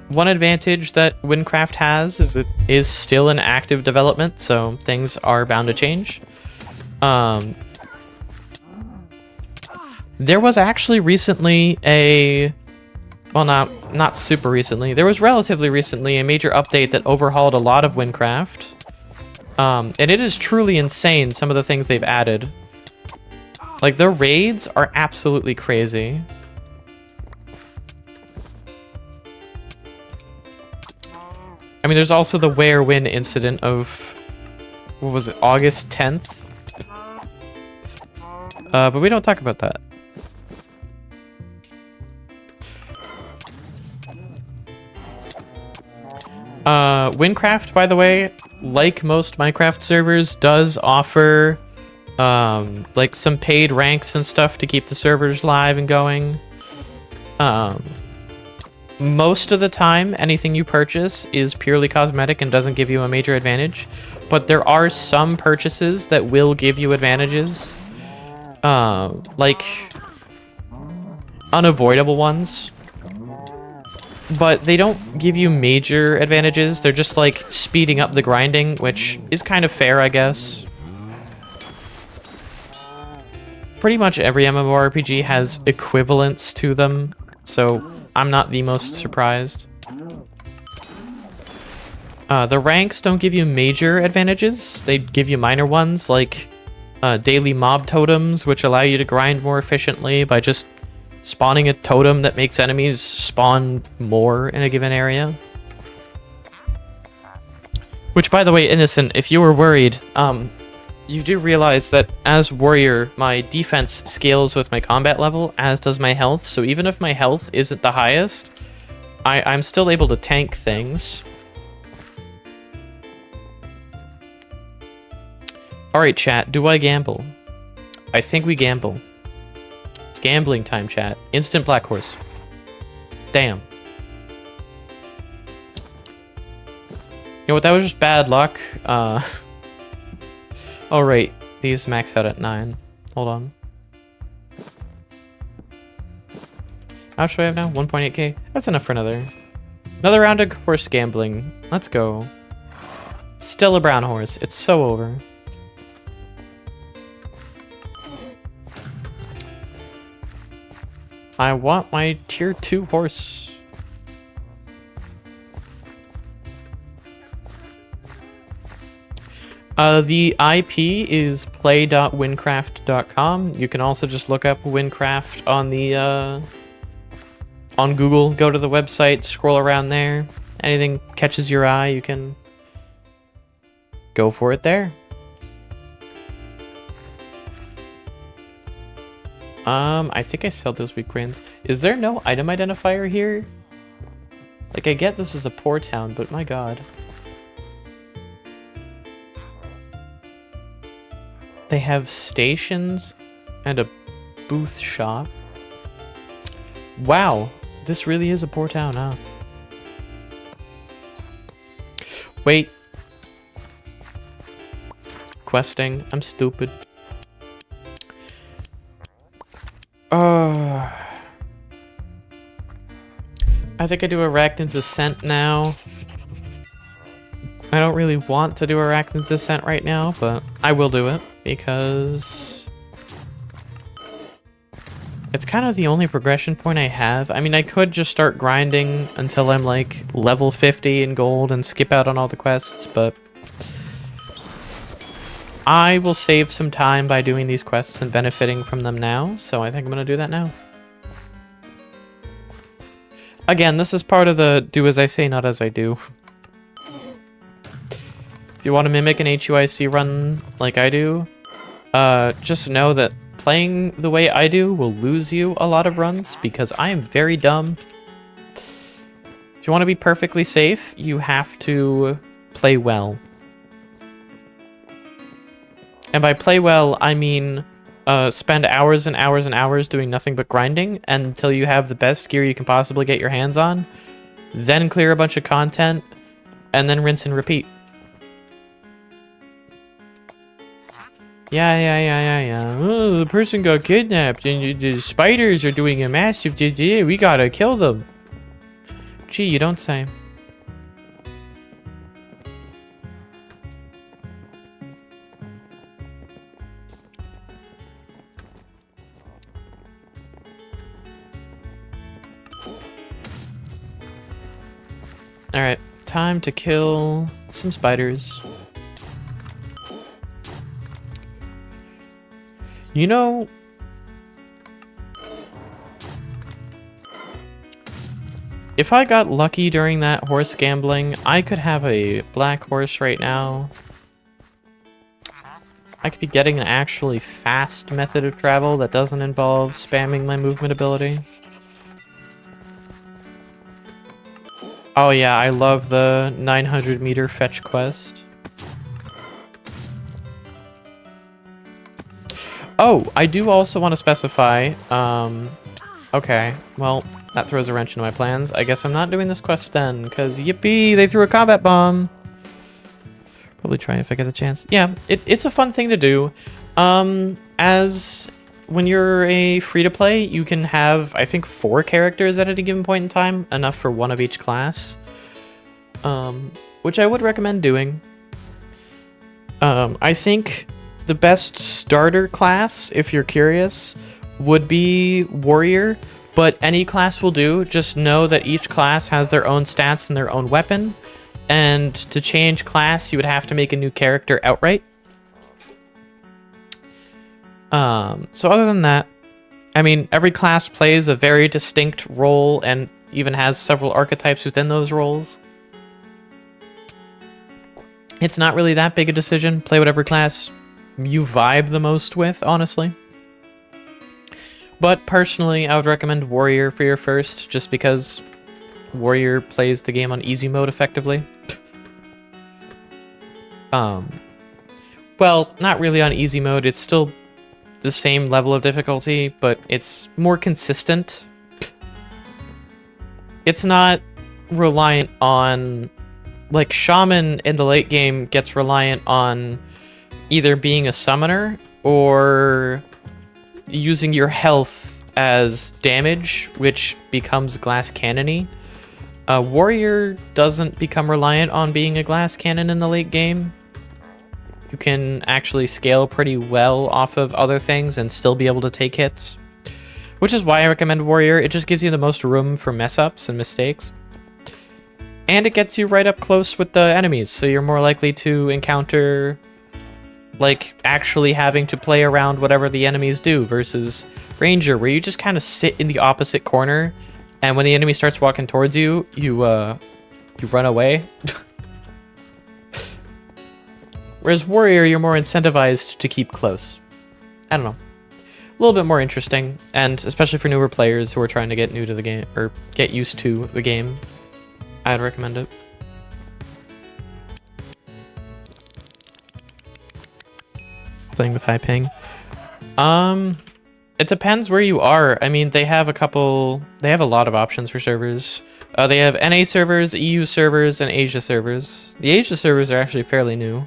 One advantage that Wynncraft has is it is still in active development, so things are bound to change. There was actually recently well, not super recently. There was relatively recently a major update that overhauled a lot of Wynncraft. And it is truly insane, some of the things they've added. Like, the raids are absolutely crazy. I mean, there's also the where-win incident of, what was it, August 10th? But we don't talk about that. Wynncraft, by the way, like most Minecraft servers, does offer like some paid ranks and stuff to keep the servers live and going. Most of the time, anything you purchase is purely cosmetic and doesn't give you a major advantage, but there are some purchases that will give you advantages, like unavoidable ones. But they don't give you major advantages. They're just like speeding up the grinding, which is kind of fair, I guess. Pretty much every MMORPG has equivalents to them, so I'm not the most surprised. The ranks don't give you major advantages. They give you minor ones, like daily mob totems, which allow you to grind more efficiently by just spawning a totem that makes enemies spawn more in a given area. Which, by the way, Innocent, if you were worried, you do realize that as warrior, my defense scales with my combat level, as does my health. So even if my health isn't the highest, I'm still able to tank things. Alright, chat, do I gamble? I think we gamble. It's gambling time, chat. Instant black horse. Damn. You know what, that was just bad luck. Oh, right. These max out at 9. Hold on. How much do I have now? 1.8k? That's enough for another round of horse gambling. Let's go. Still a brown horse. It's so over. I want my tier 2 horse. The IP is play.wynncraft.com. You can also just look up Wynncraft on the on Google. Go to the website, scroll around there. Anything catches your eye, you can go for it there. I think I sell those wheat grains. Is there no item identifier here? Like, I get this is a poor town, but my god. They have stations and a booth shop. Wow, this really is a poor town, huh? Wait. Questing. I'm stupid. I think I do Arachnid's Ascent now. I don't really want to do Arachnid's Ascent right now, but I will do it because it's kind of the only progression point I have. I mean, I could just start grinding until I'm like level 50 in gold and skip out on all the quests, but I will save some time by doing these quests and benefiting from them now, so I think I'm going to do that now. Again, this is part of the do as I say, not as I do. you want to mimic an HUIC run like I do, just know that playing the way I do will lose you a lot of runs because I am very dumb. If you want to be perfectly safe, you have to play well. And by play well, I mean spend hours and hours and hours doing nothing but grinding until you have the best gear you can possibly get your hands on, then clear a bunch of content, and then rinse and repeat. Yeah. Oh, the person got kidnapped and the spiders are doing a massive... We gotta kill them. Gee, you don't say. Alright, time to kill some spiders. You know... if I got lucky during that horse gambling, I could have a black horse right now. I could be getting an actually fast method of travel that doesn't involve spamming my movement ability. Oh yeah, I love the 900-meter fetch quest. Oh, I do also want to specify, okay, well, that throws a wrench into my plans. I guess I'm not doing this quest then, because yippee, they threw a combat bomb. Probably try if I get the chance. Yeah, it's a fun thing to do. As when you're a free-to-play, you can have, I think, 4 characters at any given point in time, enough for one of each class, which I would recommend doing. I think the best starter class, if you're curious, would be Warrior, but any class will do. Just know that each class has their own stats and their own weapon, and to change class, you would have to make a new character outright. So other than that, I mean, every class plays a very distinct role and even has several archetypes within those roles. It's not really that big a decision. Play whatever class you vibe the most with, honestly. But personally, I would recommend Warrior for your first, just because Warrior plays the game on easy mode effectively. Well, not really on easy mode. It's still the same level of difficulty, but it's more consistent. It's not reliant on... like, Shaman in the late game gets reliant on either being a summoner or using your health as damage, which becomes glass cannon-y. Warrior doesn't become reliant on being a glass cannon in the late game. You can actually scale pretty well off of other things and still be able to take hits, which is why I recommend Warrior. It just gives you the most room for mess-ups and mistakes. And it gets you right up close with the enemies, so you're more likely to encounter, like, actually having to play around whatever the enemies do, versus Ranger, where you just kind of sit in the opposite corner, and when the enemy starts walking towards you, you run away. Whereas Warrior, you're more incentivized to keep close. I don't know. A little bit more interesting, and especially for newer players who are trying to get new to the game, or get used to the game, I'd recommend it. Playing with high ping. It depends where you are. I mean, they have a lot of options for servers. They have NA servers, EU servers, and Asia servers. The Asia servers are actually fairly new.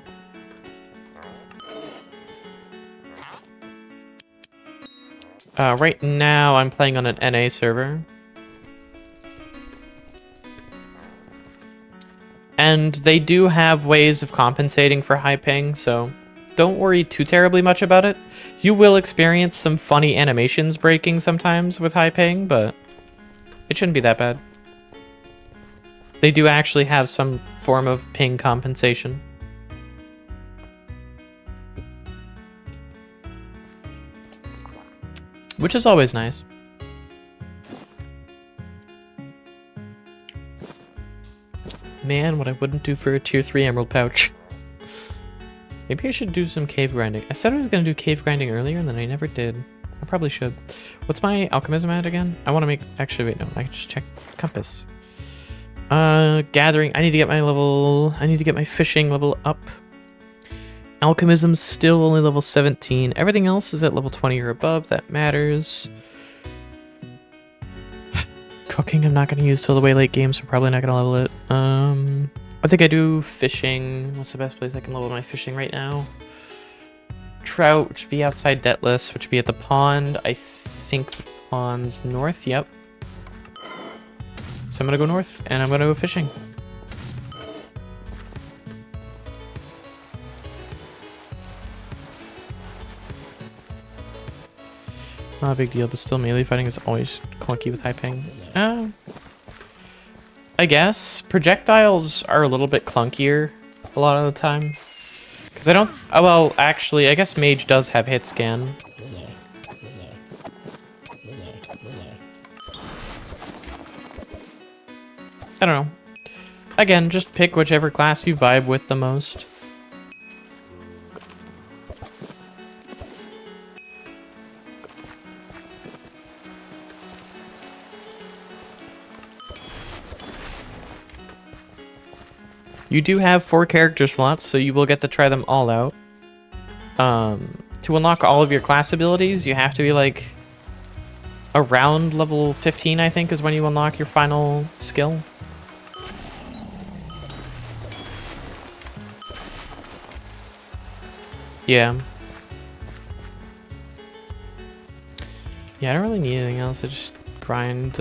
Right now, I'm playing on an NA server. And they do have ways of compensating for high ping, so don't worry too terribly much about it. You will experience some funny animations breaking sometimes with high ping, but it shouldn't be that bad. They do actually have some form of ping compensation. Which is always nice. Man, what I wouldn't do for a tier 3 emerald pouch. Maybe I should do some cave grinding. I said I was going to do cave grinding earlier, and then I never did. I probably should. What's my alchemism at again? I want to make... Actually, wait, no. I can just check compass. Gathering. I need to get my level... I need to get my fishing level up. Alchemism's still only level 17. Everything else is at level 20 or above. That matters. Cooking I'm not going to use till the way late game, so probably not going to level it. I think I do fishing. What's the best place I can level my fishing right now? Trout, which would be outside Debtless, which would be at the pond. I think the pond's north, yep. So I'm going to go north, and I'm going to go fishing. Not a big deal, but still melee fighting is always clunky with high ping. I guess. Projectiles are a little bit clunkier a lot of the time. Because I don't... Oh, well, actually, I guess Mage does have hit scan. I don't know. Again, just pick whichever class you vibe with the most. You do have 4 character slots, so you will get to try them all out. To unlock all of your class abilities, you have to be like around level 15, I think, is when you unlock your final skill. Yeah. Yeah, I don't really need anything else. I just grind...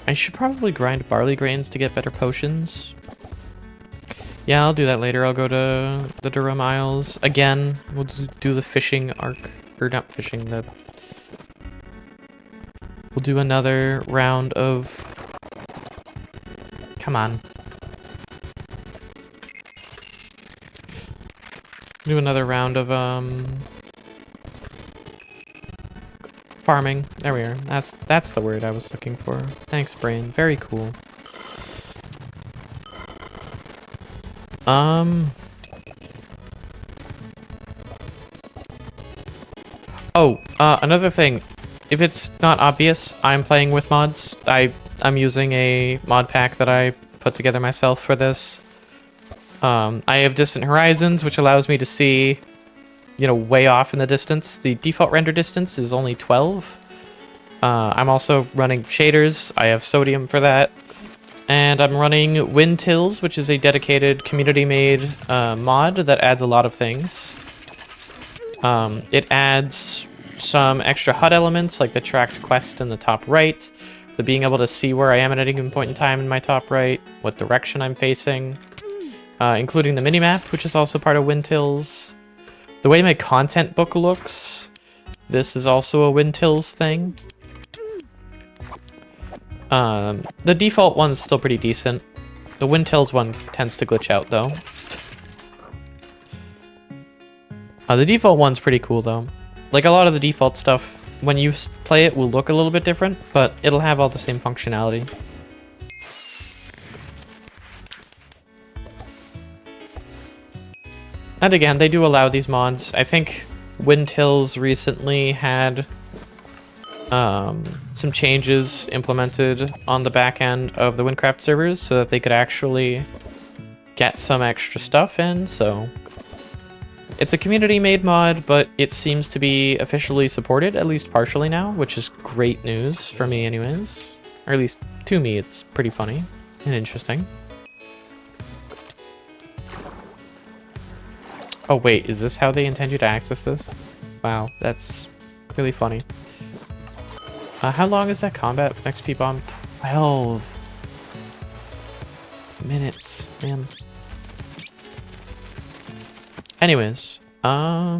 I should probably grind barley grains to get better potions. Yeah, I'll do that later. I'll go to the Durham Isles. Again, we'll do the fishing arc. Or not fishing, the... We'll do another round of... Come on. Do another round of, farming. There we are. That's the word I was looking for. Thanks, brain. Very cool. Another thing. If it's not obvious, I'm playing with mods. I'm using a mod pack that I put together myself for this. I have Distant Horizons, which allows me to see, you know, way off in the distance. The default render distance is only 12. I'm also running shaders. I have sodium for that. And I'm running Windtills, which is a dedicated community-made mod that adds a lot of things. It adds some extra HUD elements, like the tracked quest in the top right, the being able to see where I am at any given point in time in my top right, what direction I'm facing, including the minimap, which is also part of Windtills. The way my content book looks, this is also a Windtills thing. The default one's still pretty decent. The Windtills one tends to glitch out, though. The default one's pretty cool, though. Like, a lot of the default stuff, when you play it, will look a little bit different, but it'll have all the same functionality. And again, they do allow these mods. I think Windtills recently had some changes implemented on the back end of the Wynncraft servers so that they could actually get some extra stuff in, so... It's a community-made mod, but it seems to be officially supported, at least partially now, which is great news for me anyways. Or at least, to me, it's pretty funny and interesting. Oh wait, is this how they intend you to access this? Wow, that's really funny. How long is that combat XP bomb? 12 minutes, man. Anyways, right.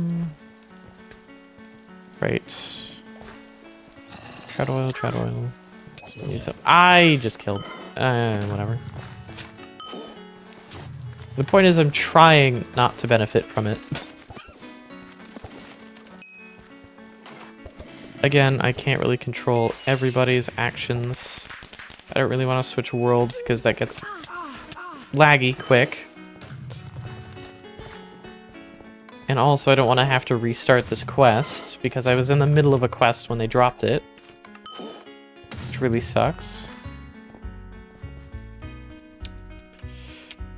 Trout oil, trout oil. Still need some. I just killed. Whatever. The point is I'm trying not to benefit from it. Again, I can't really control everybody's actions. I don't really want to switch worlds because that gets laggy quick. And also, I don't want to have to restart this quest, because I was in the middle of a quest when they dropped it. Which really sucks.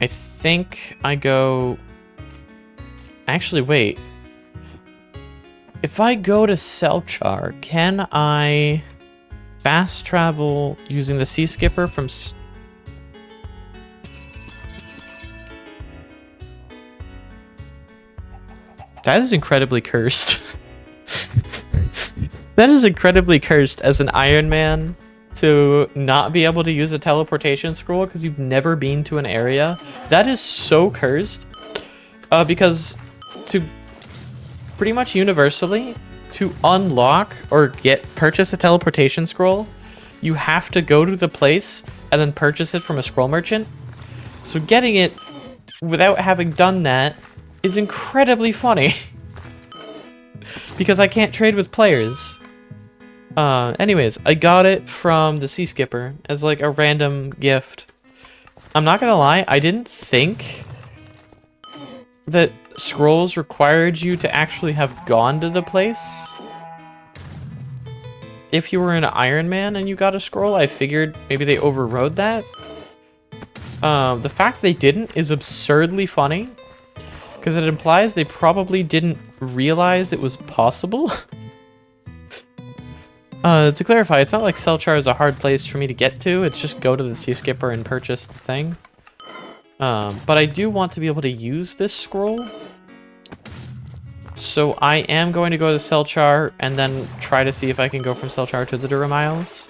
I think I go... Actually, wait. If I go to Selchar, can I fast travel using the Sea Skipper from... That is incredibly cursed. That is incredibly cursed as an Iron Man to not be able to use a teleportation scroll because you've never been to an area. That is so cursed. Because to pretty much universally, to unlock or purchase a teleportation scroll, you have to go to the place and then purchase it from a scroll merchant. So getting it without having done that is incredibly funny. Because I can't trade with players. Anyways, I got it from the Sea Skipper as like a random gift. I'm not gonna lie, I didn't think that scrolls required you to actually have gone to the place. If you were an Iron Man and you got a scroll, I figured maybe they overrode that. The fact they didn't is absurdly funny, because it implies they probably didn't realize it was possible. To clarify, it's not like Selchar is a hard place for me to get to. It's just go to the Sea Skipper and purchase the thing. But I do want to be able to use this scroll. So I am going to go to Selchar and then try to see if I can go from Selchar to the Duramiles.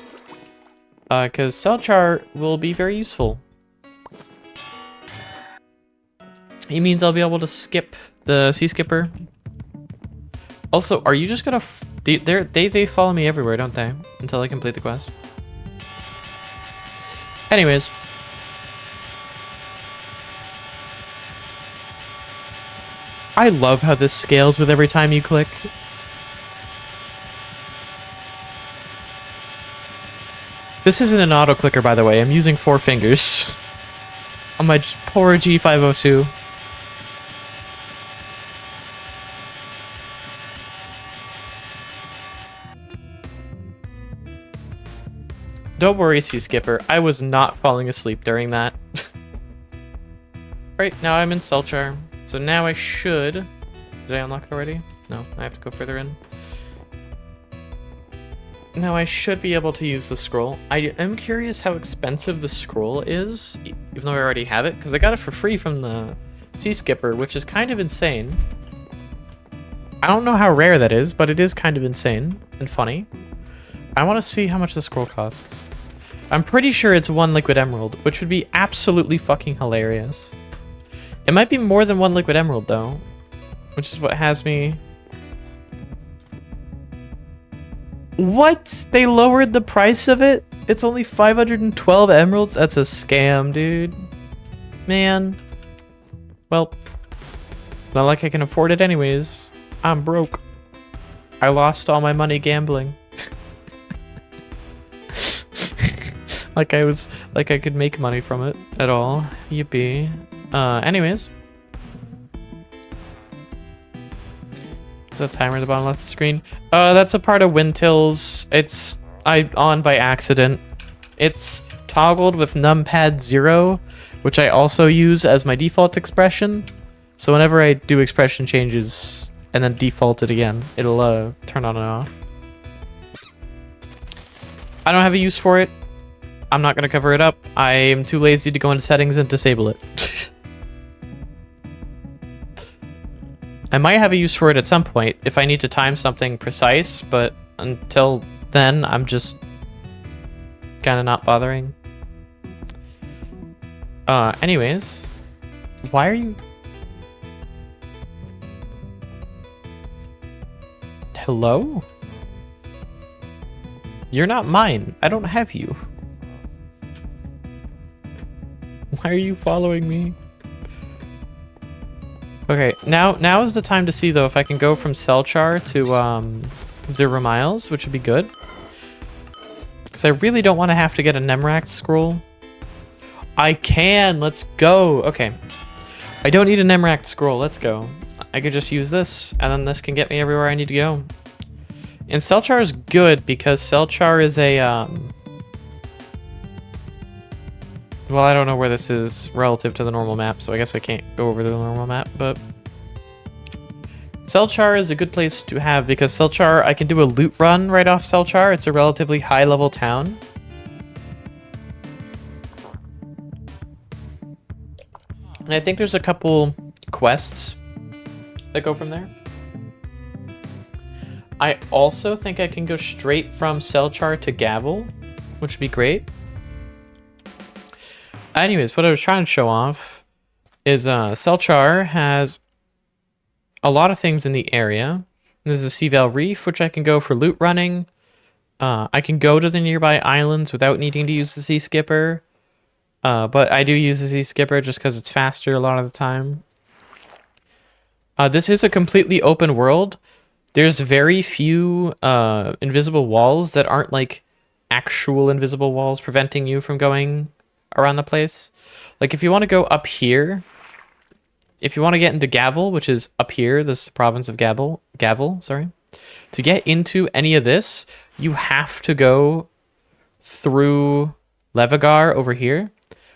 Because Selchar will be very useful. It means I'll be able to skip the Sea Skipper. Also, are you just gonna... They follow me everywhere, don't they? Until I complete the quest. Anyways. I love how this scales with every time you click. This isn't an auto-clicker, by the way. I'm using 4 fingers. On my poor G502. Don't worry, Sea Skipper. I was not falling asleep during that. Right, now I'm in Selchar. So now I should... Did I unlock it already? No, I have to go further in. Now I should be able to use the scroll. I am curious how expensive the scroll is, even though I already have it, because I got it for free from the Sea Skipper, which is kind of insane. I don't know how rare that is, but it is kind of insane and funny. I want to see how much the scroll costs. I'm pretty sure it's 1 liquid emerald, which would be absolutely fucking hilarious. It might be more than 1 liquid emerald, though, which is what has me... What? They lowered the price of it? It's only 512 emeralds? That's a scam, dude. Man. Well, not like I can afford it anyways. I'm broke. I lost all my money gambling. Like I could make money from it at all. Yippee. Anyways. Is that timer at the bottom left of the screen? That's a part of Wintills. It's on by accident. It's toggled with numpad 0, which I also use as my default expression. So whenever I do expression changes and then default it again, it'll turn on and off. I don't have a use for it. I'm not going to cover it up. I am too lazy to go into settings and disable it. I might have a use for it at some point if I need to time something precise, but until then, I'm just kind of not bothering. Anyways, why are you... Hello? You're not mine. I don't have you. Why are you following me? Okay, now is the time to see, though, if I can go from Selchar to the Duramiles, which would be good. Because I really don't want to have to get a Nemract scroll. I can! Let's go! Okay. I don't need a Nemract scroll. Let's go. I could just use this, and then this can get me everywhere I need to go. And Cellchar is good because Cellchar is a, well, I don't know where this is relative to the normal map, so I guess I can't go over the normal map, but Cellchar is a good place to have because Cellchar, I can do a loot run right off Cellchar. It's a relatively high-level town. And I think there's a couple quests that go from there. I also think I can go straight from Cellchar to Gavel, which would be great. Anyways, what I was trying to show off is Cellchar has a lot of things in the area. There's a Seaval Reef, which I can go for loot running. I can go to the nearby islands without needing to use the Sea Skipper. But I do use the Sea Skipper just because it's faster a lot of the time. This is a completely open world. There's very few invisible walls that aren't like actual invisible walls preventing you from going around the place. Like if you want to go up here, if you want to get into Gavel, which is up here, this is the province of Gavel, sorry. To get into any of this, you have to go through Levagar over here.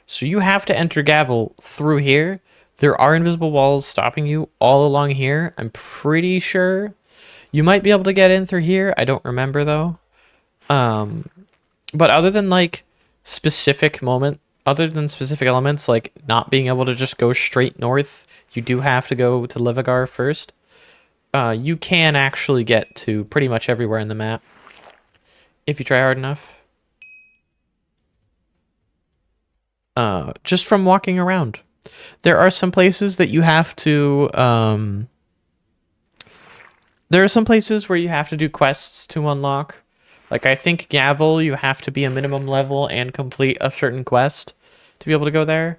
So you have to enter Gavel through here. There are invisible walls stopping you all along here. I'm pretty sure you might be able to get in through here. I don't remember though. But other than like specific elements like not being able to just go straight north, you do have to go to Levagar first. You can actually get to pretty much everywhere in the map if you try hard enough. Just from walking around. There are some places that you have to, there are some places where you have to do quests to unlock. Like I think Gavel, you have to be a minimum level and complete a certain quest to be able to go there.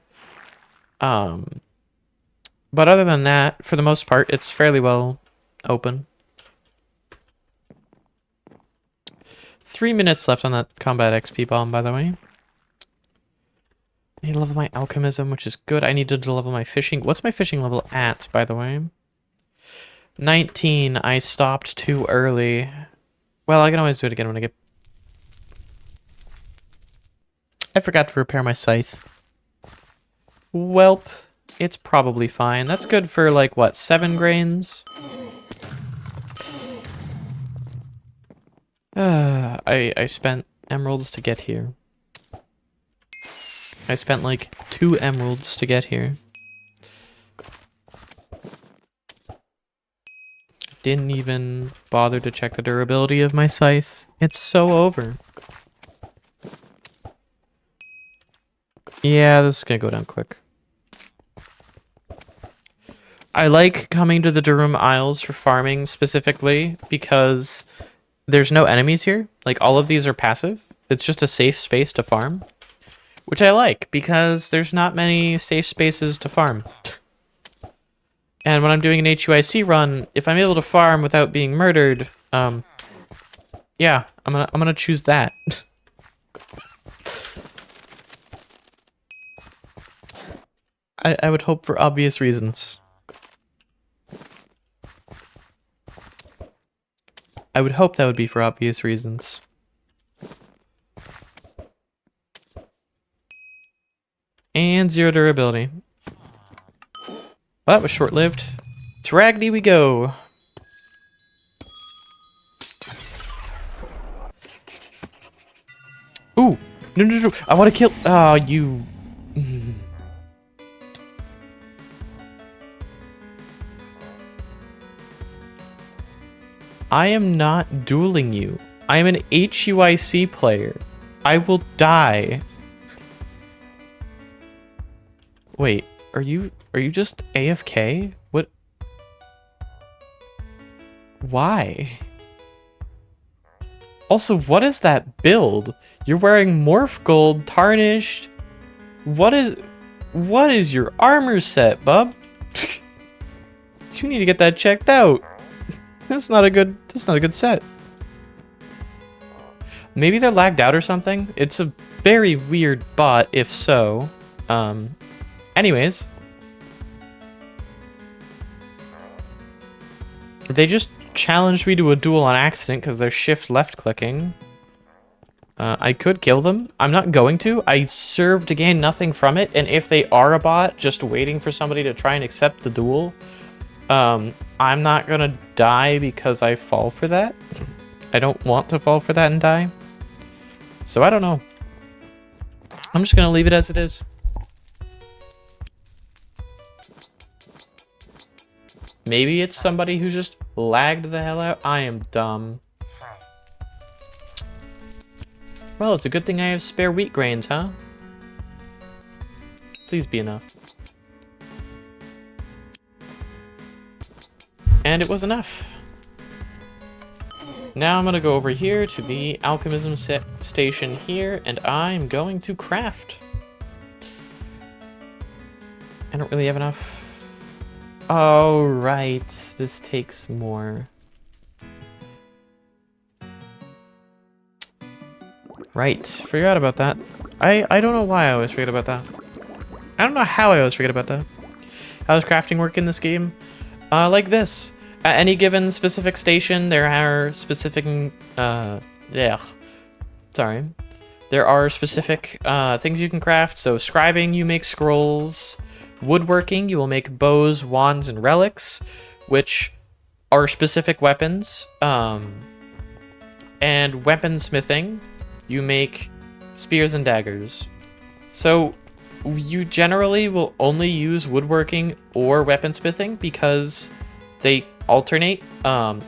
But other than that, for the most part, it's fairly well open. 3 minutes left on that combat XP bomb, by the way. I need to level my alchemism, which is good. I need to level my fishing. What's my fishing level at, by the way? 19. I stopped too early. Well, I can always do it again when I get... I forgot to repair my scythe. Welp. It's probably fine. That's good for, like, what, 7 grains? I spent emeralds to get here. I spent, like, 2 emeralds to get here. Didn't even bother to check the durability of my scythe. It's so over. Yeah, this is gonna go down quick. I like coming to the Durum Isles for farming specifically because there's no enemies here. Like, all of these are passive. It's just a safe space to farm. Which I like, because there's not many safe spaces to farm. And when I'm doing an HUIC run, if I'm able to farm without being murdered, yeah, I'm gonna choose that. I would hope for obvious reasons. I would hope that would be for obvious reasons. And 0 durability. Well, that was short-lived. To Ragni we go. Ooh! No. I want to kill... Oh, you... I am not dueling you. I am an HUIC player. I will die. Wait, are you just AFK? What? Why? Also, what is that build? You're wearing Morph Gold, Tarnished. What is your armor set, bub? You need to get that checked out. That's not a good set. Maybe they're lagged out or something. It's a very weird bot, if so. Anyways. They just challenged me to a duel on accident because they're shift left clicking. I could kill them. I'm not going to. I serve to gain nothing from it, and if they are a bot just waiting for somebody to try and accept the duel, I'm not gonna die because I fall for that. I don't want to fall for that and die. So I don't know. I'm just gonna leave it as it is. Maybe it's somebody who just lagged the hell out. I am dumb. Well, it's a good thing I have spare wheat grains, huh? Please be enough. And it was enough. Now I'm going to go over here to the alchemism station here, and I'm going to craft. I don't really have enough. Oh, right. This takes more. Right. Forgot about that. I don't know why I always forget about that. I don't know how I always forget about that. How does crafting work in this game? Like this. At any given specific station, there are specific... There are specific things you can craft. So scribing, you make scrolls. Woodworking, you will make bows, wands, and relics, which are specific weapons. And weaponsmithing, you make spears and daggers. So you generally will only use woodworking or weaponsmithing because they alternate. I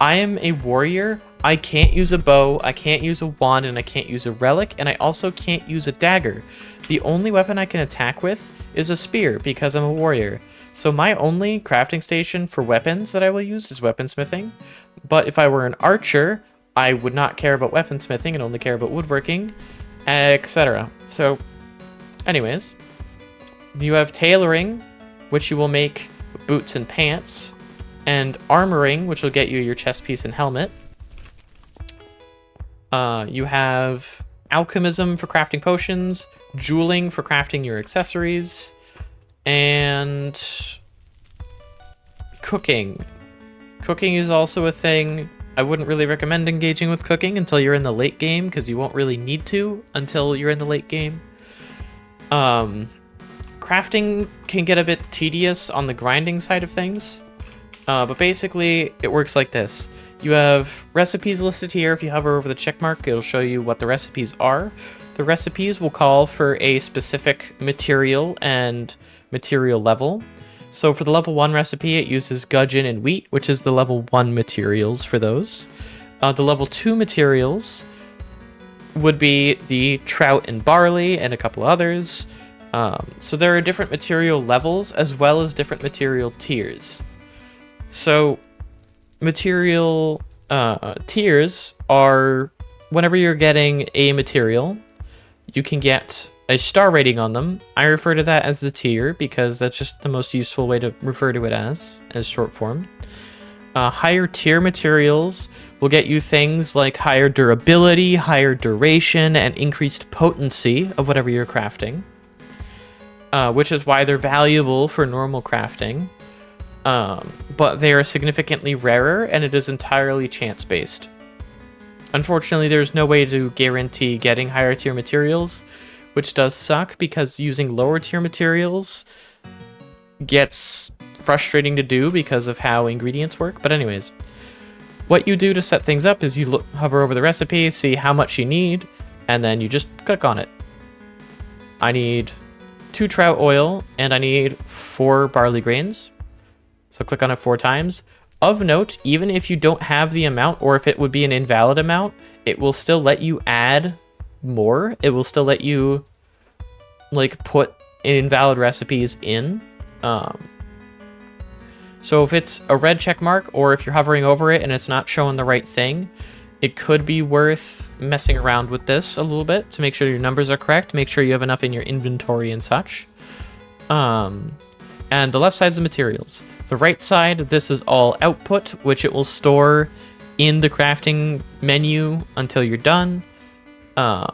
am a warrior. I can't use a bow, I can't use a wand, and I can't use a relic, and I also can't use a dagger. The only weapon I can attack with is a spear because I'm a warrior. So my only crafting station for weapons that I will use is weaponsmithing. But if I were an archer, I would not care about weaponsmithing and only care about woodworking, etc. So, anyways, you have tailoring, which you will make boots and pants, and armoring, which will get you your chest piece and helmet. You have alchemism for crafting potions, jeweling for crafting your accessories, and cooking. Cooking is also a thing. I wouldn't really recommend engaging with cooking until you're in the late game, because you won't really need to until you're in the late game. Crafting can get a bit tedious on the grinding side of things, but basically it works like this. You have recipes listed here. If you hover over the check mark, it'll show you what the recipes are. The recipes will call for a specific material and material level. So for the level 1 recipe, it uses gudgeon and wheat, which is the level 1 materials for those. The level 2 materials would be the trout and barley and a couple others. So there are different material levels as well as different material tiers. So material tiers are whenever you're getting a material, you can get a star rating on them. I refer to that as the tier because that's just the most useful way to refer to it as short form. Higher tier materials will get you things like higher durability, higher duration, and increased potency of whatever you're crafting, which is why they're valuable for normal crafting. But they are significantly rarer, and it is entirely chance-based. Unfortunately, there's no way to guarantee getting higher tier materials, which does suck because using lower tier materials gets frustrating to do because of how ingredients work. But anyways, what you do to set things up is you hover over the recipe, see how much you need, and then you just click on it. I need 2 trout oil, and I need 4 barley grains. So click on it 4 times. Of note, even if you don't have the amount, or if it would be an invalid amount, it will still let you add more. It will still let you like put invalid recipes in. So if it's a red check mark, or if you're hovering over it and it's not showing the right thing, it could be worth messing around with this a little bit to make sure your numbers are correct, make sure you have enough in your inventory and such. And the left side is the materials. The right side, this is all output, which it will store in the crafting menu until you're done. And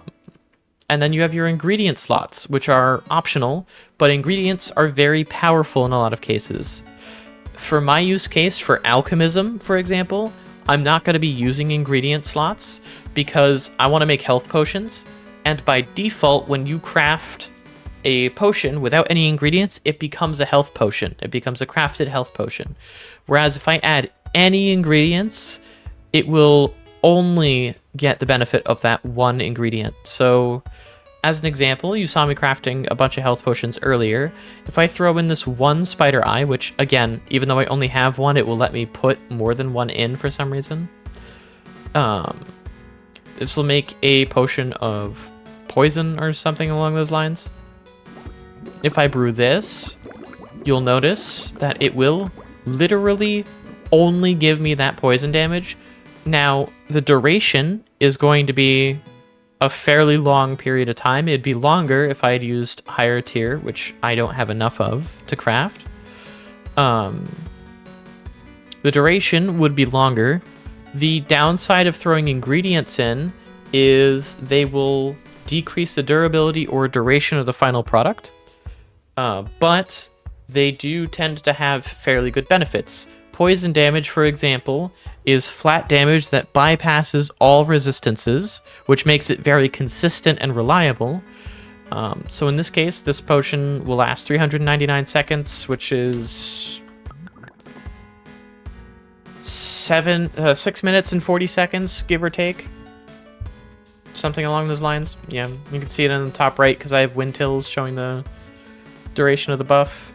then you have your ingredient slots, which are optional, but ingredients are very powerful in a lot of cases. for my use case for alchemism, for example, I'm not going to be using ingredient slots because I want to make health potions. And by default, when you craft a potion without any ingredients, it becomes a health potion. It becomes a crafted health potion. Whereas if I add any ingredients, it will only get the benefit of that one ingredient. So as an example, you saw me crafting a bunch of health potions earlier. If I throw in this one spider eye, which again, even though I only have one, it will let me put more than one in for some reason. This will make a potion of poison or something along those lines. If I brew this, you'll notice that it will literally only give me that poison damage. Now, the duration is going to be a fairly long period of time. It'd be longer if I had used higher tier, which I don't have enough of to craft. The duration would be longer. The downside of throwing ingredients in is they will decrease the durability or duration of the final product. But they do tend to have fairly good benefits. Poison damage, for example, is flat damage that bypasses all resistances, which makes it very consistent and reliable. So in this case, this potion will last 399 seconds, which is 6 minutes and 40 seconds, give or take. Something along those lines. Yeah, you can see it in the top right because I have windtills showing the duration of the buff.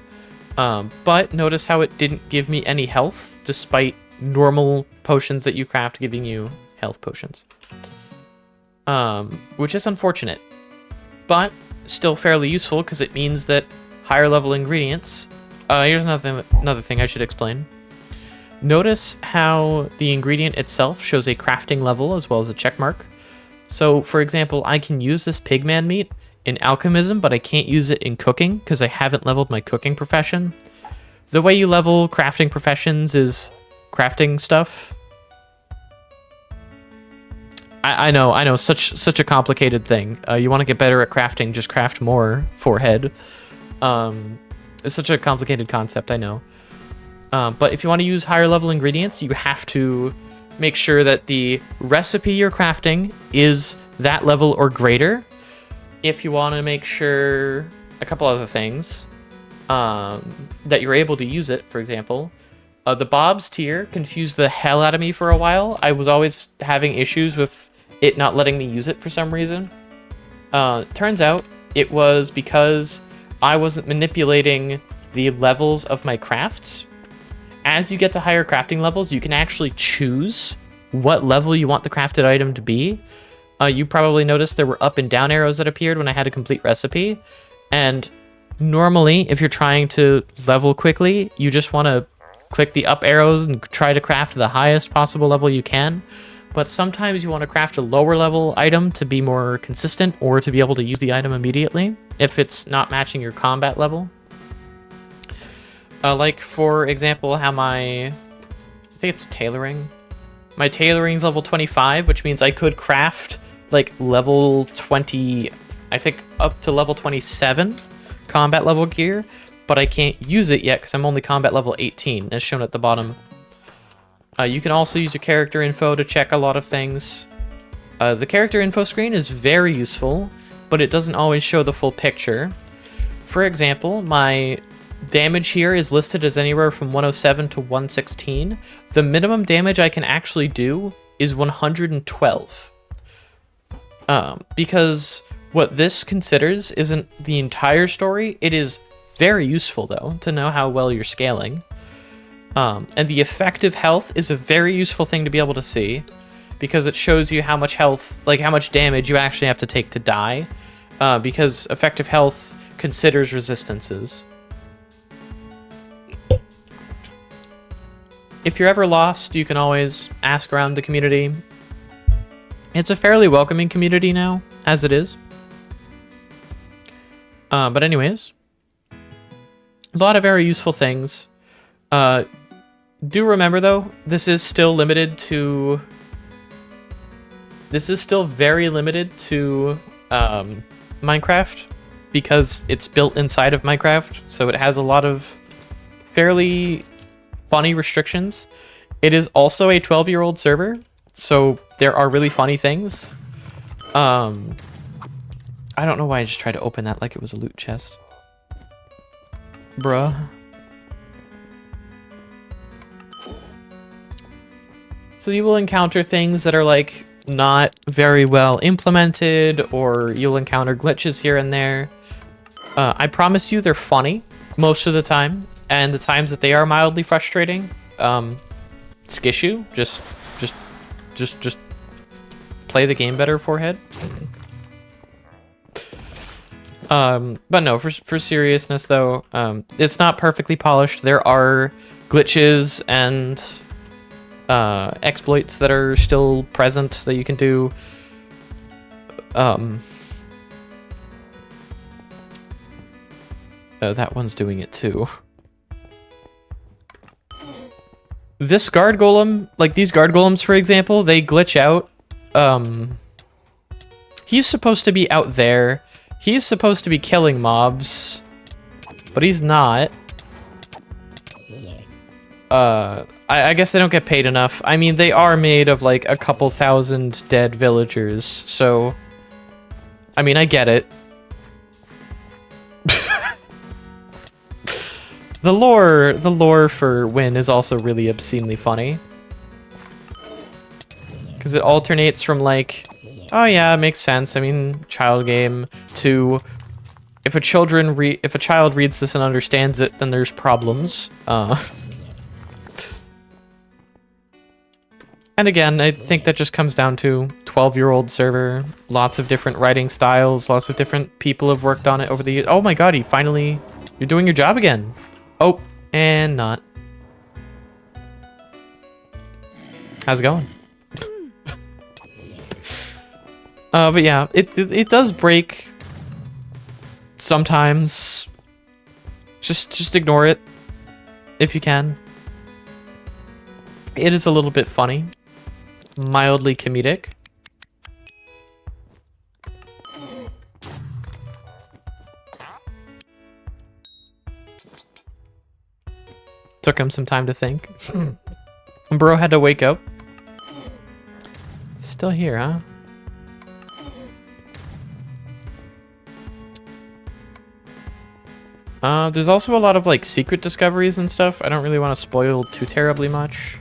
But notice how it didn't give me any health, despite normal potions that you craft giving you health potions. Which is unfortunate, but still fairly useful because it means that higher level ingredients... here's another thing I should explain. Notice how the ingredient itself shows a crafting level as well as a check mark. So, for example, I can use this pigman meat in alchemism, but I can't use it in cooking because I haven't leveled my cooking profession. The way you level crafting professions is crafting stuff. I know, such a complicated thing. You want to get better at crafting, just craft more forehead. It's such a complicated concept, I know. But if you want to use higher level ingredients, you have to make sure that the recipe you're crafting is that level or greater. If you want to make sure a couple other things, that you're able to use it, for example. The Bob's tier confused the hell out of me for a while. I was always having issues with it not letting me use it for some reason. Turns out it was because I wasn't manipulating the levels of my crafts. As you get to higher crafting levels, you can actually choose what level you want the crafted item to be. You probably noticed there were up and down arrows that appeared when I had a complete recipe. And normally, if you're trying to level quickly, you just want to click the up arrows and try to craft the highest possible level you can. But sometimes you want to craft a lower level item to be more consistent or to be able to use the item immediately if it's not matching your combat level. Like, for example, how I think it's tailoring. My tailoring's level 25, which means I could craft like level 20, I think up to level 27 combat level gear, but I can't use it yet because I'm only combat level 18, as shown at the bottom. You can also use your character info to check a lot of things. The character info screen is very useful, but it doesn't always show the full picture. For example, my damage here is listed as anywhere from 107 to 116. The minimum damage I can actually do is 112. Because what this considers isn't the entire story. It is very useful, though, to know how well you're scaling. And the effective health is a very useful thing to be able to see, because it shows you how much health, like how much damage you actually have to take to die, because effective health considers resistances. If you're ever lost, you can always ask around the community. It's a fairly welcoming community now, as it is. But anyways, a lot of very useful things. Do remember, though, this is still limited to... This is still very limited to Minecraft, because it's built inside of Minecraft, so it has a lot of fairly funny restrictions. It is also a 12-year-old server, so there are really funny things. I don't know why I just tried to open that like it was a loot chest. Bruh. So you will encounter things that are like not very well implemented, or you'll encounter glitches here and there. I promise you they're funny most of the time, and the times that they are mildly frustrating, skishu, just play the game better, forehead. But no, for seriousness though, it's not perfectly polished. There are glitches and exploits that are still present that you can do. That one's doing it too. This guard golem, like these guard golems, for example, they glitch out. He's supposed to be out there. He's supposed to be killing mobs, but he's not. I guess they don't get paid enough. I mean, they are made of like a couple thousand dead villagers, so I mean, I get it. The lore for Wynn is also really obscenely funny. Because it alternates from like, oh yeah, it makes sense, I mean, child game, to if a child reads this and understands it, then there's problems. And again, I think that just comes down to 12-year-old server, lots of different writing styles, lots of different people have worked on it over the years. Oh my god, you're doing your job again. Oh, and not. How's it going? But yeah, it does break sometimes. Just ignore it if you can. It is a little bit funny, mildly comedic. Took him some time to think. Bro had to wake up. Still here, huh? There's also a lot of like secret discoveries and stuff. I don't really want to spoil too terribly much.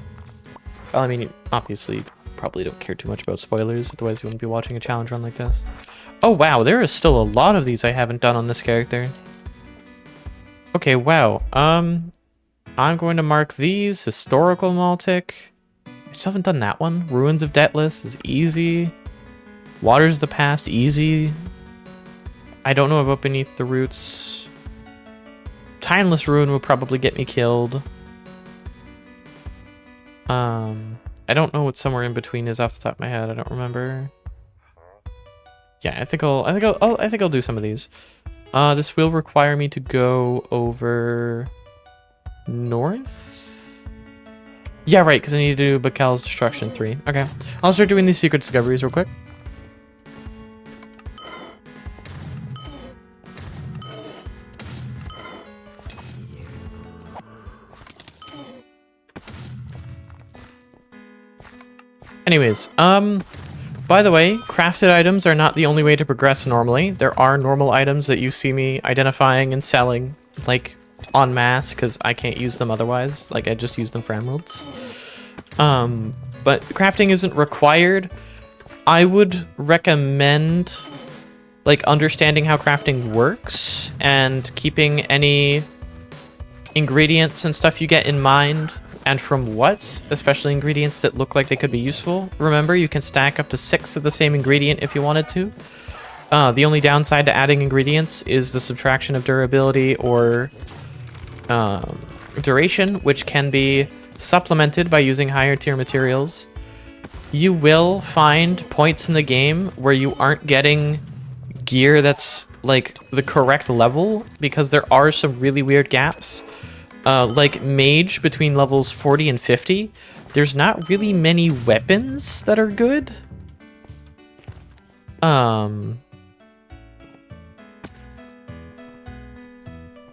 Well, I mean, obviously, probably don't care too much about spoilers, otherwise you wouldn't be watching a challenge run like this. Oh wow, there is still a lot of these I haven't done on this character. Okay, wow. I'm going to mark these. Historical Maltic. I still haven't done that one. Ruins of Deathless is easy. Waters of the Past, easy. I don't know about Beneath the Roots. Timeless Ruin will probably get me killed. I don't know what somewhere in between is off the top of my head. I don't remember. Yeah, I think I'll do some of these. This will require me to go over north. Yeah, right, because I need to do Bakel's Destruction 3. Okay, I'll start doing these secret discoveries real quick. Anyways, by the way, crafted items are not the only way to progress normally. There are normal items that you see me identifying and selling, like, en masse, because I can't use them otherwise. Like, I just use them for emeralds. But crafting isn't required. I would recommend, like, understanding how crafting works and keeping any ingredients and stuff you get in mind. And from what, especially ingredients that look like they could be useful. Remember, you can stack up to 6 of the same ingredient if you wanted to. The only downside to adding ingredients is the subtraction of durability or duration, which can be supplemented by using higher tier materials. You will find points in the game where you aren't getting gear that's like the correct level, because there are some really weird gaps. Like mage between levels 40 and 50, there's not really many weapons that are good.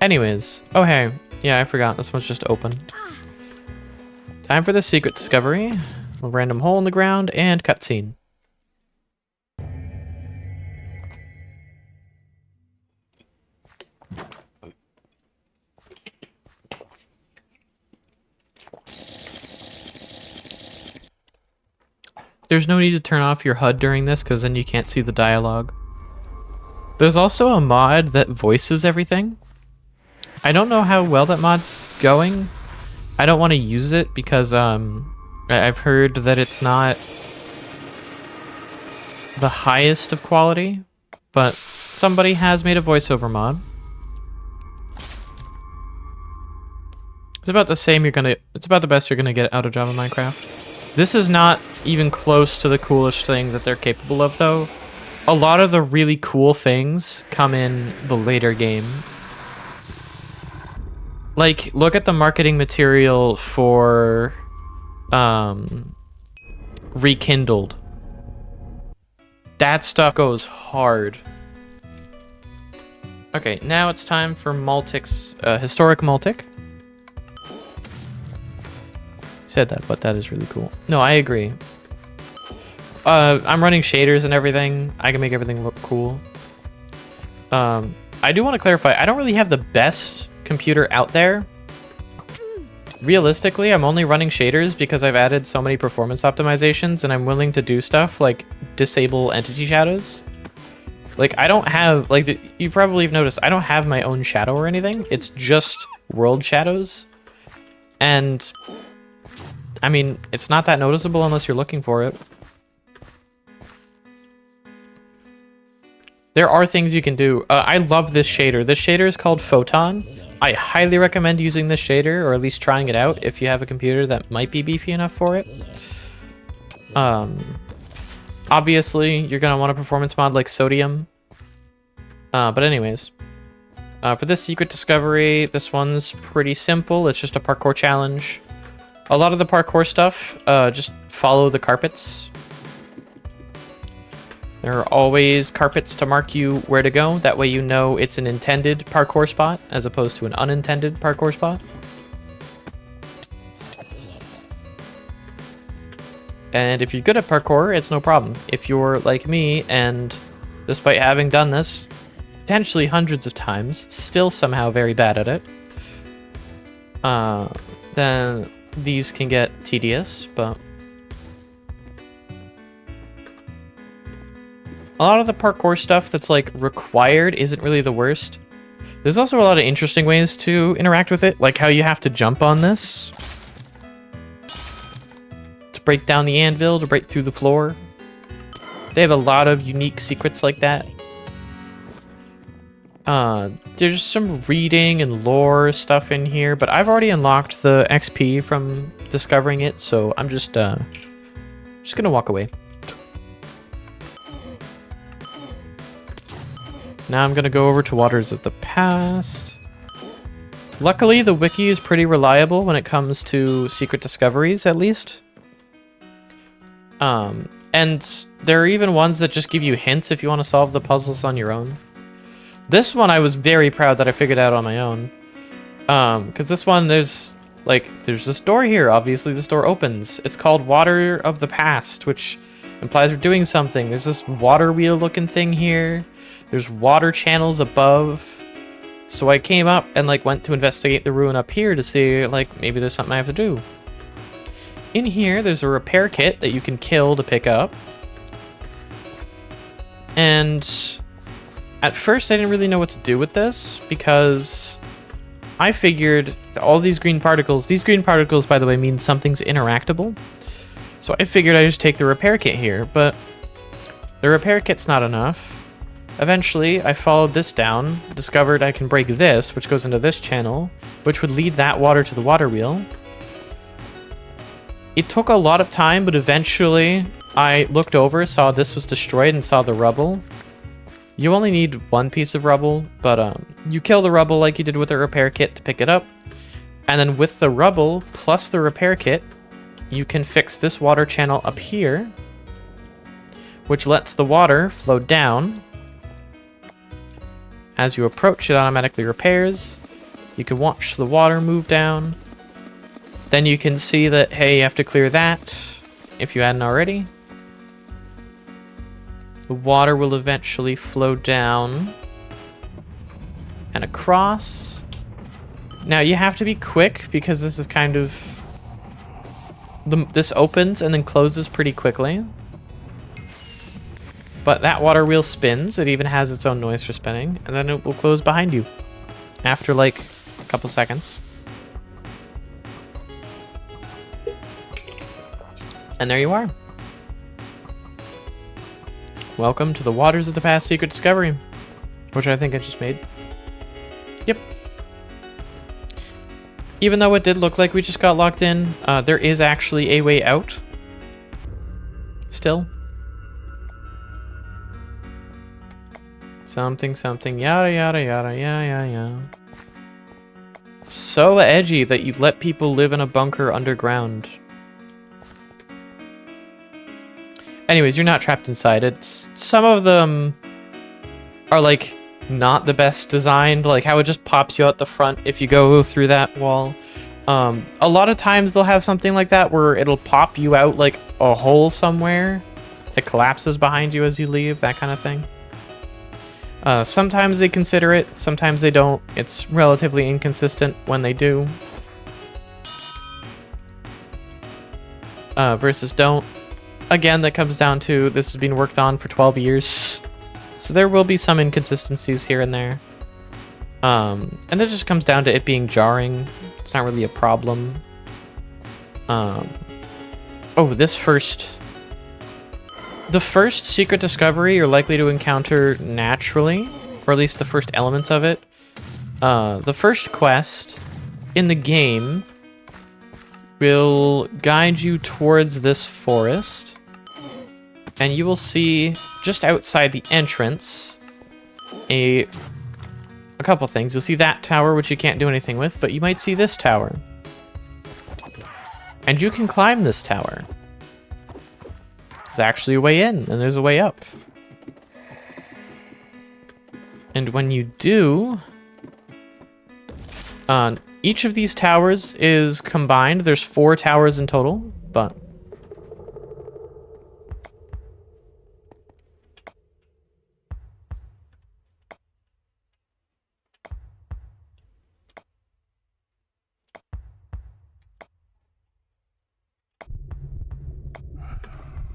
Anyways, oh hey, yeah, I forgot this one's just open. Time for the secret discovery. A random hole in the ground and cutscene. There's no need to turn off your HUD during this because then you can't see the dialogue. There's also a mod that voices everything. I don't know how well that mod's going. I don't want to use it because I've heard that it's not the highest of quality, but somebody has made a voiceover mod. It's about the same it's about the best you're gonna get out of Java Minecraft. This is not even close to the coolest thing that they're capable of, though. A lot of the really cool things come in the later game. Like, look at the marketing material for Rekindled. That stuff goes hard. Okay, now it's time for Maltic's historic Maltic. Said that, but that is really cool. No, I agree. I'm running shaders and everything. I can make everything look cool. I do want to clarify, I don't really have the best computer out there. Realistically, I'm only running shaders because I've added so many performance optimizations and I'm willing to do stuff like disable entity shadows. Like, I don't have, like, you probably have noticed, I don't have my own shadow or anything. It's just world shadows. And I mean, it's not that noticeable unless you're looking for it. There are things you can do. I love this shader. This shader is called Photon. I highly recommend using this shader, or at least trying it out if you have a computer that might be beefy enough for it. Obviously, you're going to want a performance mod like Sodium. But anyways, for this secret discovery, this one's pretty simple. It's just a parkour challenge. A lot of the parkour stuff, just follow the carpets. There are always carpets to mark you where to go. That way you know it's an intended parkour spot as opposed to an unintended parkour spot. And if you're good at parkour, it's no problem. If you're like me and, despite having done this potentially hundreds of times, still somehow very bad at it, then these can get tedious, but a lot of the parkour stuff that's like required isn't really the worst. There's also a lot of interesting ways to interact with it, like how you have to jump on this to break down the anvil, to break through the floor. They have a lot of unique secrets like that. There's some reading and lore stuff in here, but I've already unlocked the XP from discovering it, so I'm just gonna walk away. Now I'm gonna go over to Waters of the Past. Luckily, the wiki is pretty reliable when it comes to secret discoveries, at least. And there are even ones that just give you hints if you want to solve the puzzles on your own. This one I was very proud that I figured out on my own. Because this one, there's this door here. Obviously, this door opens. It's called Water of the Past, which implies we're doing something. There's this water wheel looking thing here. There's water channels above. So I came up and went to investigate the ruin up here to see maybe there's something I have to do. In here, there's a repair kit that you can kill to pick up. And at first, I didn't really know what to do with this because I figured all these green particles, by the way, mean something's interactable. So I figured I'd just take the repair kit here, but the repair kit's not enough. Eventually, I followed this down, discovered I can break this, which goes into this channel, which would lead that water to the water wheel. It took a lot of time, but eventually I looked over, saw this was destroyed, and saw the rubble. You only need one piece of rubble, but you kill the rubble like you did with the repair kit to pick it up. And then with the rubble plus the repair kit, you can fix this water channel up here, which lets the water flow down. As you approach, it automatically repairs. You can watch the water move down. Then you can see that, hey, you have to clear that if you hadn't already. The water will eventually flow down and across. Now you have to be quick because this is kind of... this opens and then closes pretty quickly. But that water wheel spins. It even has its own noise for spinning. And then it will close behind you after like a couple seconds. And there you are. Welcome to the Waters of the Past Secret Discovery, which I think I just made. Yep. Even though it did look like we just got locked in, there is actually a way out. Still. Something, something, yada, yada, yada, yeah. So edgy that you'd let people live in a bunker underground. Anyways, you're not trapped inside. Some of them are like not the best designed, like how it just pops you out the front if you go through that wall. A lot of times they'll have something like that where it'll pop you out like a hole somewhere that collapses behind you as you leave, that kind of thing. Sometimes they consider it, sometimes they don't. It's relatively inconsistent when they do. Versus don't. Again, that comes down to this has been worked on for 12 years. So there will be some inconsistencies here and there. And it just comes down to it being jarring. It's not really a problem. Oh, the first secret discovery you're likely to encounter naturally, or at least the first elements of it. The first quest in the game will guide you towards this forest. And you will see, just outside the entrance, a couple things. You'll see that tower, which you can't do anything with, but you might see this tower. And you can climb this tower. There's actually a way in, and there's a way up. And when you do, each of these towers is combined. There's 4 towers in total, but...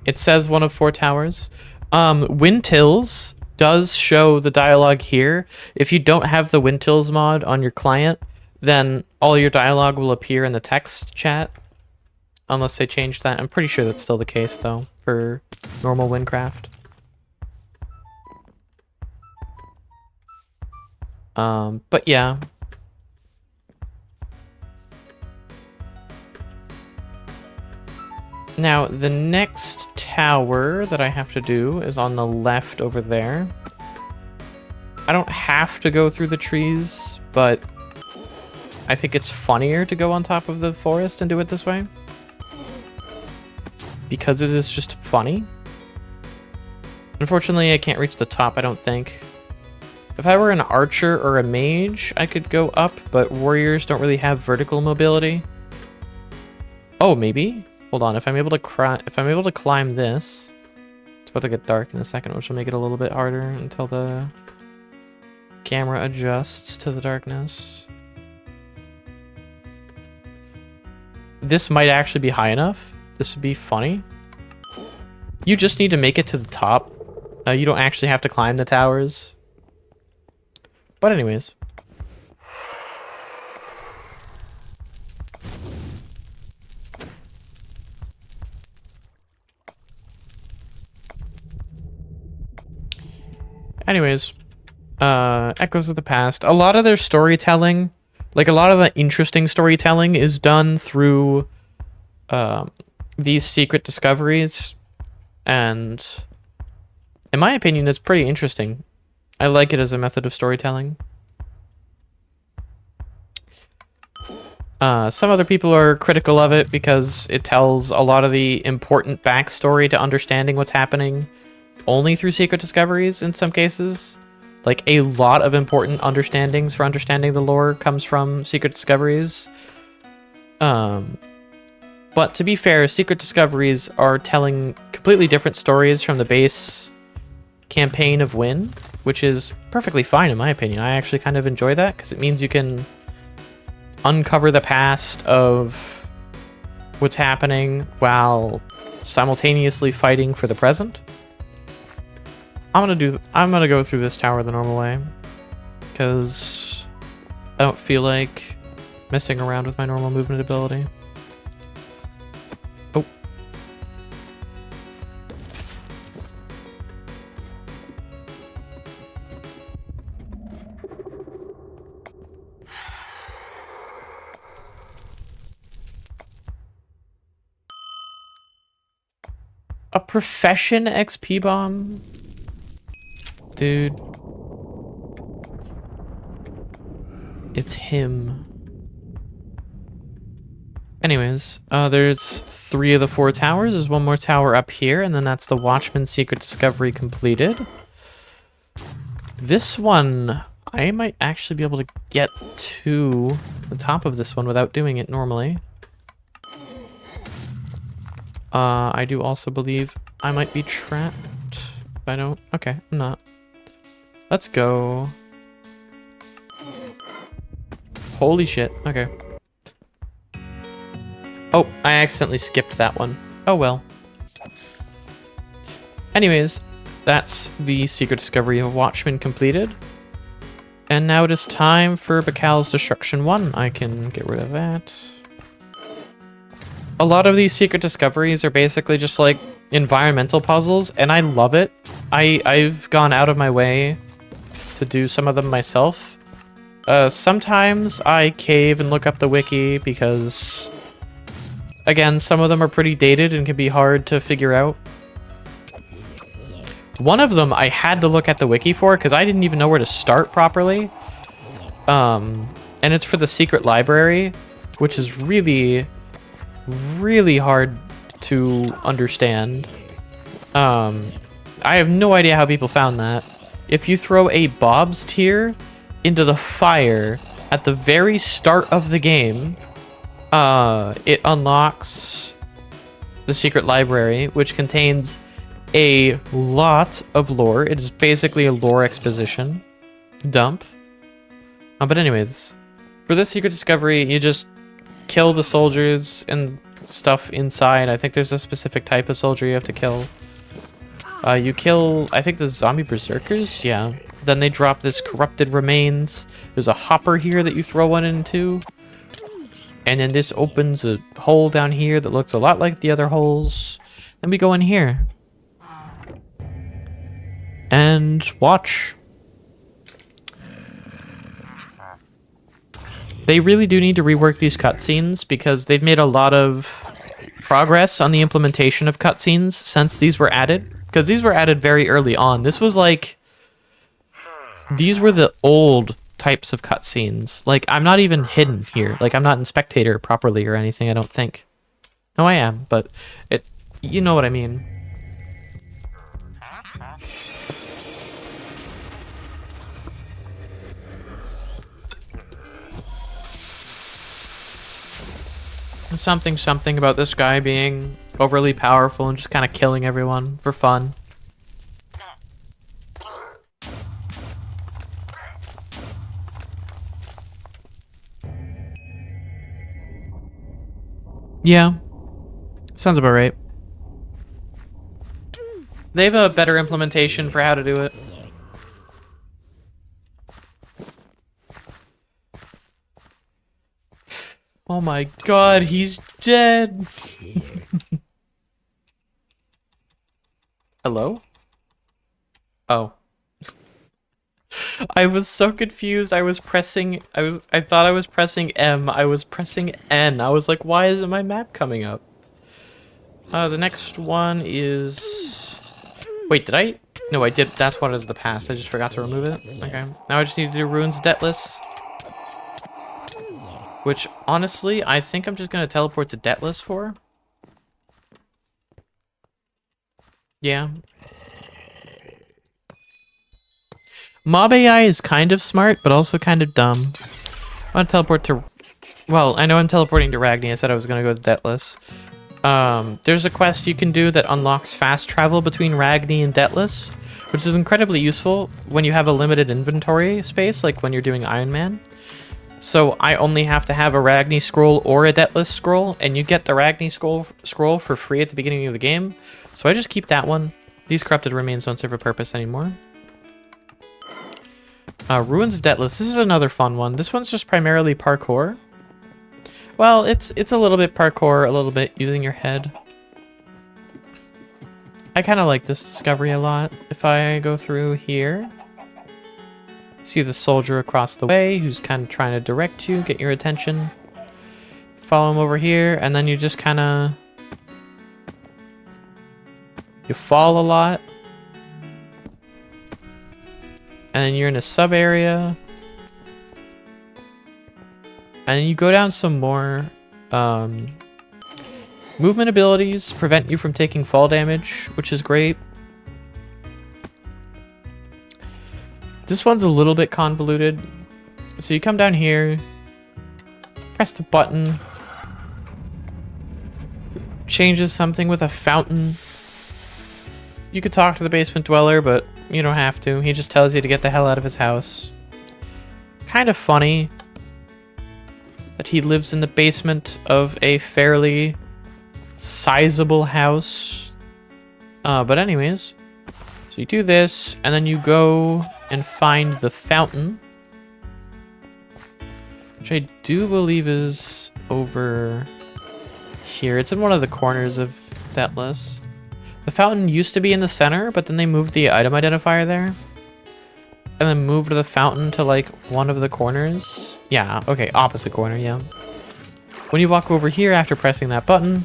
It says one of 4 towers. Wyntills does show the dialogue here. If you don't have the Wyntills mod on your client, then all your dialogue will appear in the text chat. Unless they changed that. I'm pretty sure that's still the case, though, for normal Wynncraft. But yeah. Now, the next tower that I have to do is on the left over there. I don't have to go through the trees, but I think it's funnier to go on top of the forest and do it this way. Because it is just funny. Unfortunately, I can't reach the top, I don't think. If I were an archer or a mage, I could go up, but warriors don't really have vertical mobility. Oh, maybe? Hold on, if I'm able to climb this, it's about to get dark in a second, which will make it a little bit harder until the camera adjusts to the darkness. This might actually be high enough. This would be funny. You just need to make it to the top. You don't actually have to climb the towers. But anyways. Echoes of the Past. A lot of their storytelling, like a lot of the interesting storytelling, is done through these secret discoveries, and in my opinion, it's pretty interesting. I like it as a method of storytelling. Some other people are critical of it because it tells a lot of the important backstory to understanding what's happening only through secret discoveries in some cases. Like, a lot of important understandings for understanding the lore comes from secret discoveries. But to be fair, secret discoveries are telling completely different stories from the base campaign of Wynn, which is perfectly fine in my opinion. I actually kind of enjoy that because it means you can uncover the past of what's happening while simultaneously fighting for the present. I'm gonna go through this tower the normal way because I don't feel like messing around with my normal movement ability. Oh. A profession XP bomb? Dude. It's him. Anyways, there's 3 of the 4 towers. There's one more tower up here, and then that's the Watchman's secret discovery completed. This one, I might actually be able to get to the top of this one without doing it normally. I do also believe I might be trapped. If I don't... Okay, I'm not. Let's go. Holy shit. Okay. Oh, I accidentally skipped that one. Oh well. Anyways, that's the secret discovery of Watchmen completed. And now it is time for Bacal's Destruction 1. I can get rid of that. A lot of these secret discoveries are basically just like environmental puzzles, and I love it. I've gone out of my way to do some of them myself. Sometimes I cave and look up the wiki because, again, some of them are pretty dated and can be hard to figure out. One of them I had to look at the wiki for because I didn't even know where to start properly. And it's for the secret library, which is really, really hard to understand. I have no idea how people found that. If you throw a Bob's Tear into the fire at the very start of the game, it unlocks the secret library, which contains a lot of lore. It is basically a lore exposition dump. But anyways, for this secret discovery, you just kill the soldiers and stuff inside. I think there's a specific type of soldier you have to kill. You kill, I think, the zombie berserkers? Yeah. Then they drop this corrupted remains. There's a hopper here that you throw one into. And then this opens a hole down here that looks a lot like the other holes. Then we go in here. And watch. They really do need to rework these cutscenes because they've made a lot of progress on the implementation of cutscenes since these were added. Because these were added very early on. This was like... These were the old types of cutscenes. Like, I'm not even hidden here. Like, I'm not in spectator properly or anything, I don't think. No, I am, but it... You know what I mean. Something about this guy being overly powerful and just kind of killing everyone for fun. Yeah, sounds about right. They have a better implementation for how to do it. Oh my god, he's dead. Hello? Oh. I was so confused. I thought I was pressing M. I was pressing N. I was like, why isn't my map coming up? The next one is... Wait, did I? No, I did. That's what is the past. I just forgot to remove it. Okay. Now I just need to do Ruins Debtless. Which, honestly, I think I'm just going to teleport to Debtless for. Yeah. Mob AI is kind of smart, but also kind of dumb. I'm going to teleport to Well, I know I'm teleporting to Ragni. I said I was going to go to Deathless. There's a quest you can do that unlocks fast travel between Ragni and Deathless, which is incredibly useful when you have a limited inventory space, like when you're doing Iron Man. So I only have to have a Ragni scroll or a Deathless scroll, and you get the Ragni scroll for free at the beginning of the game. So I just keep that one. These corrupted remains don't serve a purpose anymore. Ruins of Deathless. This is another fun one. This one's just primarily parkour. Well, it's a little bit parkour, a little bit using your head. I kind of like this discovery a lot. If I go through here, see the soldier across the way who's kind of trying to direct you, get your attention. Follow him over here, and then you just kind of... You fall a lot. And then you're in a sub area. And then you go down some more. Movement abilities prevent you from taking fall damage, which is great. This one's a little bit convoluted. So you come down here, press the button, changes something with a fountain. You could talk to the basement dweller, but you don't have to. He just tells you to get the hell out of his house. Kind of funny that he lives in the basement of a fairly sizable house. But anyways, so you do this, and then you go and find the fountain, which I do believe is over here. It's in one of the corners of Deathless. The fountain used to be in the center, but then they moved the item identifier there. And then moved the fountain to like one of the corners. Yeah, okay, opposite corner, yeah. When you walk over here after pressing that button,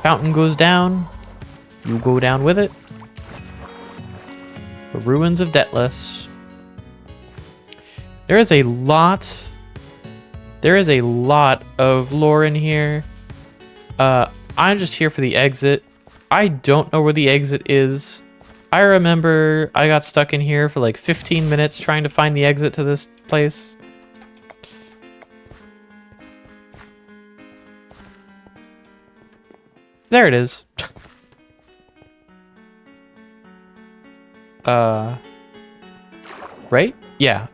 fountain goes down. You go down with it. The Ruins of Deathless. There is a lot of lore in here. I'm just here for the exit. I don't know where the exit is. I remember I got stuck in here for like 15 minutes trying to find the exit to this place. There it is. Right? Yeah.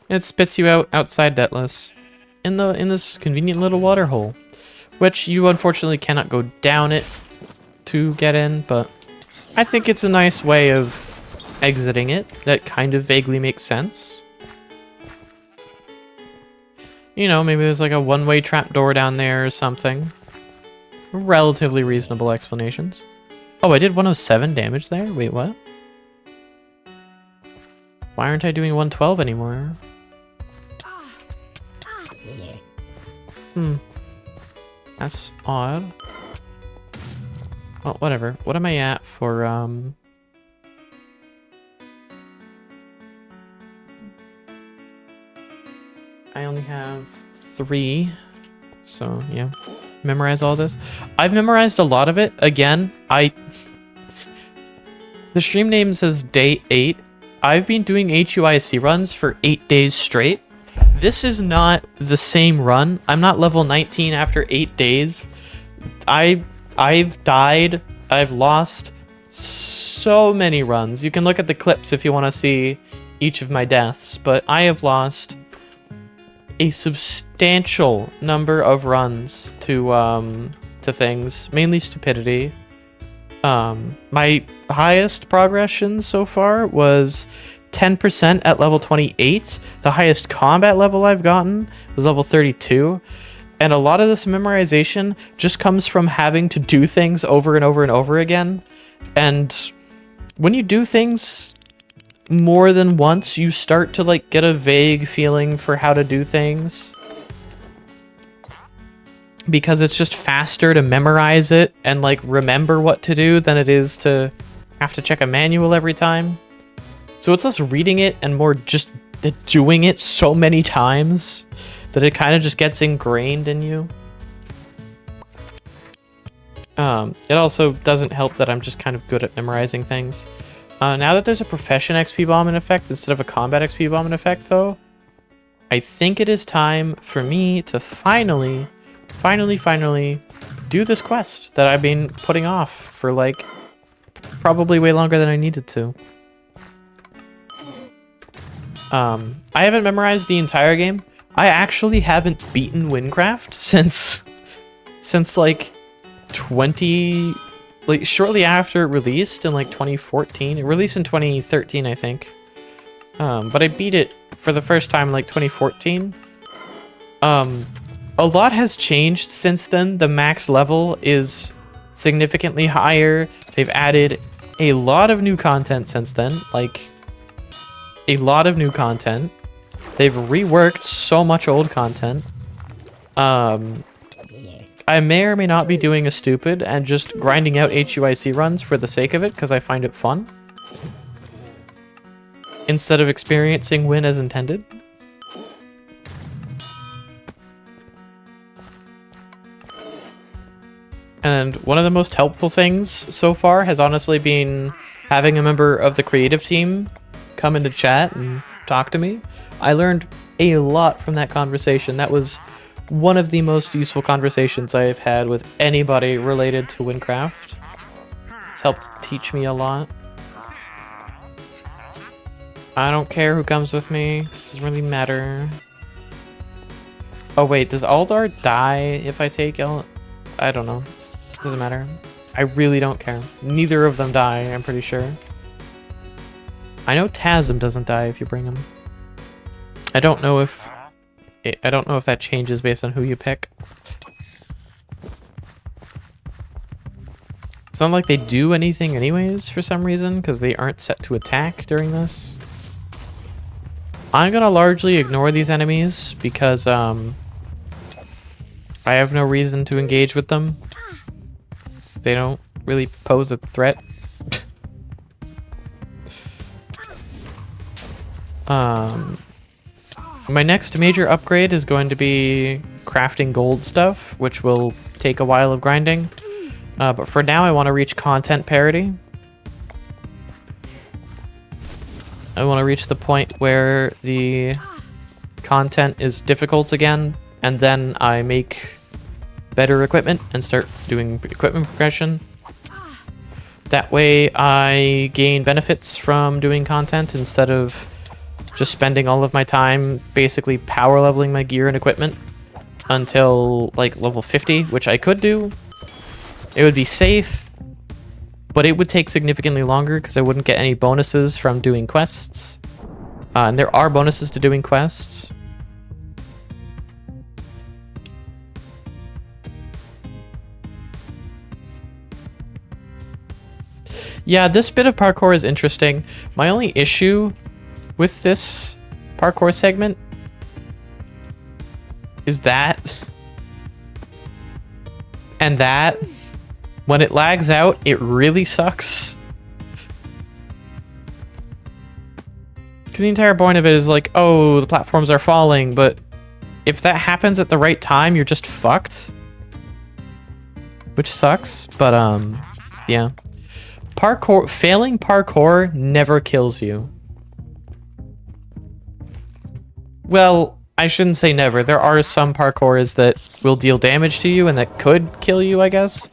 It spits you out outside Deathless in this convenient little water hole, which you unfortunately cannot go down it to get in, but I think it's a nice way of exiting it that kind of vaguely makes sense. You know, maybe there's like a one-way trapdoor down there or something. Relatively reasonable explanations. Oh, I did 107 damage there? Wait, what? Why aren't I doing 112 anymore? That's odd. Well, whatever. What am I at for, I only have 3. So, yeah. Memorize all this. I've memorized a lot of it. Again, the stream name says day 8. I've been doing HUIC runs for 8 days straight. This is not the same run. I'm not level 19 after 8 days. I've died. I've lost so many runs. You can look at the clips if you want to see each of my deaths, but I have lost a substantial number of runs to things, mainly stupidity. My highest progression so far was 10% at level 28. The highest combat level I've gotten was level 32. And a lot of this memorization just comes from having to do things over and over and over again. And when you do things more than once, you start to like get a vague feeling for how to do things. Because it's just faster to memorize it and like remember what to do than it is to have to check a manual every time. So it's less reading it and more just doing it so many times that it kind of just gets ingrained in you. It also doesn't help that I'm just kind of good at memorizing things. Now that there's a profession XP bomb in effect instead of a combat XP bomb in effect, though, I think it is time for me to finally do this quest that I've been putting off for like probably way longer than I needed to. I haven't memorized the entire game. I actually haven't beaten Wynncraft since like shortly after it released in like 2014. It released in 2013, I think. But I beat it for the first time in like 2014. A lot has changed since then. The max level is significantly higher. They've added a lot of new content since then, like a lot of new content. They've reworked so much old content. I may or may not be doing a stupid and just grinding out HUIC runs for the sake of it because I find it fun, instead of experiencing win as intended. And one of the most helpful things so far has honestly been having a member of the creative team come into chat and talk to me. I learned a lot from that conversation. That was one of the most useful conversations I have had with anybody related to Wynncraft. It's helped teach me a lot. I don't care who comes with me. This doesn't really matter. Oh wait, does Aldar die if I take El? I don't know. Doesn't matter. I really don't care. Neither of them die, I'm pretty sure. I know Tasm doesn't die if you bring him. I don't know if that changes based on who you pick. It's not like they do anything anyways for some reason, because they aren't set to attack during this. I'm gonna largely ignore these enemies because I have no reason to engage with them. They don't really pose a threat. My next major upgrade is going to be crafting gold stuff, which will take a while of grinding. But for now, I want to reach content parity. I want to reach the point where the content is difficult again, and then I make better equipment and start doing equipment progression. That way I gain benefits from doing content instead of just spending all of my time basically power leveling my gear and equipment until like level 50, which I could do. It would be safe, but it would take significantly longer because I wouldn't get any bonuses from doing quests. And there are bonuses to doing quests. Yeah, this bit of parkour is interesting. My only issue with this parkour segment is that and that when it lags out, it really sucks. Because the entire point of it is like, oh, the platforms are falling, but if that happens at the right time, you're just fucked. Which sucks, but yeah. Failing parkour never kills you. Well, I shouldn't say never. There are some parkours that will deal damage to you and that could kill you, I guess.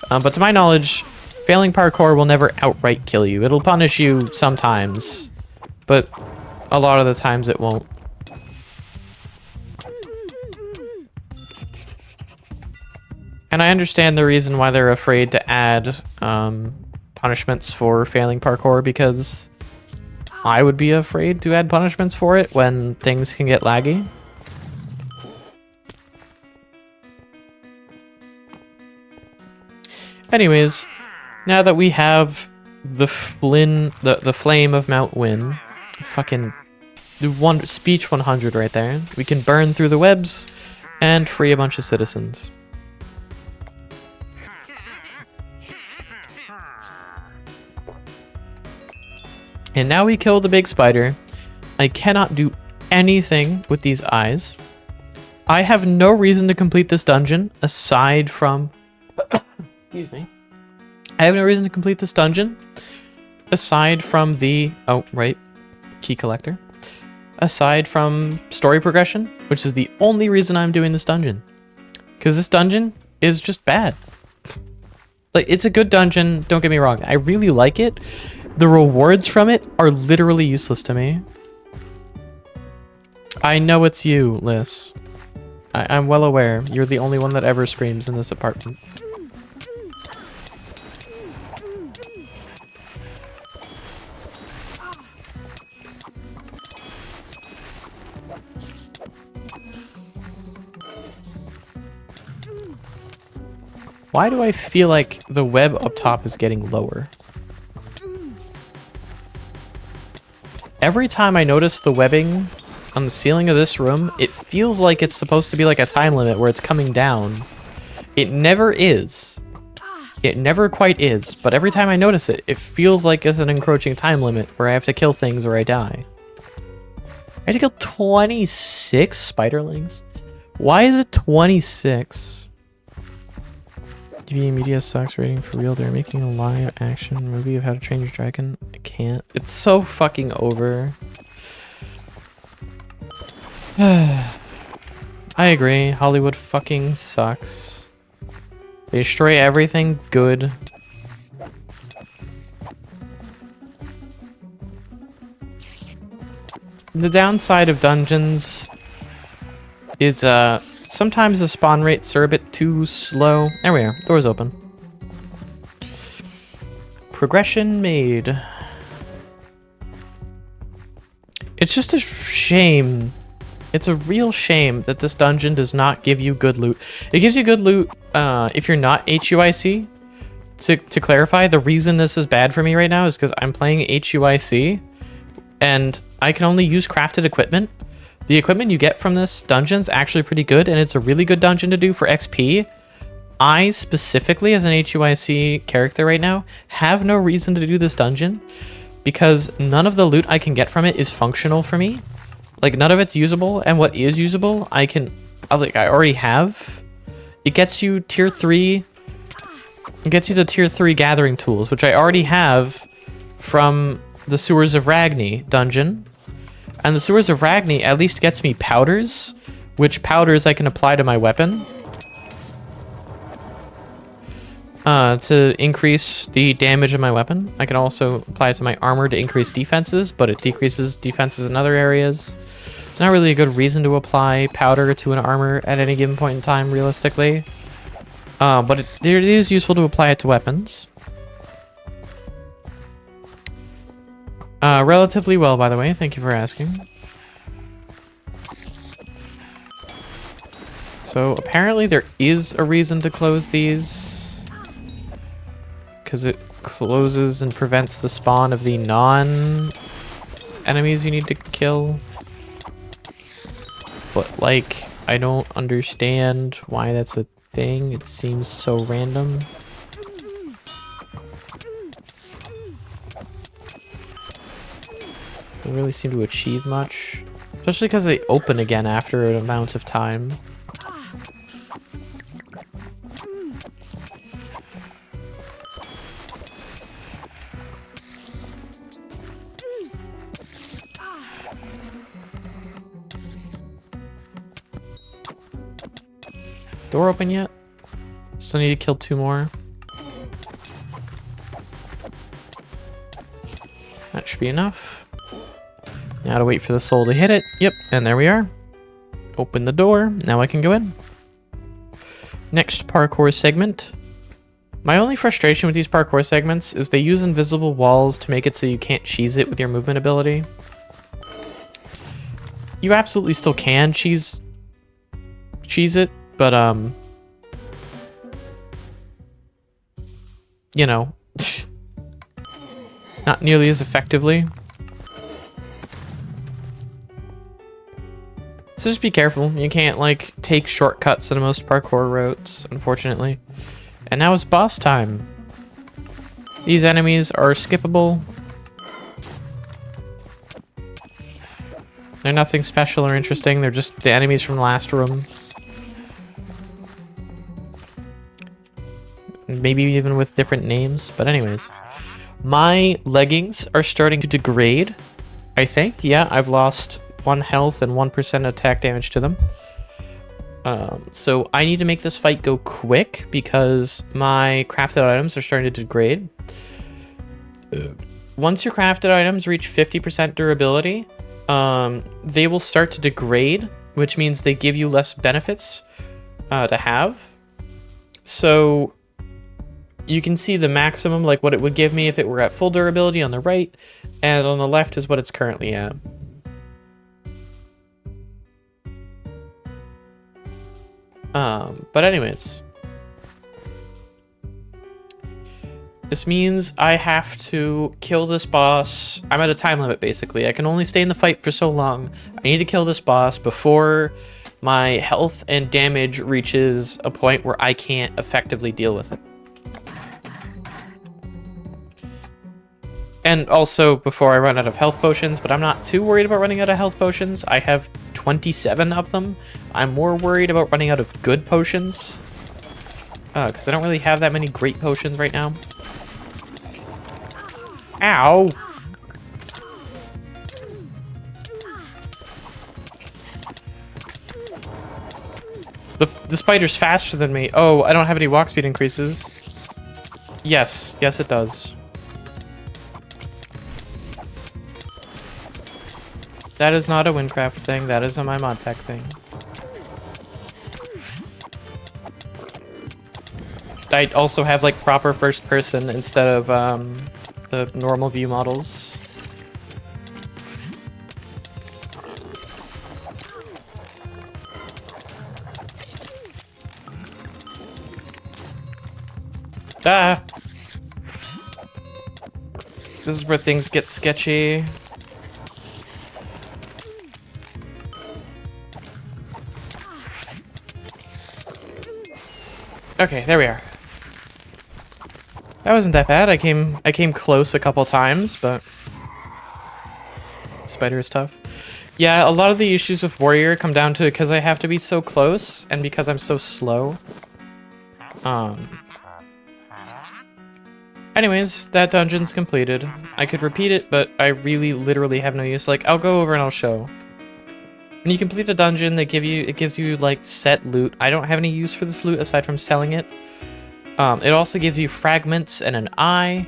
But to my knowledge, failing parkour will never outright kill you. It'll punish you sometimes, but a lot of the times it won't. And I understand the reason why they're afraid to add punishments for failing parkour, because I would be afraid to add punishments for it when things can get laggy. Anyways, now that we have the flame of Mount Wynn, fucking speech 100 right there, we can burn through the webs and free a bunch of citizens. And now we kill the big spider. I cannot do anything with these eyes. I have no reason to complete this dungeon aside from... Excuse me. I have no reason to complete this dungeon aside from the... Oh, right. Key collector. aside from story progression, which is the only reason I'm doing this dungeon. Because this dungeon is just bad. Like, it's a good dungeon, don't get me wrong. I really like it. The rewards from it are literally useless to me. I know it's you, Liz. I'm well aware. You're the only one that ever screams in this apartment. Why do I feel like the web up top is getting lower? Every time I notice the webbing on the ceiling of this room, it feels like it's supposed to be like a time limit where it's coming down. It never is. It never quite is, but every time I notice it, it feels like it's an encroaching time limit where I have to kill things or I die. I have to kill 26 spiderlings? Why is it 26? TV media sucks. Rating for real. They're making a live action movie of How to Train Your Dragon. I can't. It's so fucking over. I agree. Hollywood fucking sucks. They destroy everything good. The downside of dungeons is sometimes the spawn rates are a bit too slow. There we are. Door's open. Progression made. It's just a shame. It's a real shame that this dungeon does not give you good loot. It gives you good loot if you're not HUIC. To clarify, the reason this is bad for me right now is because I'm playing HUIC and I can only use crafted equipment. The equipment you get from this dungeon is actually pretty good, and it's a really good dungeon to do for XP. I specifically, as an HUIC character right now, have no reason to do this dungeon because none of the loot I can get from it is functional for me. Like, none of it's usable, and what is usable, I already have. It gets you tier 3. It gets you the tier 3 gathering tools, which I already have from the Sewers of Ragni dungeon. And the Sewers of Ragni at least gets me powders, which powders I can apply to my weapon to increase the damage of my weapon. I can also apply it to my armor to increase defenses, but it decreases defenses in other areas. It's not really a good reason to apply powder to an armor at any given point in time, realistically. But it is useful to apply it to weapons. Relatively well, by the way. Thank you for asking. So apparently there is a reason to close these, because it closes and prevents the spawn of the non-enemies you need to kill. But, like, I don't understand why that's a thing. It seems so random. Don't really seem to achieve much, especially because they open again after an amount of time. Door open yet? Still need to kill 2 more. That should be enough. Now to wait for the soul to hit it. Yep, and there we are. Open the door. Now I can go in. Next parkour segment. My only frustration with these parkour segments is they use invisible walls to make it so you can't cheese it with your movement ability. You absolutely still can cheese it, but you know, not nearly as effectively. So just be careful. You can't, like, take shortcuts to the most parkour routes, unfortunately. And now it's boss time. These enemies are skippable. They're nothing special or interesting. They're just the enemies from the last room. Maybe even with different names. But anyways. My leggings are starting to degrade, I think. Yeah, I've lost 1 health and 1% attack damage to them. So I need to make this fight go quick because my crafted items are starting to degrade. Once your crafted items reach 50% durability, they will start to degrade, which means they give you less benefits to have. So you can see the maximum, like what it would give me if it were at full durability on the right, and on the left is what it's currently at. But anyways, this means I have to kill this boss. I'm at a time limit, basically. I can only stay in the fight for so long. I need to kill this boss before my health and damage reaches a point where I can't effectively deal with it. And also before I run out of health potions, but I'm not too worried about running out of health potions. I have 27 of them. I'm more worried about running out of good potions, because I don't really have that many great potions right now. Ow! The spider's faster than me. Oh, I don't have any walk speed increases. Yes, yes it does. That is not a Wynncraft thing, that is a my mod pack thing. I also have like proper first person instead of the normal view models. Ah! This is where things get sketchy. Okay, there we are. That wasn't that bad. I came close a couple times, but spider is tough. Yeah, a lot of the issues with warrior come down to because I have to be so close and because I'm so slow. Anyways, that dungeon's completed. I could repeat it, but I really literally have no use. Like, I'll go over and I'll show. When you complete a dungeon, it gives you like set loot. I don't have any use for this loot aside from selling it. It also gives you fragments and an eye.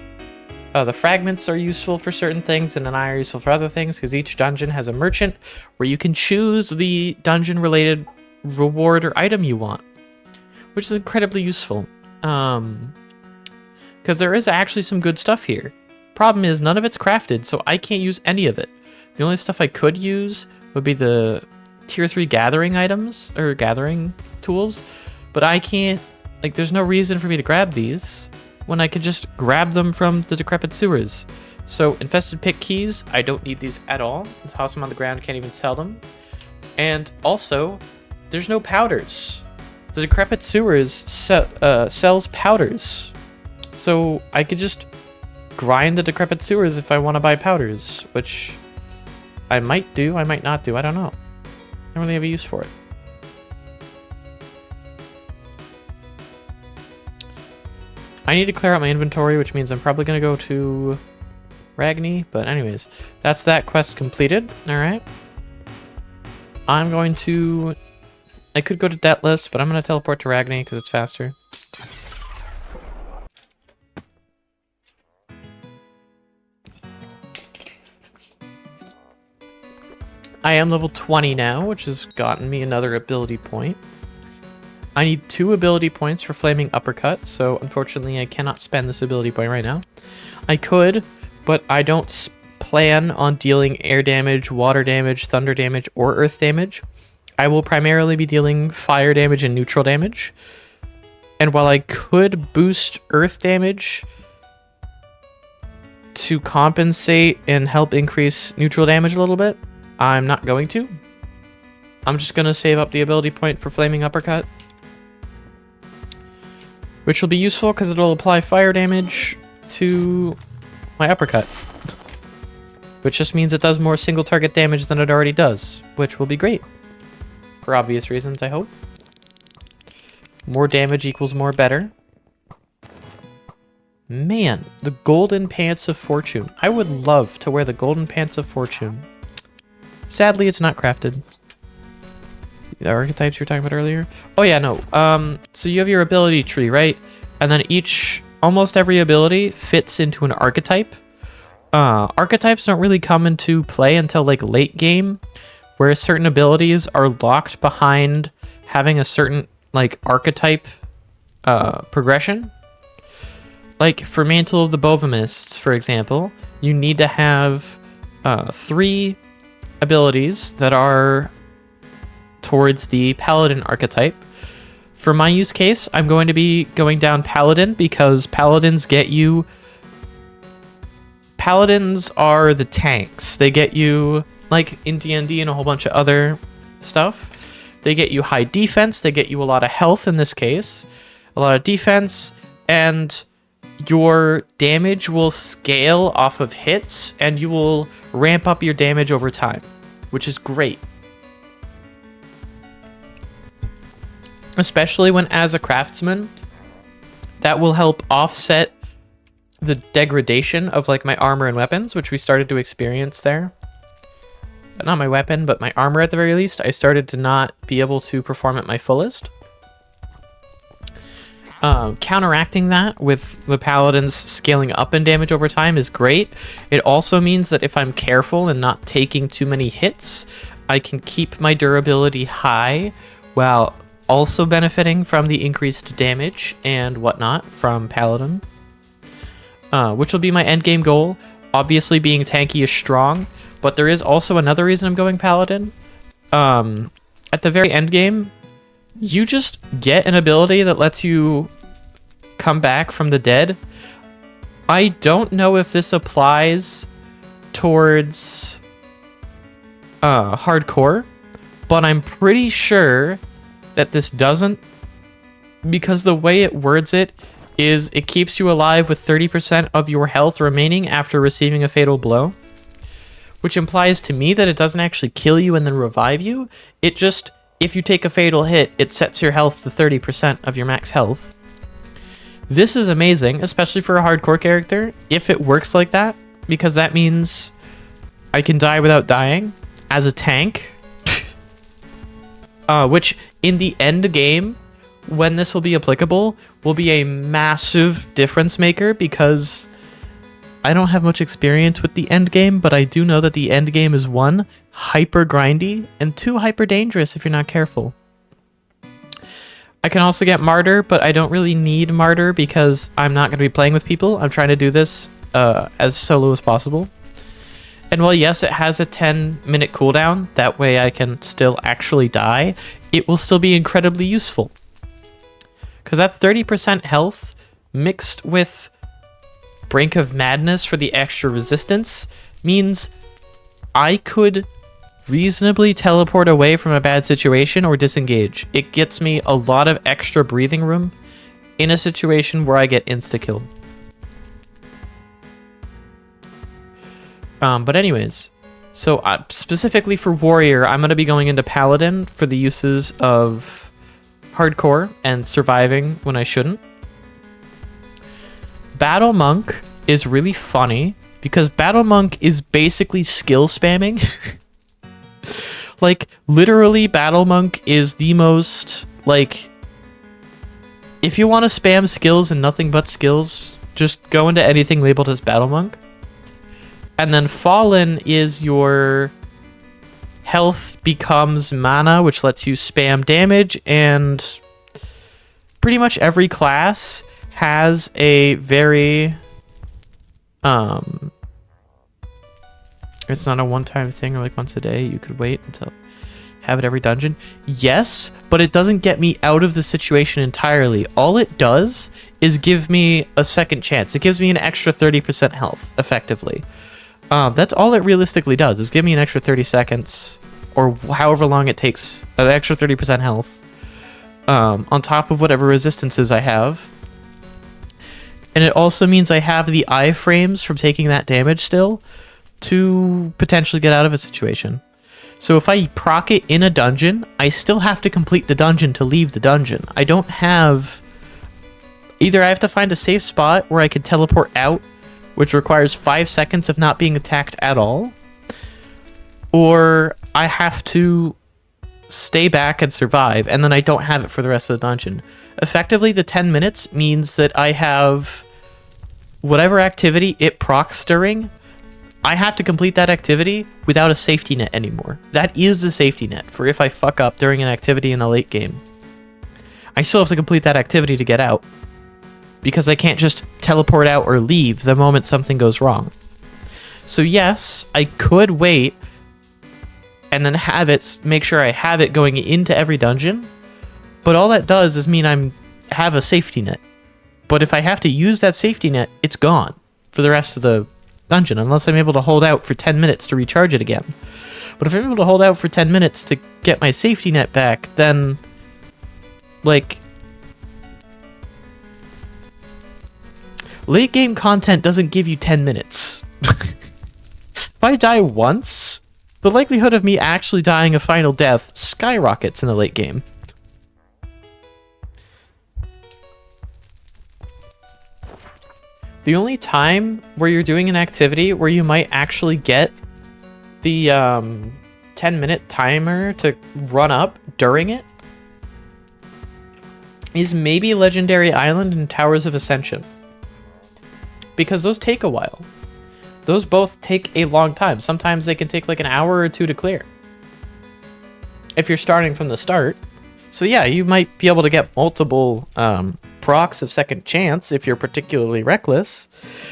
The fragments are useful for certain things and an eye are useful for other things because each dungeon has a merchant where you can choose the dungeon related reward or item you want, which is incredibly useful. Because there is actually some good stuff here. Problem is none of it's crafted, so I can't use any of it. The only stuff I could use would be the tier 3 gathering items, or gathering tools, but I can't, like, there's no reason for me to grab these when I could just grab them from the decrepit sewers. So, infested pick keys, I don't need these at all. Toss them on the ground, can't even sell them. And also, there's no powders. The decrepit sewers sells powders. So, I could just grind the decrepit sewers if I want to buy powders, which I might do, I might not do, I don't know. I don't really have a use for it. I need to clear out my inventory, which means I'm probably going to go to Ragni, but anyways, that's that quest completed, alright. I'm going to... I could go to Deathless, but I'm going to teleport to Ragni because it's faster. I am level 20 now, which has gotten me another ability point. I need 2 ability points for Flaming Uppercut, so unfortunately I cannot spend this ability point right now. I could, but I don't plan on dealing air damage, water damage, thunder damage, or earth damage. I will primarily be dealing fire damage and neutral damage. And while I could boost earth damage to compensate and help increase neutral damage a little bit, I'm not going to. I'm just going to save up the ability point for Flaming Uppercut, which will be useful because it'll apply fire damage to my uppercut, which just means it does more single target damage than it already does, which will be great. For obvious reasons, I hope. More damage equals more better. Man, the Golden Pants of Fortune. I would love to wear the Golden Pants of Fortune. Sadly, it's not crafted. The archetypes you were talking about earlier? Oh yeah, no. So you have your ability tree, right? And then almost every ability fits into an archetype. Archetypes don't really come into play until like late game, where certain abilities are locked behind having a certain like archetype progression. Like for Mantle of the Bovamists, for example, you need to have 3 abilities that are towards the Paladin archetype. For my use case, I'm going to be going down Paladin because Paladins are the tanks. They get you, like in D&D and a whole bunch of other stuff, they get you high defense, they get you a lot of health in this case, a lot of defense, and your damage will scale off of hits, and you will ramp up your damage over time, which is great. Especially when, as a craftsman, that will help offset the degradation of like my armor and weapons, which we started to experience there. Not my weapon, but my armor at the very least. I started to not be able to perform at my fullest. Counteracting that with the paladins scaling up in damage over time is great. It also means that if I'm careful and not taking too many hits, I can keep my durability high while also benefiting from the increased damage and whatnot from paladin. Which will be my endgame goal. Obviously, being tanky is strong, but there is also another reason I'm going paladin. At the very end game, you just get an ability that lets you come back from the dead. I don't know if this applies towards hardcore, but I'm pretty sure that this doesn't, because the way it words it is it keeps you alive with 30% of your health remaining after receiving a fatal blow, which implies to me that it doesn't actually kill you and then revive you. It just, if you take a fatal hit, it sets your health to 30% of your max health. This is amazing, especially for a hardcore character, if it works like that, because that means I can die without dying as a tank. Which, in the end game, when this will be applicable, will be a massive difference maker, because I don't have much experience with the end game, but I do know that the end game is 1, hyper grindy, and 2, hyper dangerous if you're not careful. I can also get Martyr, but I don't really need Martyr because I'm not going to be playing with people. I'm trying to do this as solo as possible. And while yes, it has a 10-minute cooldown, that way I can still actually die, it will still be incredibly useful. Because that 30% health mixed with Brink of Madness for the extra resistance means I could reasonably teleport away from a bad situation or disengage. It gets me a lot of extra breathing room in a situation where I get insta-killed. But anyways, so specifically for Warrior, I'm going to be going into Paladin for the uses of hardcore and surviving when I shouldn't. Battle Monk is really funny because Battle Monk is basically skill spamming. Like, literally, Battle Monk is the most, like, if you want to spam skills and nothing but skills, just go into anything labeled as Battle Monk. And then Fallen is your health becomes mana, which lets you spam damage, and pretty much every class has a very, it's not a one-time thing or like once a day. You could wait until have it every dungeon. Yes, but it doesn't get me out of the situation entirely. All it does is give me a second chance. It gives me an extra 30% health, effectively. That's all it realistically does, is give me an extra 30 seconds, or however long it takes, an extra 30% health, on top of whatever resistances I have. And it also means I have the iframes from taking that damage still to potentially get out of a situation. So if I proc it in a dungeon, I still have to complete the dungeon to leave the dungeon. I don't have... Either I have to find a safe spot where I can teleport out, which requires 5 seconds of not being attacked at all, or I have to stay back and survive, and then I don't have it for the rest of the dungeon. Effectively, the 10 minutes means that I have whatever activity it procs during, I have to complete that activity without a safety net anymore. That is the safety net for if I fuck up during an activity in the late game. I still have to complete that activity to get out, because I can't just teleport out or leave the moment something goes wrong. So yes, I could wait and then have it, make sure I have it going into every dungeon, but all that does is mean I have a safety net. But if I have to use that safety net, it's gone for the rest of the dungeon, unless I'm able to hold out for 10 minutes to recharge it again. But if I'm able to hold out for 10 minutes to get my safety net back, then, like, late game content doesn't give you 10 minutes. If I die once, the likelihood of me actually dying a final death skyrockets in the late game. The only time where you're doing an activity where you might actually get the 10-minute timer to run up during it is maybe Legendary Island and Towers of Ascension. Because those take a while. Those both take a long time. Sometimes they can take like an hour or two to clear, if you're starting from the start. So yeah, you might be able to get multiple procs of second chance if you're particularly reckless,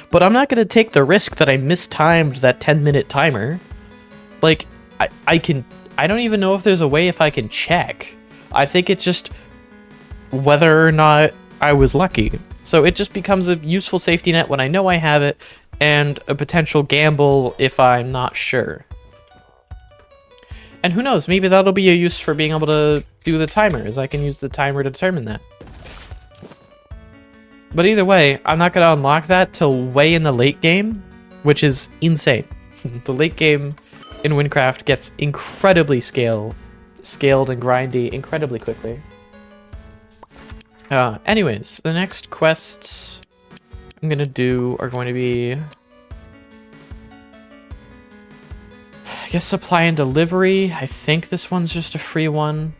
but I'm not going to take the risk that I mistimed that 10-minute timer. Like, I don't even know if there's a way if I can check. I think it's just whether or not I was lucky. So it just becomes a useful safety net when I know I have it, and a potential gamble if I'm not sure. And who knows, maybe that'll be a use for being able to do the timers. I can use the timer to determine that. But either way, I'm not going to unlock that till way in the late game, which is insane. The late game in Wynncraft gets incredibly scaled and grindy incredibly quickly. Anyways, the next quests I'm going to do are going to be, I guess, supply and delivery. I think this one's just a free one.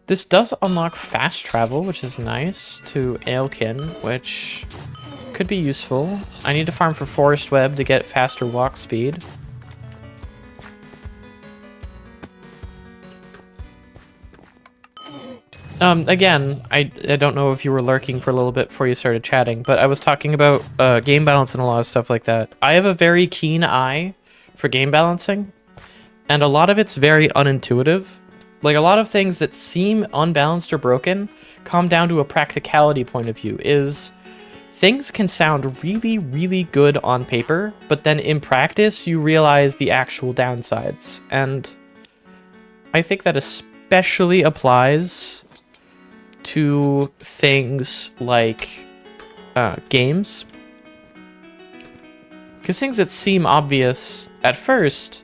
This does unlock fast travel, which is nice, to Aelkin, which could be useful. I need to farm for Forest Web to get faster walk speed. Again, I don't know if you were lurking for a little bit before you started chatting, but I was talking about game balance and a lot of stuff like that. I have a very keen eye for game balancing, and a lot of it's very unintuitive. Like, a lot of things that seem unbalanced or broken come down to a practicality point of view. Is things can sound really, really good on paper, but then in practice you realize the actual downsides. And I think that especially applies to things like games. Because things that seem obvious at first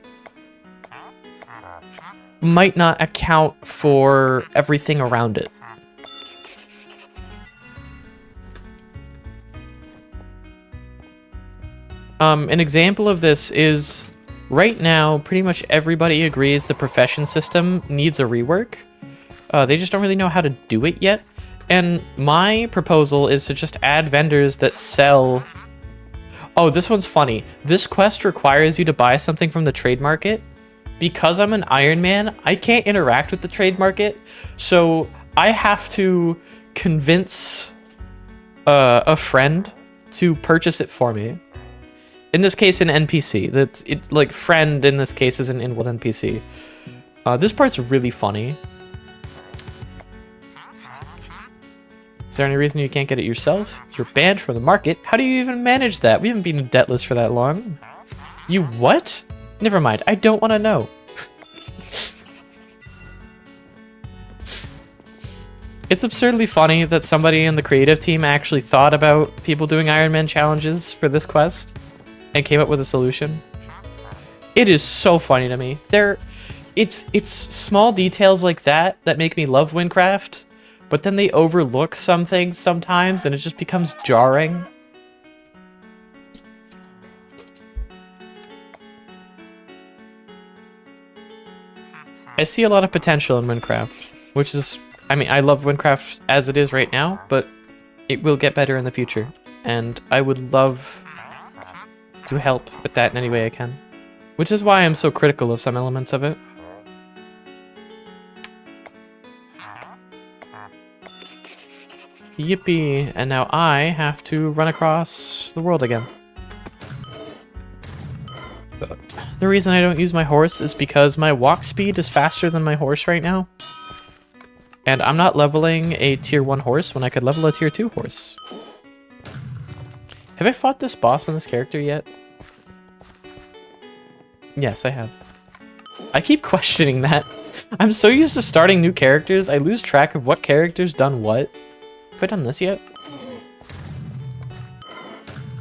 might not account for everything around it. An example of this is, right now, pretty much everybody agrees the profession system needs a rework. They just don't really know how to do it yet. And my proposal is to just add vendors that sell... Oh, this one's funny. This quest requires you to buy something from the trade market. Because I'm an Iron Man, I can't interact with the trade market, so I have to convince a friend to purchase it for me. In this case, an NPC. Like, friend in this case is an in-world NPC. This part's really funny. Is there any reason you can't get it yourself? You're banned from the market. How do you even manage that? We haven't been in debtless for that long. You what? Never mind, I don't want to know. It's absurdly funny that somebody in the creative team actually thought about people doing Iron Man challenges for this quest and came up with a solution. It is so funny to me. It's small details like that that make me love Wynncraft, but then they overlook some things sometimes and it just becomes jarring. I see a lot of potential in Wynncraft, which is, I mean, I love Wynncraft as it is right now, but it will get better in the future, and I would love to help with that in any way I can, which is why I'm so critical of some elements of it. Yippee, and now I have to run across the world again. The reason I don't use my horse is because my walk speed is faster than my horse right now. And I'm not leveling a tier 1 horse when I could level a tier 2 horse. Have I fought this boss on this character yet? Yes, I have. I keep questioning that. I'm so used to starting new characters, I lose track of what character's done what. Have I done this yet?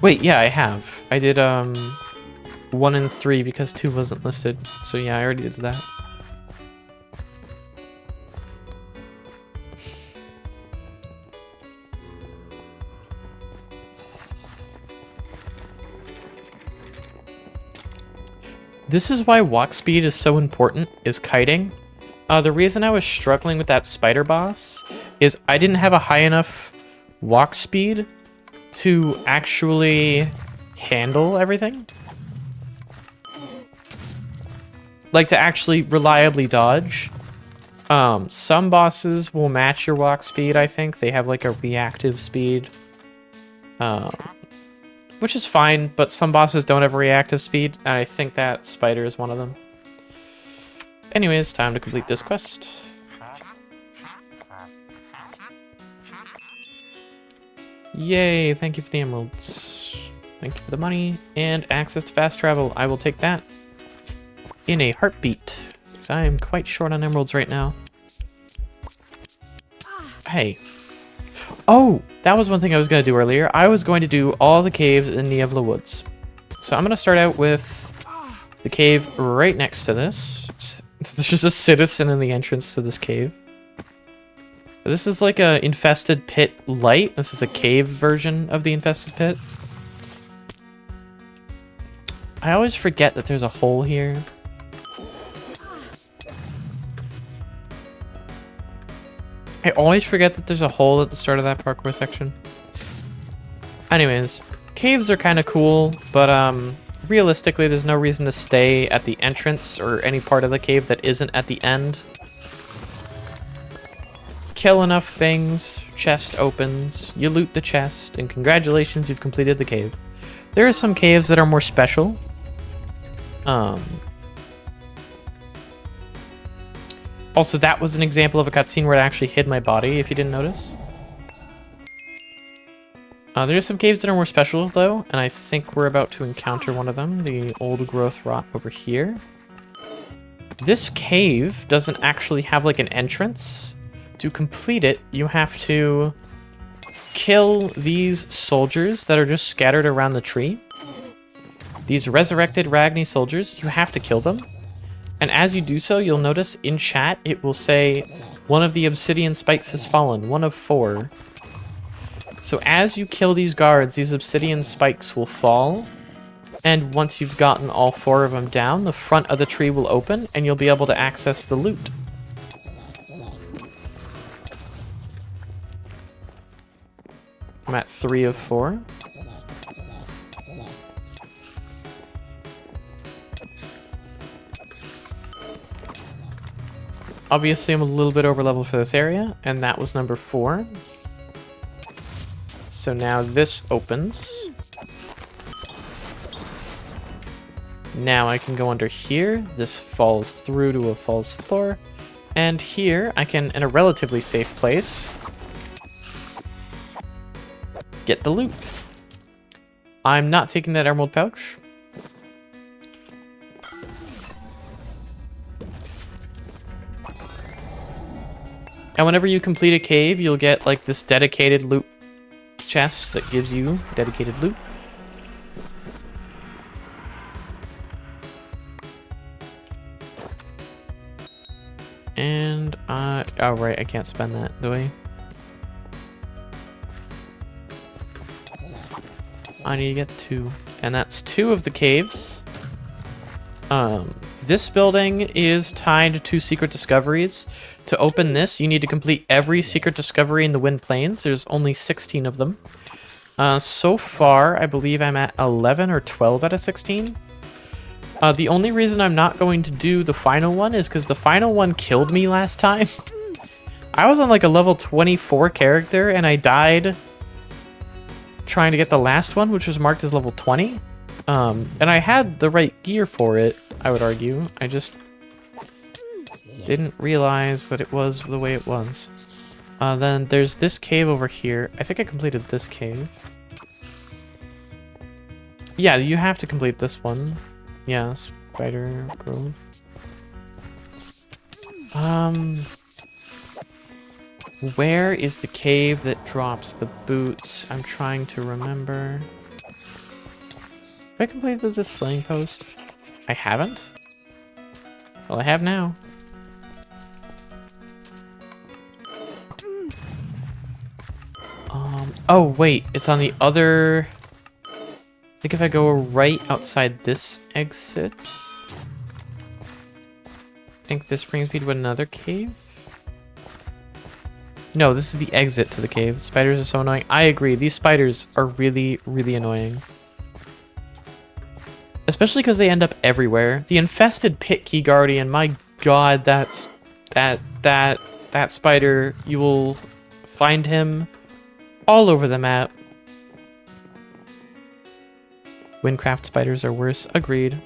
Wait, yeah, I have. I did, 1 and 3 because 2 wasn't listed. So yeah, I already did that. This is why walk speed is so important, is kiting. The reason I was struggling with that spider boss is I didn't have a high enough walk speed to actually handle everything. Like, to actually reliably dodge. Some bosses will match your walk speed, I think. They have, like, a reactive speed. Which is fine, but some bosses don't have a reactive speed, and I think that spider is one of them. Anyways, time to complete this quest. Yay, thank you for the emeralds. Thank you for the money, and access to fast travel. I will take that in a heartbeat, because I am quite short on emeralds right now. Hey. Oh, that was one thing I was going to do earlier. I was going to do all the caves in Niebla Woods. So I'm going to start out with the cave right next to this. There's just a citizen in the entrance to this cave. This is like a infested pit light. This is a cave version of the infested pit. I always forget that there's a hole here. I always forget that there's a hole at the start of that parkour section. Anyways, caves are kind of cool, but realistically, there's no reason to stay at the entrance or any part of the cave that isn't at the end. Kill enough things, chest opens, you loot the chest, and congratulations, you've completed the cave. There are some caves that are more special. Also, that was an example of a cutscene where it actually hid my body, if you didn't notice. There's some caves that are more special, though, and I think we're about to encounter one of them, the old growth rot over here. This cave doesn't actually have, like, an entrance. To complete it, you have to kill these soldiers that are just scattered around the tree. These resurrected Ragni soldiers, you have to kill them. And as you do so, you'll notice in chat, it will say, one of the obsidian spikes has fallen, 1 of 4. So as you kill these guards, these obsidian spikes will fall. And once you've gotten all 4 of them down, the front of the tree will open, and you'll be able to access the loot. I'm at 3 of 4. Obviously, I'm a little bit over level for this area, and that was number 4. So now this opens. Now I can go under here. This falls through to a false floor. And here, I can, in a relatively safe place, get the loot. I'm not taking that emerald pouch. And whenever you complete a cave, you'll get like this dedicated loot chest that gives you dedicated loot. And oh right, I can't spend that, do I? I need to get 2. And that's 2 of the caves. This building is tied to secret discoveries. To open this, you need to complete every secret discovery in the Wind Plains. There's only 16 of them. So far, I believe I'm at 11 or 12 out of 16. The only reason I'm not going to do the final one is because the final one killed me last time. I was on like a level 24 character and I died trying to get the last one, which was marked as level 20. And I had the right gear for it, I would argue. I just didn't realize that it was the way it was. Then there's this cave over here. I think I completed this cave. Yeah, you have to complete this one. Yeah, Spider Grove. Where is the cave that drops the boots? I'm trying to remember. Have I completed this slaying post? I haven't? Well, I have now. Oh, wait, it's on the other... I think if I go right outside this exit... I think this brings me to another cave? No, this is the exit to the cave. Spiders are so annoying. I agree, these spiders are really, really annoying. Especially because they end up everywhere. The infested pit key guardian, my god, that spider, you will find him all over the map. Wynncraft spiders are worse. Agreed.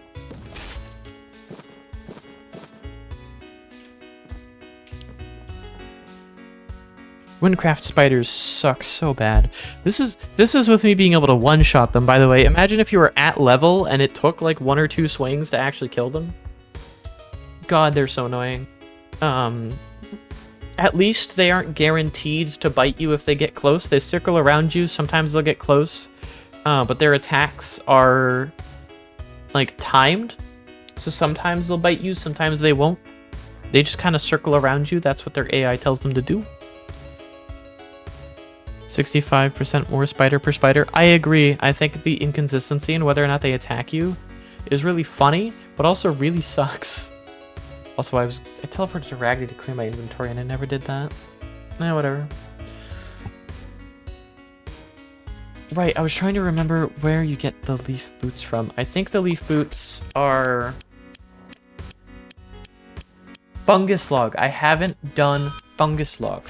Wynncraft spiders suck so bad. This is with me being able to one-shot them, by the way. Imagine if you were at level and it took like 1 or 2 swings to actually kill them. God, they're so annoying. At least they aren't guaranteed to bite you if they get close. They circle around you. Sometimes they'll get close. But their attacks are, like, timed. So sometimes they'll bite you, sometimes they won't. They just kind of circle around you. That's what their AI tells them to do. 65% more spider per spider. I agree. I think the inconsistency in whether or not they attack you is really funny, but also really sucks. Also, I teleported to Raggedy to clear my inventory, and I never did that. Whatever. Right, I was trying to remember where you get the leaf boots from. I think the leaf boots are... Fungus log. I haven't done fungus log.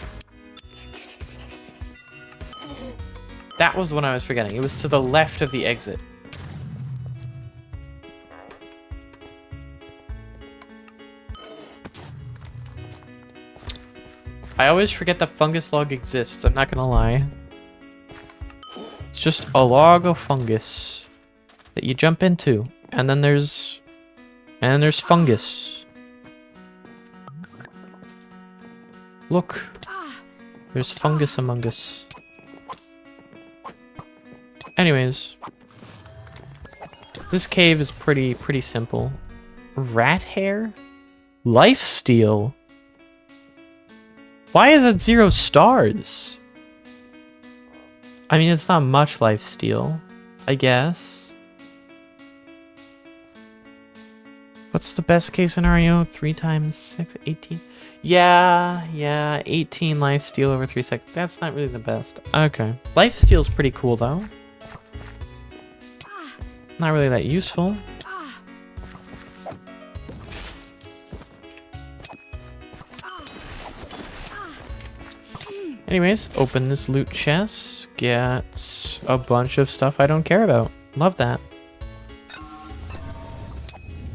That was the one I was forgetting. It was to the left of the exit. I always forget that fungus log exists, I'm not gonna lie. It's just a log of fungus that you jump into, and then there's fungus. Look, there's fungus among us. Anyways, this cave is pretty simple. Rat hair? Lifesteal? Why is it 0 stars? I mean, it's not much lifesteal, I guess. What's the best case scenario? 3 times 6, 18? Yeah, 18 lifesteal over 3 seconds. That's not really the best. Okay. Lifesteal's pretty cool, though. Not really that useful. Anyways, open this loot chest. Get a bunch of stuff I don't care about. Love that.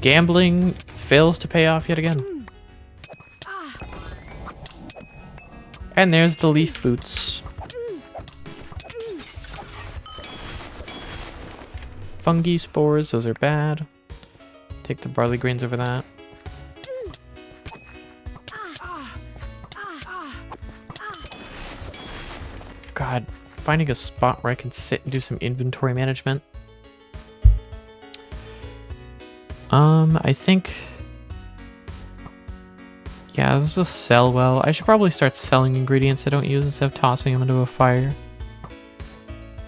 Gambling fails to pay off yet again. And there's the leaf boots. Fungi spores, those are bad. Take the barley grains over that. God, finding a spot where I can sit and do some inventory management. I think... Yeah, this will sell well. I should probably start selling ingredients I don't use instead of tossing them into a fire.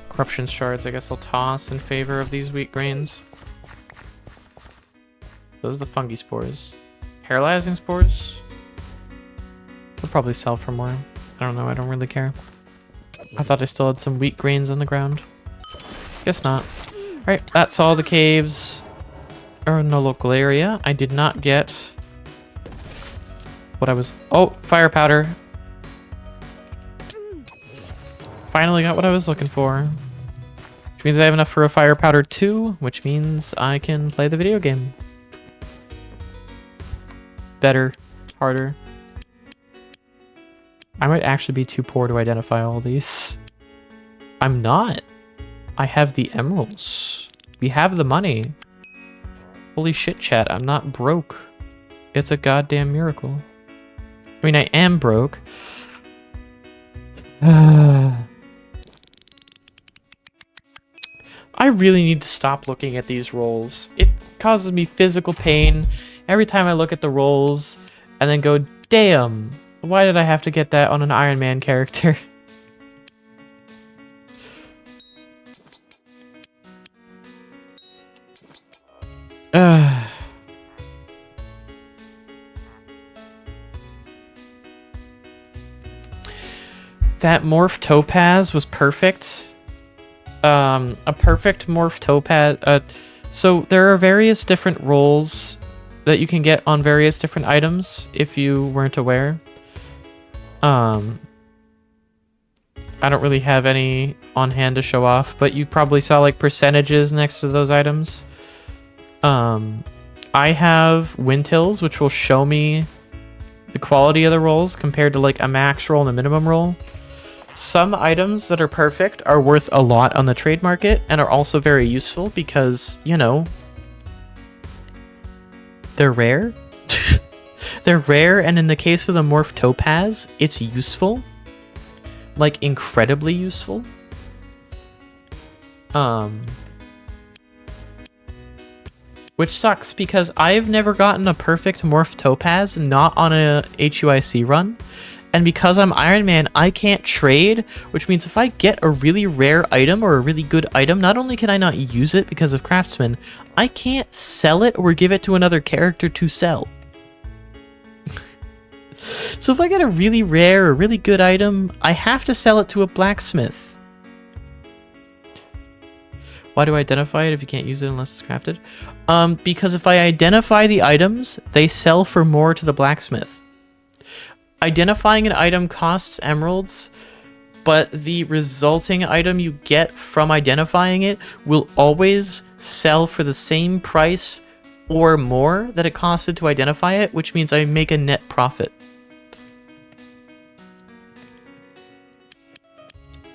Corruption shards, I guess I'll toss in favor of these wheat grains. Those are the fungi spores. Paralyzing spores? They'll probably sell for more. I don't know, I don't really care. I thought I still had some wheat grains on the ground. Guess not. Alright, that's all the caves are in the local area. I did not get what I was... Oh, fire powder. Finally got what I was looking for. Which means I have enough for a fire powder 2, which means I can play the video game. Better. Harder. I might actually be too poor to identify all these. I'm not. I have the emeralds. We have the money. Holy shit, chat. I'm not broke. It's a goddamn miracle. I mean, I am broke. I really need to stop looking at these rolls. It causes me physical pain every time I look at the rolls and then go, damn, why did I have to get that on an Iron Man character? That morph topaz was perfect. A perfect morph topaz. So there are various different rolls that you can get on various different items if you weren't aware. I don't really have any on hand to show off, but you probably saw like percentages next to those items. I have Wintills, which will show me the quality of the rolls compared to like a max roll and a minimum roll. Some items that are perfect are worth a lot on the trade market and are also very useful because, you know, they're rare. They're rare, and in the case of the Morph Topaz, it's useful. Like, incredibly useful. Which sucks because I've never gotten a perfect Morph Topaz not on a HUIC run. And because I'm Iron Man, I can't trade, which means if I get a really rare item or a really good item, not only can I not use it because of Craftsman, I can't sell it or give it to another character to sell. So if I get a really rare or really good item, I have to sell it to a blacksmith. Why do I identify it if you can't use it unless it's crafted? Because if I identify the items, they sell for more to the blacksmith. Identifying an item costs emeralds, but the resulting item you get from identifying it will always sell for the same price or more that it costed to identify it, which means I make a net profit.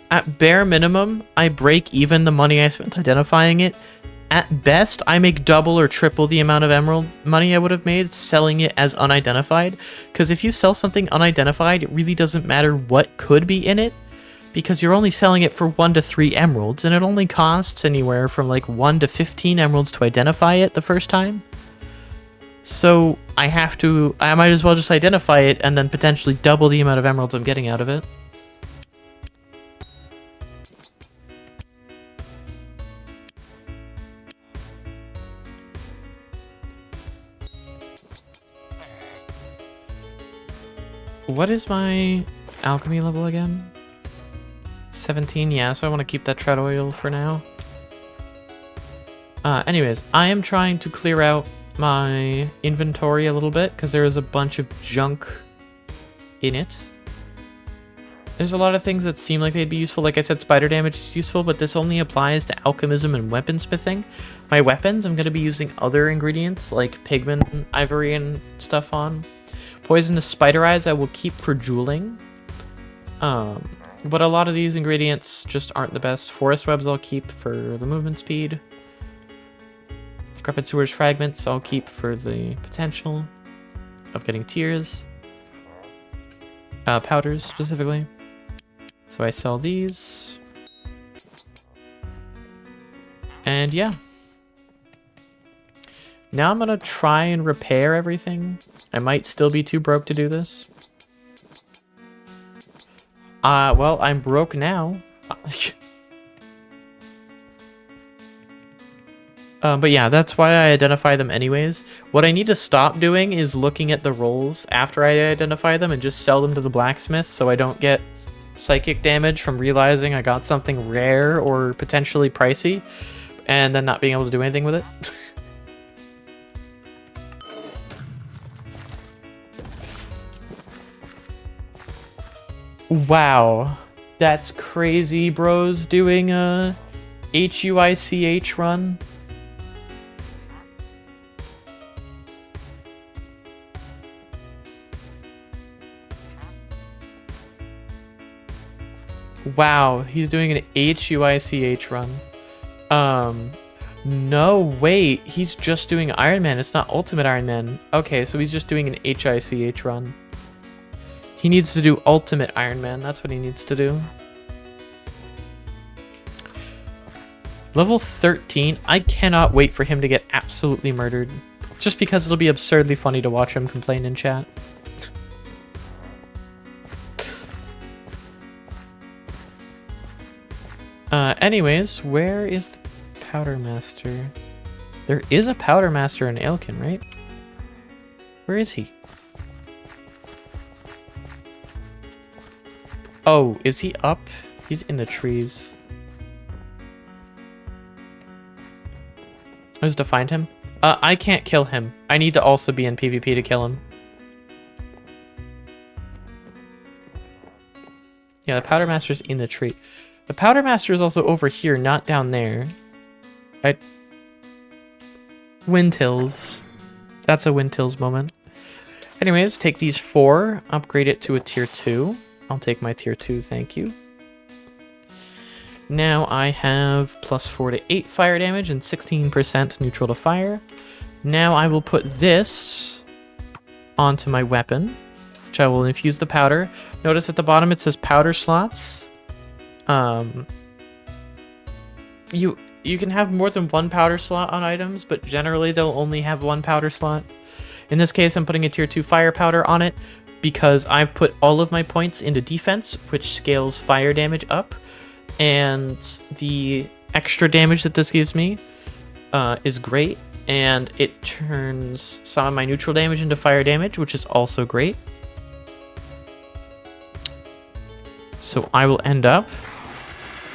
At bare minimum, I break even the money I spent identifying it. At best, I make double or triple the amount of emerald money I would have made selling it as unidentified. Because if you sell something unidentified, it really doesn't matter what could be in it. Because you're only selling it for 1 to 3 emeralds, and it only costs anywhere from like 1 to 15 emeralds to identify it the first time. So I might as well just identify it and then potentially double the amount of emeralds I'm getting out of it. What is my alchemy level again? 17, yeah, so I want to keep that tread oil for now. Anyways, I am trying to clear out my inventory a little bit because there is a bunch of junk in it. There's a lot of things that seem like they'd be useful. Like I said, spider damage is useful, but this only applies to alchemism and weaponsmithing. My weapons, I'm going to be using other ingredients like pigment, ivory, and stuff on. Poisonous spider eyes I will keep for jeweling. But a lot of these ingredients just aren't the best. Forest webs I'll keep for the movement speed. Decrepit sewers fragments I'll keep for the potential of getting tears. Powders specifically. So I sell these. And yeah. Now I'm gonna try and repair everything. I might still be too broke to do this. Well, I'm broke now. But yeah, that's why I identify them anyways. What I need to stop doing is looking at the rolls after I identify them and just sell them to the blacksmith so I don't get psychic damage from realizing I got something rare or potentially pricey and then not being able to do anything with it. Wow. That's crazy, bros, doing a HUICH run. Wow, he's doing an HUICH run. No, wait, he's just doing Iron Man. It's not Ultimate Iron Man. Okay, so he's just doing an HICH run. He needs to do Ultimate Iron Man. That's what he needs to do. Level 13. I cannot wait for him to get absolutely murdered. Just because it'll be absurdly funny to watch him complain in chat. Anyways, where is the Powder Master? There is a Powder Master in Ailkin, right? Where is he? Oh, is he up? He's in the trees. I have to find him. I can't kill him. I need to also be in PvP to kill him. Yeah, the Powder Master's in the tree. The Powder Master is also over here, not down there. Windtills. That's a Windtills moment. Anyways, take these 4, upgrade it to a tier 2. I'll take my tier 2, thank you. Now I have +4 to 8 fire damage and 16% neutral to fire. Now I will put this onto my weapon, which I will infuse the powder. Notice at the bottom it says powder slots. You can have more than 1 powder slot on items, but generally they'll only have 1 powder slot. In this case, I'm putting a tier 2 fire powder on it because I've put all of my points into defense, which scales fire damage up, and the extra damage that this gives me is great, and it turns some of my neutral damage into fire damage, which is also great. So I will end up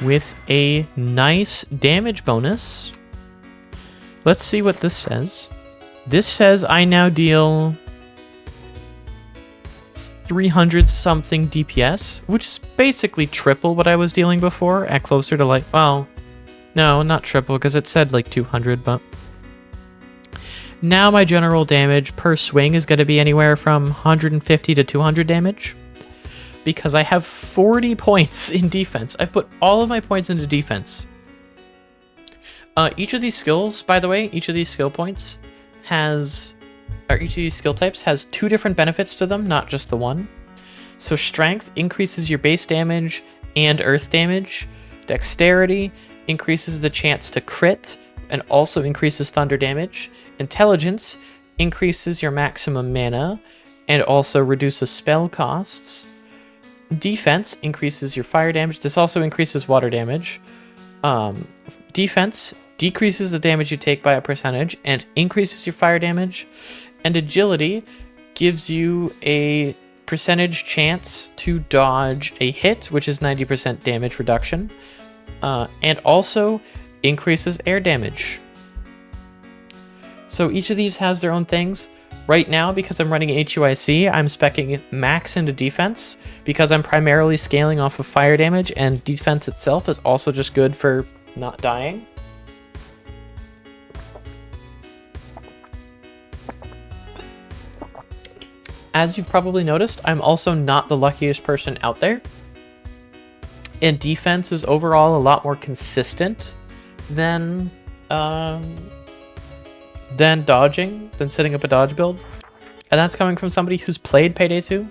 with a nice damage bonus. Let's see what this says. This says I now deal 300 something DPS, which is basically triple what I was dealing before at closer to like, well, no, not triple because it said like 200, but now my general damage per swing is going to be anywhere from 150 to 200 damage. Because I have 40 points in defense. I've put all of my points into defense. Each of these skills, by the way, each of these skill points has, or each of these skill types has 2 different benefits to them, not just the one. So strength increases your base damage and earth damage. Dexterity increases the chance to crit and also increases thunder damage. Intelligence increases your maximum mana and also reduces spell costs. Defense increases your fire damage. This also increases water damage. Defense decreases the damage you take by a percentage and increases your fire damage. And agility gives you a percentage chance to dodge a hit, which is 90% damage reduction, and also increases air damage. So each of these has their own things. Right now, because I'm running HUIC, I'm speccing max into defense because I'm primarily scaling off of fire damage, and defense itself is also just good for not dying. As you've probably noticed, I'm also not the luckiest person out there. And defense is overall a lot more consistent than dodging, than setting up a dodge build. And that's coming from somebody who's played Payday 2.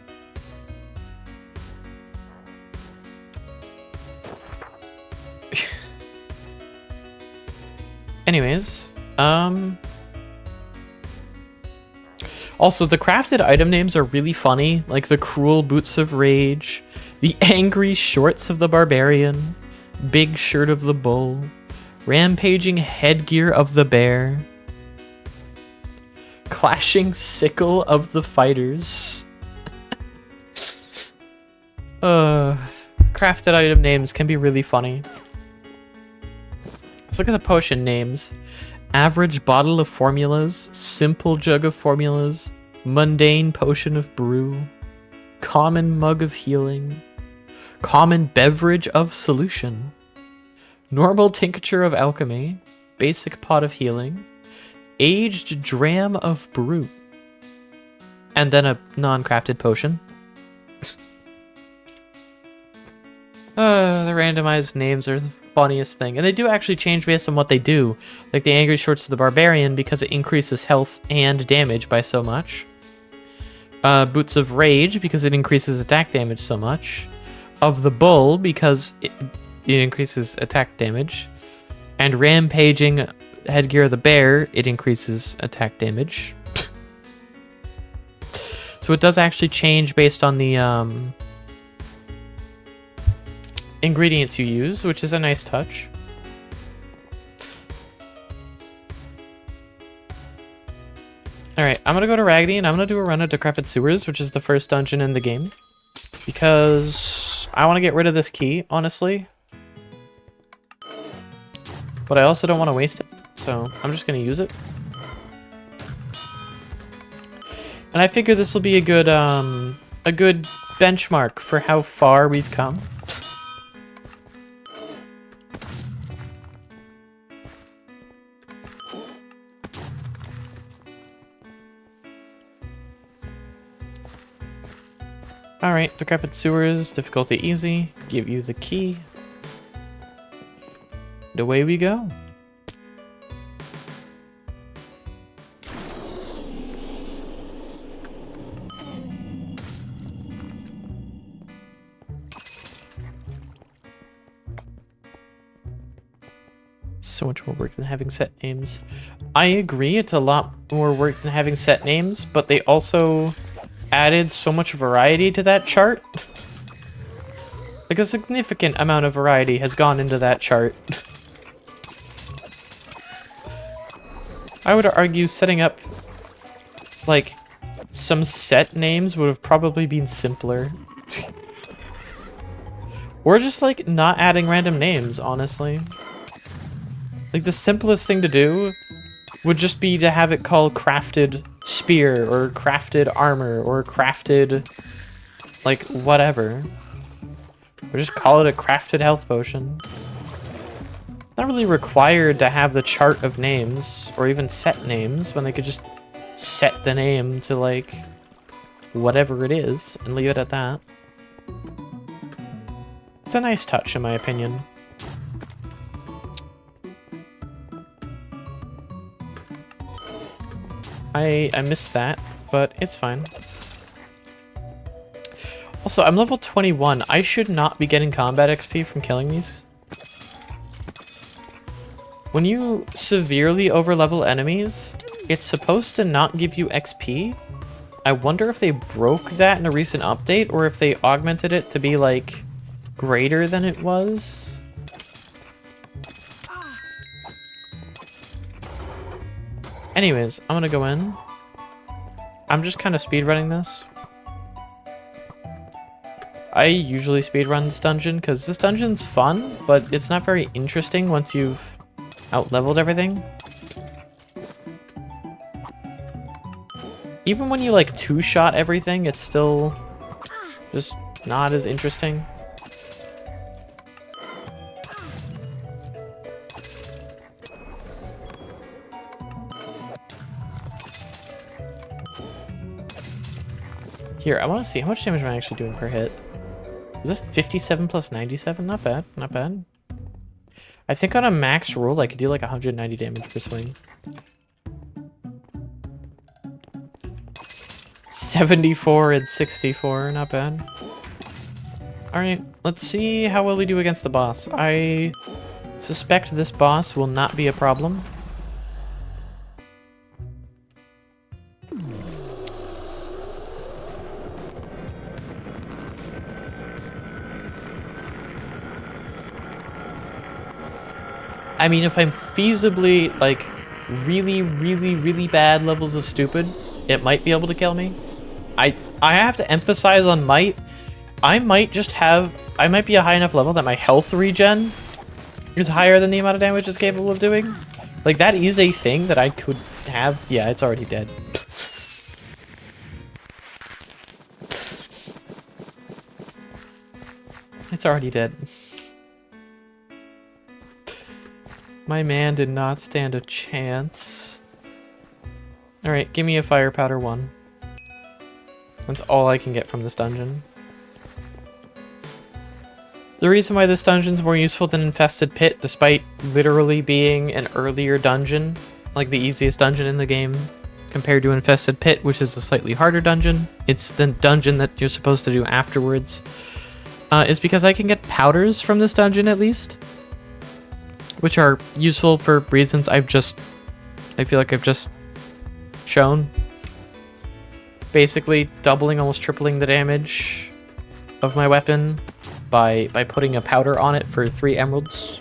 Anyways, also the crafted item names are really funny, like the Cruel Boots of Rage, the Angry Shorts of the Barbarian, Big Shirt of the Bull, Rampaging headgear of the bear. Clashing sickle of the fighters. Crafted item names can be really funny. Let's look at the potion names. Average bottle of formulas, simple jug of formulas, mundane potion of brew, common mug of healing, common beverage of solution, normal tincture of alchemy, basic pot of healing, aged dram of brew, and then a non-crafted potion. The randomized names are the funniest thing. And they do actually change based on what they do. Like the Angry Shorts of the Barbarian, because it increases health and damage by so much. Boots of Rage, because it increases attack damage so much. Of the Bull, because it increases attack damage. And Rampaging Headgear of the Bear, it increases attack damage. So it does actually change based on the ingredients you use, which is a nice touch. Alright, I'm gonna go to Raggedy and I'm gonna do a run of Decrepit Sewers, which is the first dungeon in the game. Because I want to get rid of this key, honestly. But I also don't want to waste it, so I'm just gonna use it. And I figure this will be a good benchmark for how far we've come. Alright, Decrepit Sewers, difficulty easy, give you the key. And away we go. So much more work than having set names. I agree, it's a lot more work than having set names, but they also added so much variety to that chart. Like a significant amount of variety has gone into that chart. I would argue setting up like some set names would have probably been simpler. Or just like not adding random names, honestly. Like the simplest thing to do would just be to have it called crafted spear or crafted armor or crafted like whatever. Or just call it a crafted health potion. It's not really required to have the chart of names or even set names when they could just set the name to like whatever it is and leave it at that. It's a nice touch in my opinion. I missed that, but it's fine. Also, I'm level 21. I should not be getting combat XP from killing these. When you severely overlevel enemies, it's supposed to not give you XP. I wonder if they broke that in a recent update, or if they augmented it to be, like, greater than it was. Anyways, I'm gonna go in. I'm just kind of speedrunning this. I usually speedrun this dungeon because this dungeon's fun, but it's not very interesting once you've out-leveled everything. Even when you like two-shot everything, it's still just not as interesting. Here, I want to see how much damage am I actually doing per hit. Is it 57 plus 97? Not bad, not bad. I think on a max roll, I could do like 190 damage per swing. 74 and 64, not bad. Alright, let's see how well we do against the boss. I suspect this boss will not be a problem. I mean, if I'm feasibly, like, really, really, really bad levels of stupid, it might be able to kill me. I have to emphasize on might. I might be a high enough level that my health regen is higher than the amount of damage it's capable of doing. Like, that is a thing that I could have. Yeah, it's already dead. It's already dead. My man did not stand a chance. Alright, give me a fire powder 1. That's all I can get from this dungeon. The reason why this dungeon's more useful than Infested Pit, despite literally being an earlier dungeon, like the easiest dungeon in the game, compared to Infested Pit, which is a slightly harder dungeon, it's the dungeon that you're supposed to do afterwards, is because I can get powders from this dungeon at least, which are useful for reasons I feel like I've just shown. Basically, doubling, almost tripling the damage of my weapon by putting a powder on it for 3 emeralds.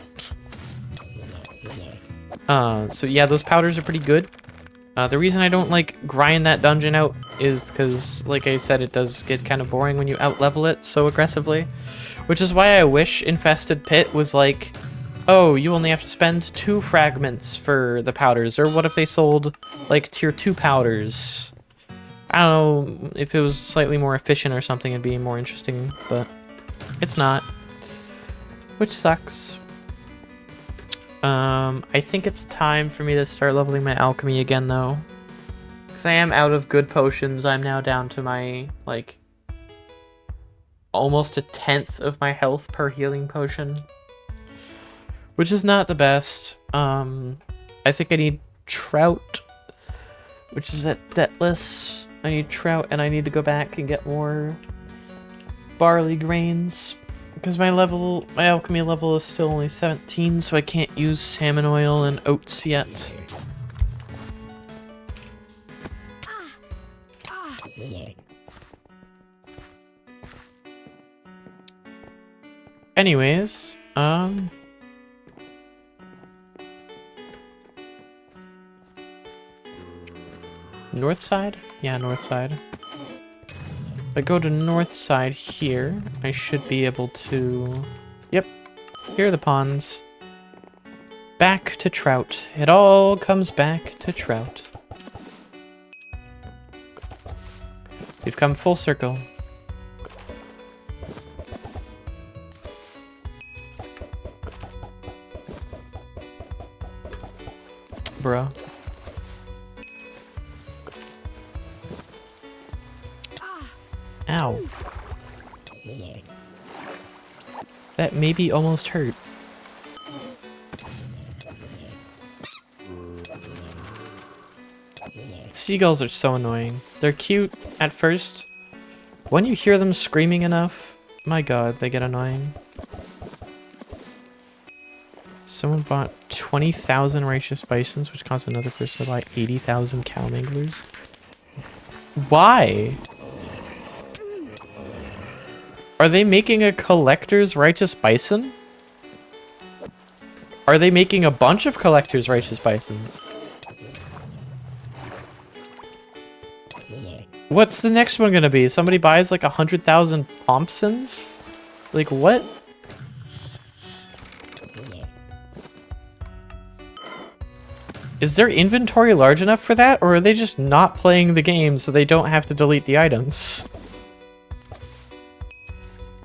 So yeah, those powders are pretty good. The reason I don't like grind that dungeon out is because, like I said, it does get kind of boring when you out-level it so aggressively. Which is why I wish Infested Pit was like, oh, you only have to spend 2 fragments for the powders. Or what if they sold, like, tier 2 powders? I don't know, if it was slightly more efficient or something, it'd be more interesting, but it's not. Which sucks. I think it's time for me to start leveling my alchemy again, though. Because I am out of good potions. I'm now down to my, like, almost 1/10 of my health per healing potion. Which is not the best. I think I need Trout, which is at Debtless. I need Trout, and I need to go back and get more barley grains. Because my alchemy level is still only 17, so I can't use salmon oil and oats yet. Anyways, north side? Yeah, north side. If I go to north side here, I should be able to... Yep, here are the ponds. Back to Trout. It all comes back to Trout. We've come full circle. Bro. Ow. That maybe almost hurt. Seagulls are so annoying. They're cute at first. When you hear them screaming enough, my god, they get annoying. Someone bought 20,000 righteous bisons, which cost another person to buy 80,000 cow manglers. Why? Are they making a collector's righteous bison? Are they making a bunch of collector's righteous bisons? What's the next one gonna be? Somebody buys like 100,000 Thompsons? Like what? Is their inventory large enough for that, or are they just not playing the game so they don't have to delete the items?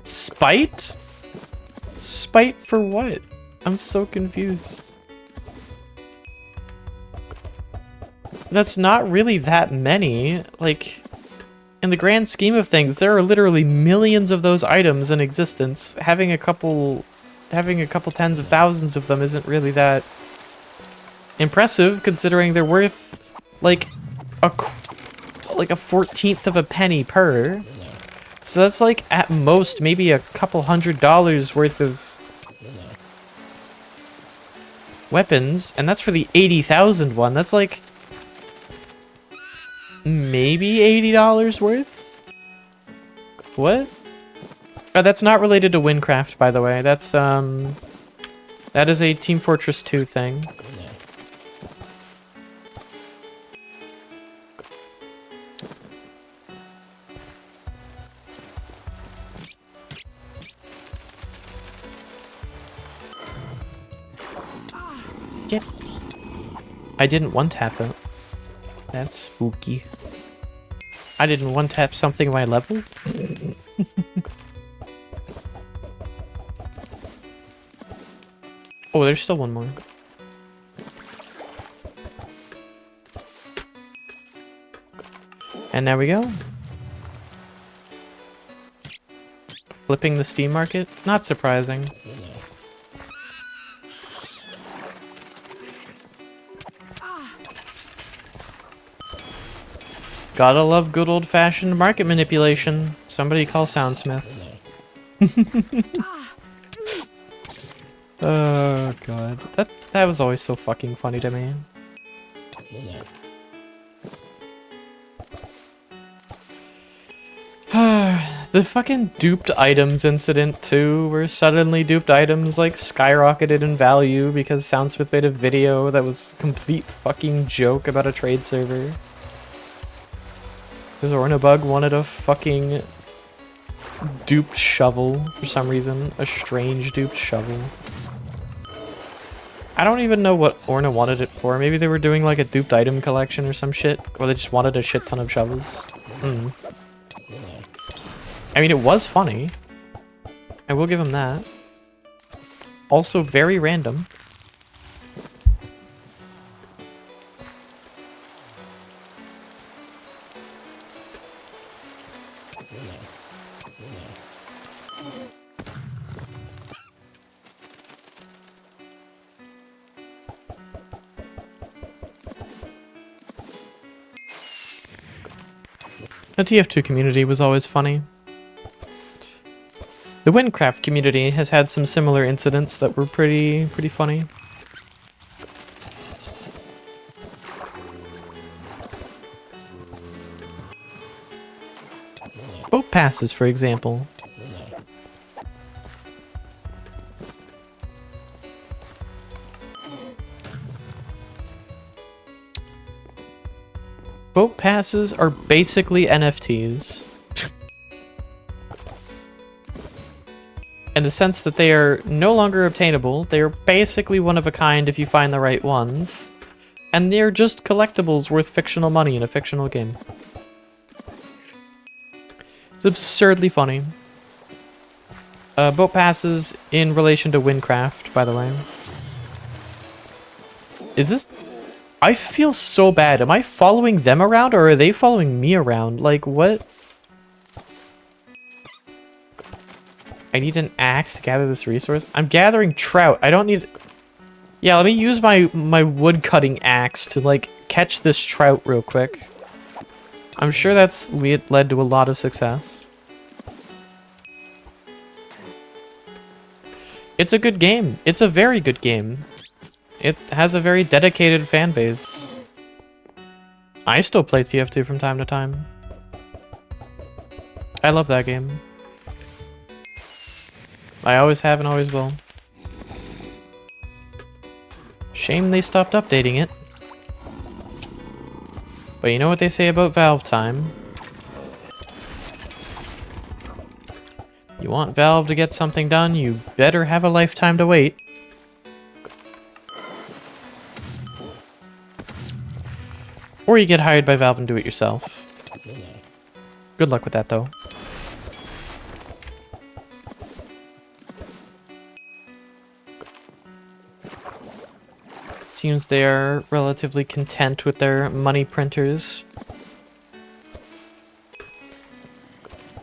Spite? Spite for what? I'm so confused. That's not really that many. Like, in the grand scheme of things, there are literally millions of those items in existence. Having a couple tens of thousands of them isn't really that impressive, considering they're worth like a 1/14 of a penny per. So that's like at most maybe a couple $100 worth of weapons, and that's for the 80,000 one. That's like maybe $80 worth. What? Oh, that's not related to Wynncraft, by the way. That's That is a Team Fortress 2 thing. Get. I didn't one-tap it. That's spooky. I didn't one-tap something my level? Oh, there's still one more. And there we go. Flipping the Steam market? Not surprising. Gotta love good old-fashioned market manipulation. Somebody call Soundsmith. Oh god. That was always so fucking funny to me. The fucking duped items incident too, where suddenly duped items like skyrocketed in value because Soundsmith made a video that was a complete fucking joke about a trade server. Because Ornabug wanted a fucking duped shovel for some reason. A strange duped shovel. I don't even know what Orna wanted it for. Maybe they were doing like a duped item collection or some shit. Or they just wanted a shit ton of shovels. I mean, it was funny. I will give him that. Also very random. The TF2 community was always funny. The Wynncraft community has had some similar incidents that were pretty funny. Boat passes, for example. Boat passes are basically NFTs. In the sense that they are no longer obtainable, they are basically one of a kind if you find the right ones, and they're just collectibles worth fictional money in a fictional game. It's absurdly funny. Boat passes in relation to Wynncraft, by the way. Is this... I feel so bad. Am I following them around, or are they following me around? Like, what? I need an axe to gather this resource. I'm gathering trout. I don't need... Yeah, let me use my wood cutting axe to, like, catch this trout real quick. I'm sure that's led to a lot of success. It's a good game. It's a very good game. It has a very dedicated fan base. I still play TF2 from time to time. I love that game. I always have and always will. Shame they stopped updating it. But you know what they say about Valve time? You want Valve to get something done, you better have a lifetime to wait. Or you get hired by Valve and do it yourself. Good luck with that, though. Seems they are relatively content with their money printers.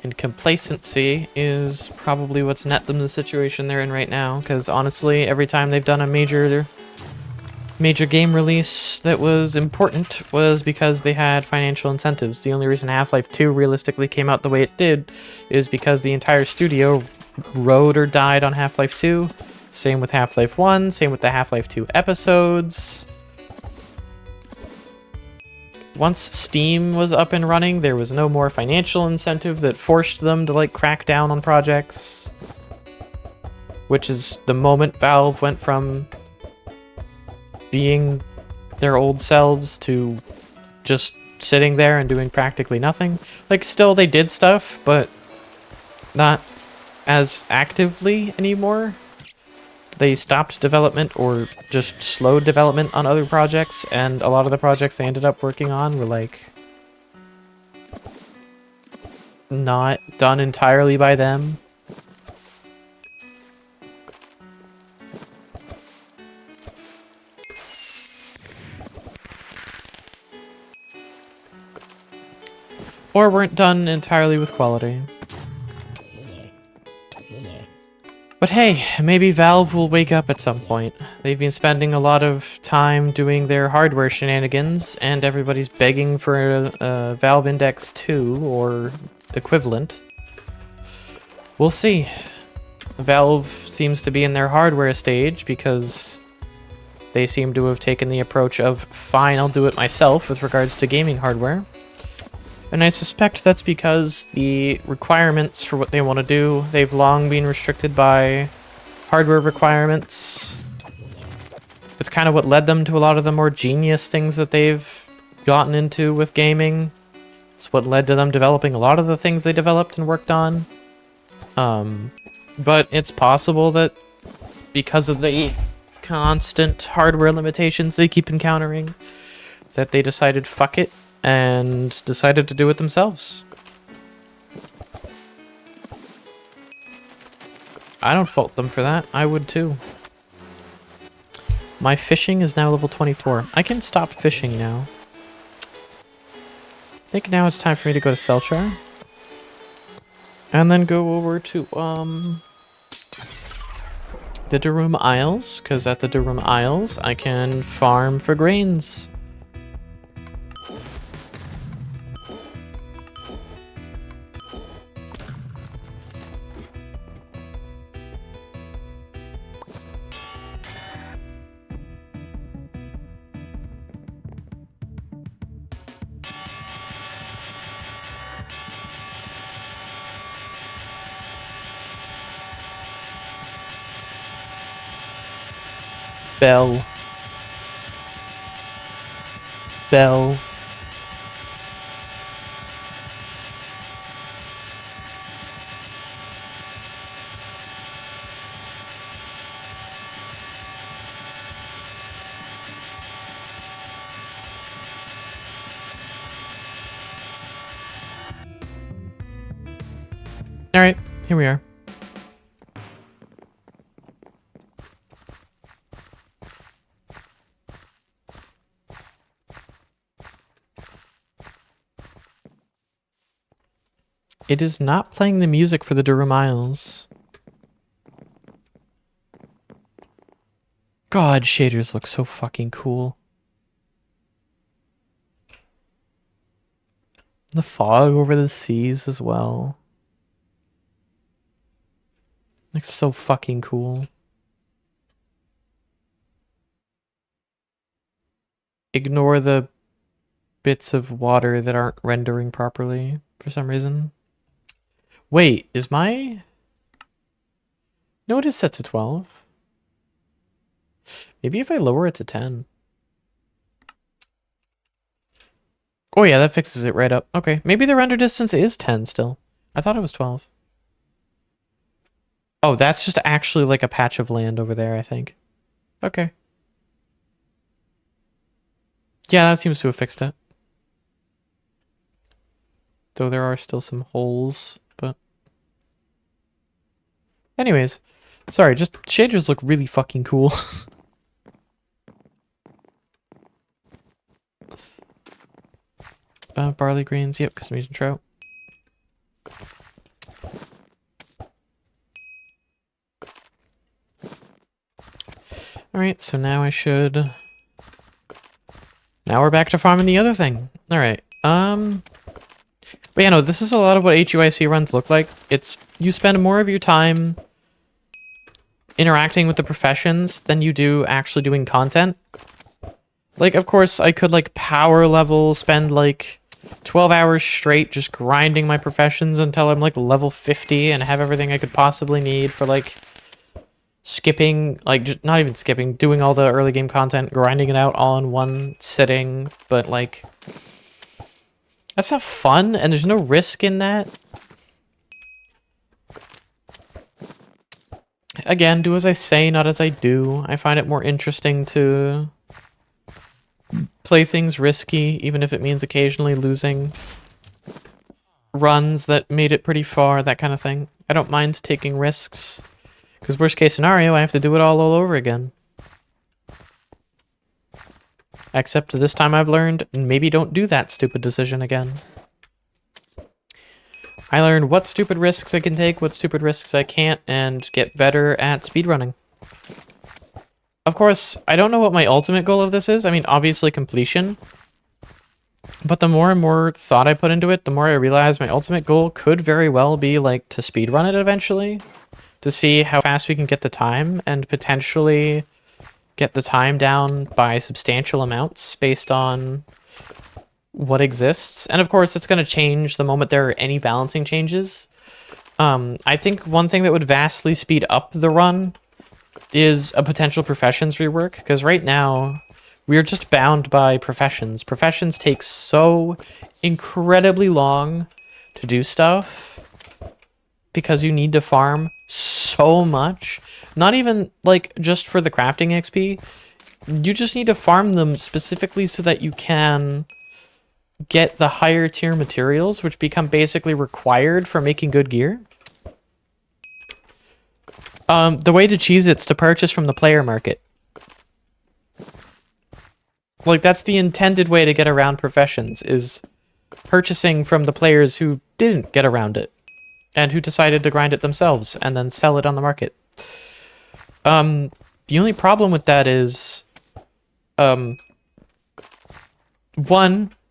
And complacency is probably what's net them the situation they're in right now, because honestly, every time they've done a major game release that was important was because they had financial incentives. The only reason Half-Life 2 realistically came out the way it did is because the entire studio rode or died on Half-Life 2. Same with Half-Life 1, same with the Half-Life 2 episodes. Once Steam was up and running, there was no more financial incentive that forced them to, like, crack down on projects. which is the moment Valve went from being their old selves to just sitting there and doing practically nothing. Like, still they did stuff, but not as actively anymore. They stopped development or just slowed development on other projects, and a lot of the projects they ended up working on were like not done entirely by them. Or weren't done entirely with quality. But hey, maybe Valve will wake up at some point. They've been spending a lot of time doing their hardware shenanigans, and everybody's begging for a Valve Index 2 or equivalent. We'll see. Valve seems to be in their hardware stage because they seem to have taken the approach of, fine, I'll do it myself with regards to gaming hardware. And I suspect that's because the requirements for what they want to do, they've long been restricted by hardware requirements. It's kind of what led them to a lot of the more genius things that they've gotten into with gaming. It's what led to them developing a lot of the things they developed and worked on. But it's possible that because of the constant hardware limitations they keep encountering, that they decided fuck it and decided to do it themselves. I don't fault them for that. I would too. My fishing is now level 24. I can stop fishing now. I think now it's time for me to go to Selchar. And then go over to the Durum Isles, because at the Durum Isles I can farm for grains. Bell. Bell. All right, here we are. It is not playing the music for the Durum Isles. God, shaders look so fucking cool. The fog over the seas as well. Looks so fucking cool. Ignore the bits of water that aren't rendering properly for some reason. Wait, is my... No, it is set to 12. Maybe if I lower it to 10. Oh yeah, that fixes it right up. Okay, maybe the render distance is 10 still. I thought it was 12. Oh, that's just actually like a patch of land over there, I think. Okay. Yeah, that seems to have fixed it. Though there are still some holes, but... Anyways, sorry, just shaders look really fucking cool. Barley greens, yep, because I'm using trout. Alright, so now I should... Now we're back to farming the other thing. Alright, But yeah, no, this is a lot of what HUIC runs look like. It's, you spend more of your time interacting with the professions than you do actually doing content. Like, of course, I could, like, power level, spend, like, 12 hours straight just grinding my professions until I'm, like, level 50 and have everything I could possibly need for, like, skipping, like, not even skipping, doing all the early game content, grinding it out all in one sitting, but, like, that's not fun, and there's no risk in that. Again, do as I say, not as I do. I find it more interesting to play things risky, even if it means occasionally losing runs that made it pretty far, that kind of thing. I don't mind taking risks, because worst case scenario, I have to do it all over again. Except this time I've learned, maybe don't do that stupid decision again. I learned what stupid risks I can take, what stupid risks I can't, and get better at speedrunning. Of course, I don't know what my ultimate goal of this is. I mean, obviously completion. But the more and more thought I put into it, the more I realize my ultimate goal could very well be, like, to speedrun it eventually. To see how fast we can get the time, and potentially get the time down by substantial amounts based on what exists. And of course, it's going to change the moment there are any balancing changes. I think one thing that would vastly speed up the run is a potential professions rework, because right now we're just bound by professions. Professions take so incredibly long to do stuff because you need to farm so much. Not even, like, just for the crafting XP. You just need to farm them specifically so that you can get the higher tier materials, which become basically required for making good gear. The way to cheese it's to purchase from the player market. Like, that's the intended way to get around professions, is purchasing from the players who didn't get around it, and who decided to grind it themselves, and then sell it on the market. The only problem with that is, one,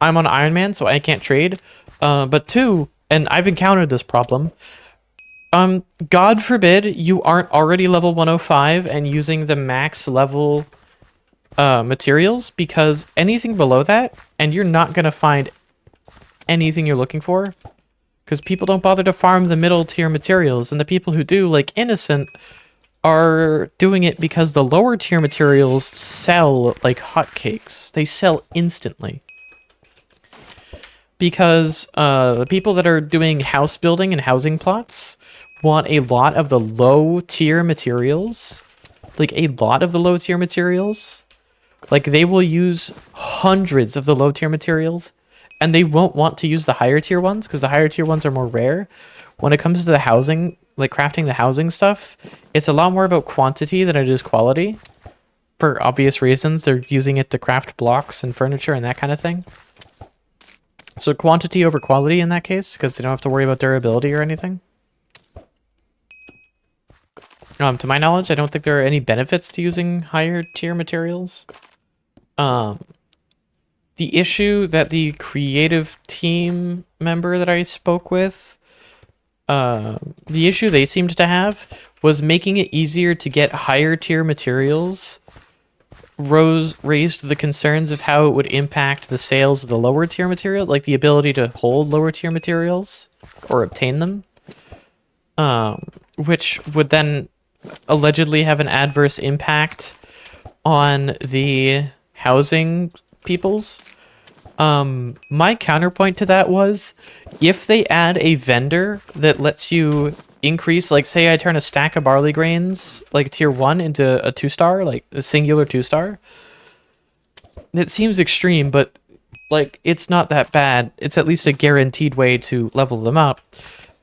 I'm on Iron Man, so I can't trade. But two, and I've encountered this problem, God forbid you aren't already level 105 and using the max level materials, because anything below that, and you're not going to find anything you're looking for, because people don't bother to farm the middle tier materials, and the people who do, like Innocent, are doing it because the lower tier materials sell like hotcakes. They sell instantly. Because the people that are doing house building and housing plots want a lot of the low tier materials. Like, a lot of the low tier materials. Like, they will use hundreds of the low tier materials, and they won't want to use the higher tier ones, because the higher tier ones are more rare. When it comes to the housing, like crafting the housing stuff, it's a lot more about quantity than it is quality. For obvious reasons, they're using it to craft blocks and furniture and that kind of thing. So quantity over quality in that case, because they don't have to worry about durability or anything. To my knowledge, I don't think there are any benefits to using higher tier materials. The issue that the creative team member that I spoke with, the issue they seemed to have was making it easier to get higher tier materials raised the concerns of how it would impact the sales of the lower tier material, like the ability to hold lower tier materials or obtain them, which would then allegedly have an adverse impact on the housing peoples. My counterpoint to that was, if they add a vendor that lets you increase, like, say I turn a stack of barley grains, like tier 1, into a 2-star, like a singular 2-star. It seems extreme, but, like, it's not that bad. It's at least a guaranteed way to level them up.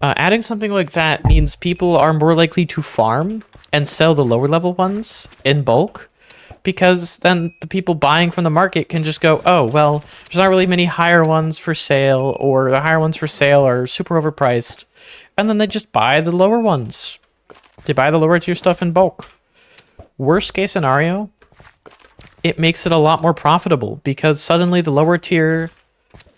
Adding something like that means people are more likely to farm and sell the lower level ones in bulk, because then the people buying from the market can just go, oh, well, there's not really many higher ones for sale, or the higher ones for sale are super overpriced. And then they just buy the lower ones. They buy the lower tier stuff in bulk. Worst case scenario, it makes it a lot more profitable, because suddenly the lower tier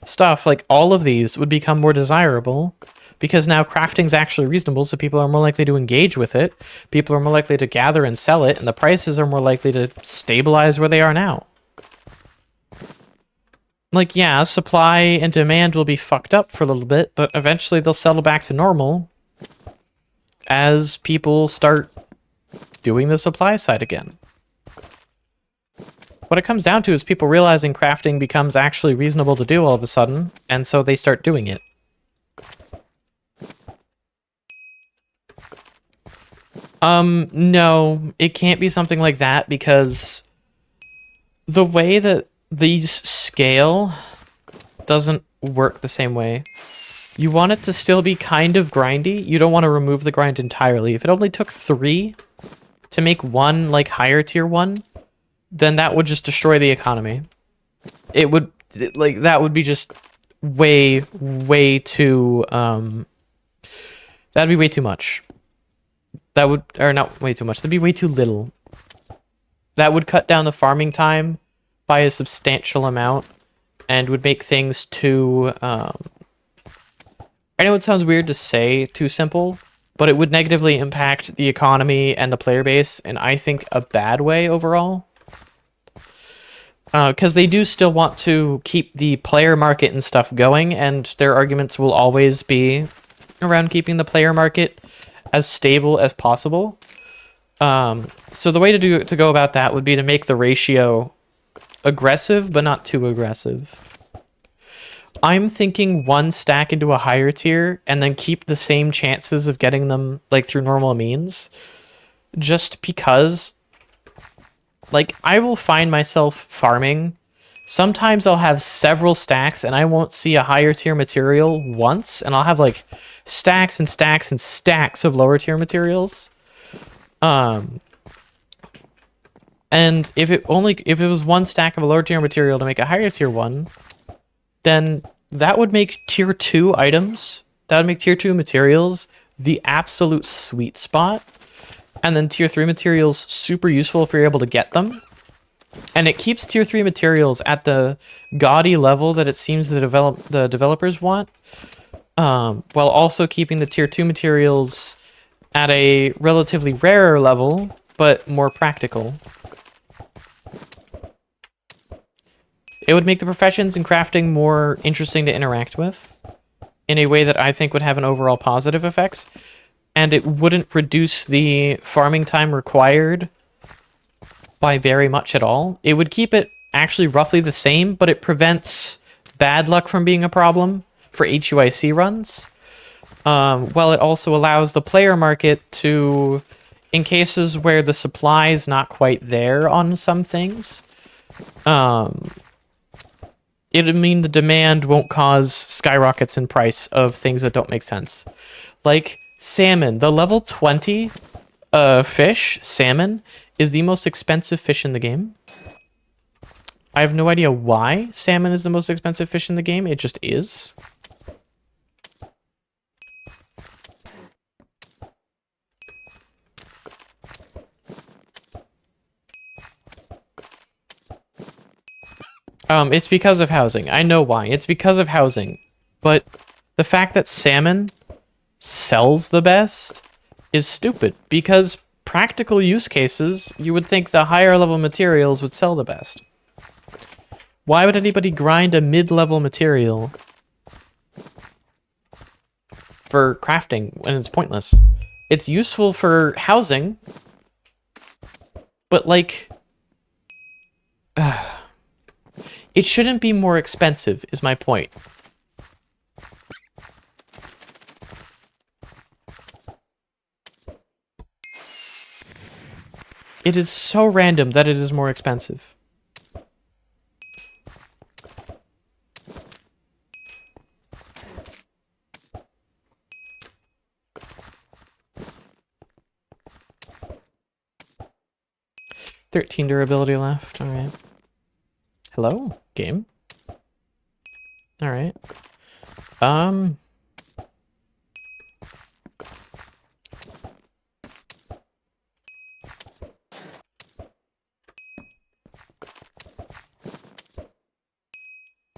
stuff, like all of these, would become more desirable, because now crafting's actually reasonable, so people are more likely to engage with it. People are more likely to gather and sell it, and the prices are more likely to stabilize where they are now. Like, yeah, supply and demand will be fucked up for a little bit, but eventually they'll settle back to normal as people start doing the supply side again. What it comes down to is people realizing crafting becomes actually reasonable to do all of a sudden, and so they start doing it. No, it can't be something like that because the way that these scale doesn't work the same way. You want it to still be kind of grindy. You don't want to remove the grind entirely. If it only took 3 to make one, like, higher tier one, then that would just destroy the economy. It would, like, that would be just way, way too, that'd be way too much. That would, or not way too much, that'd be way too little. That would cut down the farming time by a substantial amount and would make things too, I know it sounds weird to say too simple, but it would negatively impact the economy and the player base in, I think, a bad way overall. Because they do still want to keep the player market and stuff going, and their arguments will always be around keeping the player market as stable as possible. So the way to go about that would be to make the ratio aggressive, but not too aggressive. I'm thinking 1 stack into a higher tier and then keep the same chances of getting them like through normal means. Just because, like, I will find myself farming. Sometimes I'll have several stacks and I won't see a higher tier material once, and I'll have like stacks and stacks and stacks of lower tier materials. And if it was 1 stack of a lower tier material to make a higher tier one, then that would make tier 2 items, that would make tier 2 materials the absolute sweet spot. And then tier 3 materials super useful if you're able to get them. And it keeps tier 3 materials at the gaudy level that it seems the developers want, while also keeping the tier 2 materials at a relatively rarer level, but more practical. It would make the professions and crafting more interesting to interact with in a way that I think would have an overall positive effect. And it wouldn't reduce the farming time required by very much at all. It would keep it actually roughly the same, but it prevents bad luck from being a problem for HUIC runs. While it also allows the player market to, in cases where the supply is not quite there on some things, it would mean the demand won't cause skyrockets in price of things that don't make sense. Like salmon. The level 20 fish, salmon, is the most expensive fish in the game. I have no idea why salmon is the most expensive fish in the game. It just is. It's because of housing. I know why. It's because of housing. But the fact that salmon sells the best is stupid, because practical use cases, you would think the higher level materials would sell the best. Why would anybody grind a mid-level material for crafting when it's pointless? It's useful for housing, but like... it shouldn't be more expensive, is my point. It is so random that it is more expensive. $13 durability left. All right. Hello, game. All right.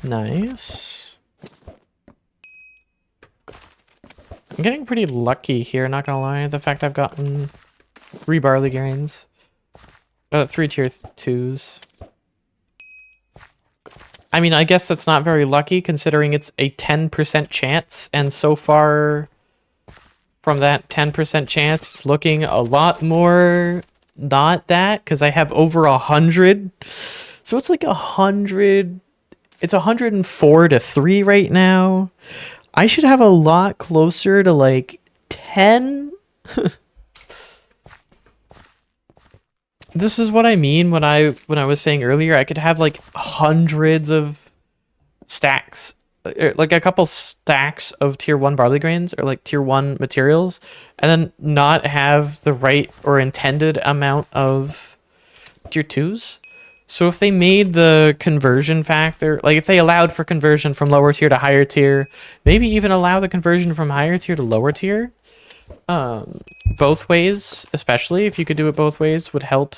Nice. I'm getting pretty lucky here, not gonna lie. The fact I've gotten 3 barley grains. 3 tier 2s. I mean, I guess that's not very lucky considering it's a 10% chance, and so far from that 10% chance, it's looking a lot more not that, because I have over 100. So it's like 100. It's 104 to 3 right now. I should have a lot closer to like 10. This is what I mean when I was saying earlier I could have like hundreds of stacks, like a couple stacks of tier 1 barley grains or like tier 1 materials, and then not have the right or intended amount of tier 2s. So if they made the conversion factor, like if they allowed for conversion from lower tier to higher tier, maybe even allow the conversion from higher tier to lower tier, both ways, especially if you could do it both ways, would help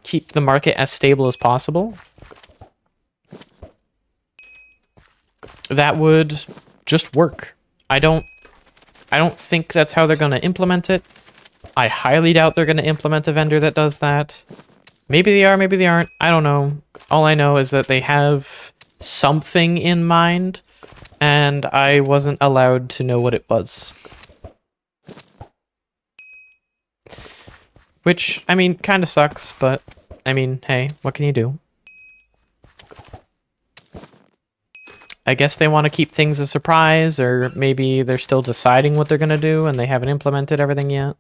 keep the market as stable as possible. That would just work. I don't think that's how they're going to implement it. I highly doubt they're going to implement a vendor that does that. Maybe they are, maybe they aren't. I don't know. All I know is that they have something in mind, and I wasn't allowed to know what it was. Which, I mean, kind of sucks, but, I mean, hey, what can you do? I guess they want to keep things a surprise, or maybe they're still deciding what they're going to do and they haven't implemented everything yet.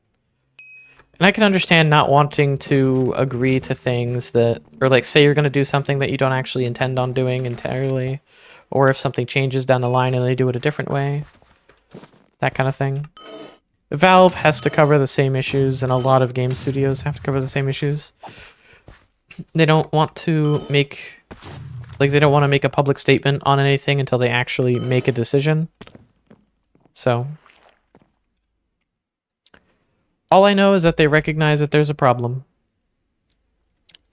And I can understand not wanting to agree to things that, or like say you're going to do something that you don't actually intend on doing entirely, or if something changes down the line and they do it a different way, that kind of thing. Valve has to cover the same issues, and a lot of game studios have to cover the same issues. They don't want to make, like, they don't want to make a public statement on anything until they actually make a decision. So all I know is that they recognize that there's a problem.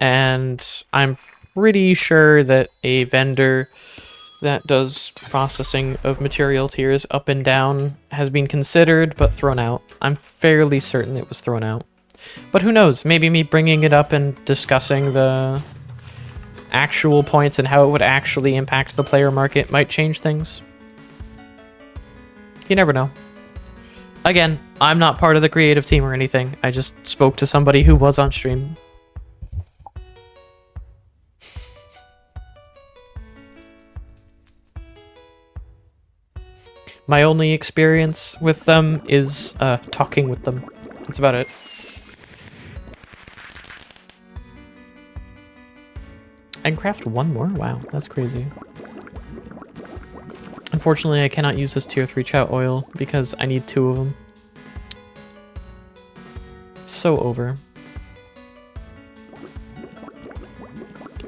And I'm pretty sure that a vendor that does processing of material tiers up and down has been considered but thrown out. I'm fairly certain it was thrown out. But who knows? Maybe me bringing it up and discussing the actual points and how it would actually impact the player market might change things. You never know. Again, I'm not part of the creative team or anything. I just spoke to somebody who was on stream. My only experience with them is talking with them. That's about it. I can craft one more? Wow, that's crazy. Unfortunately, I cannot use this tier 3 chow oil because I need 2 of them. So over.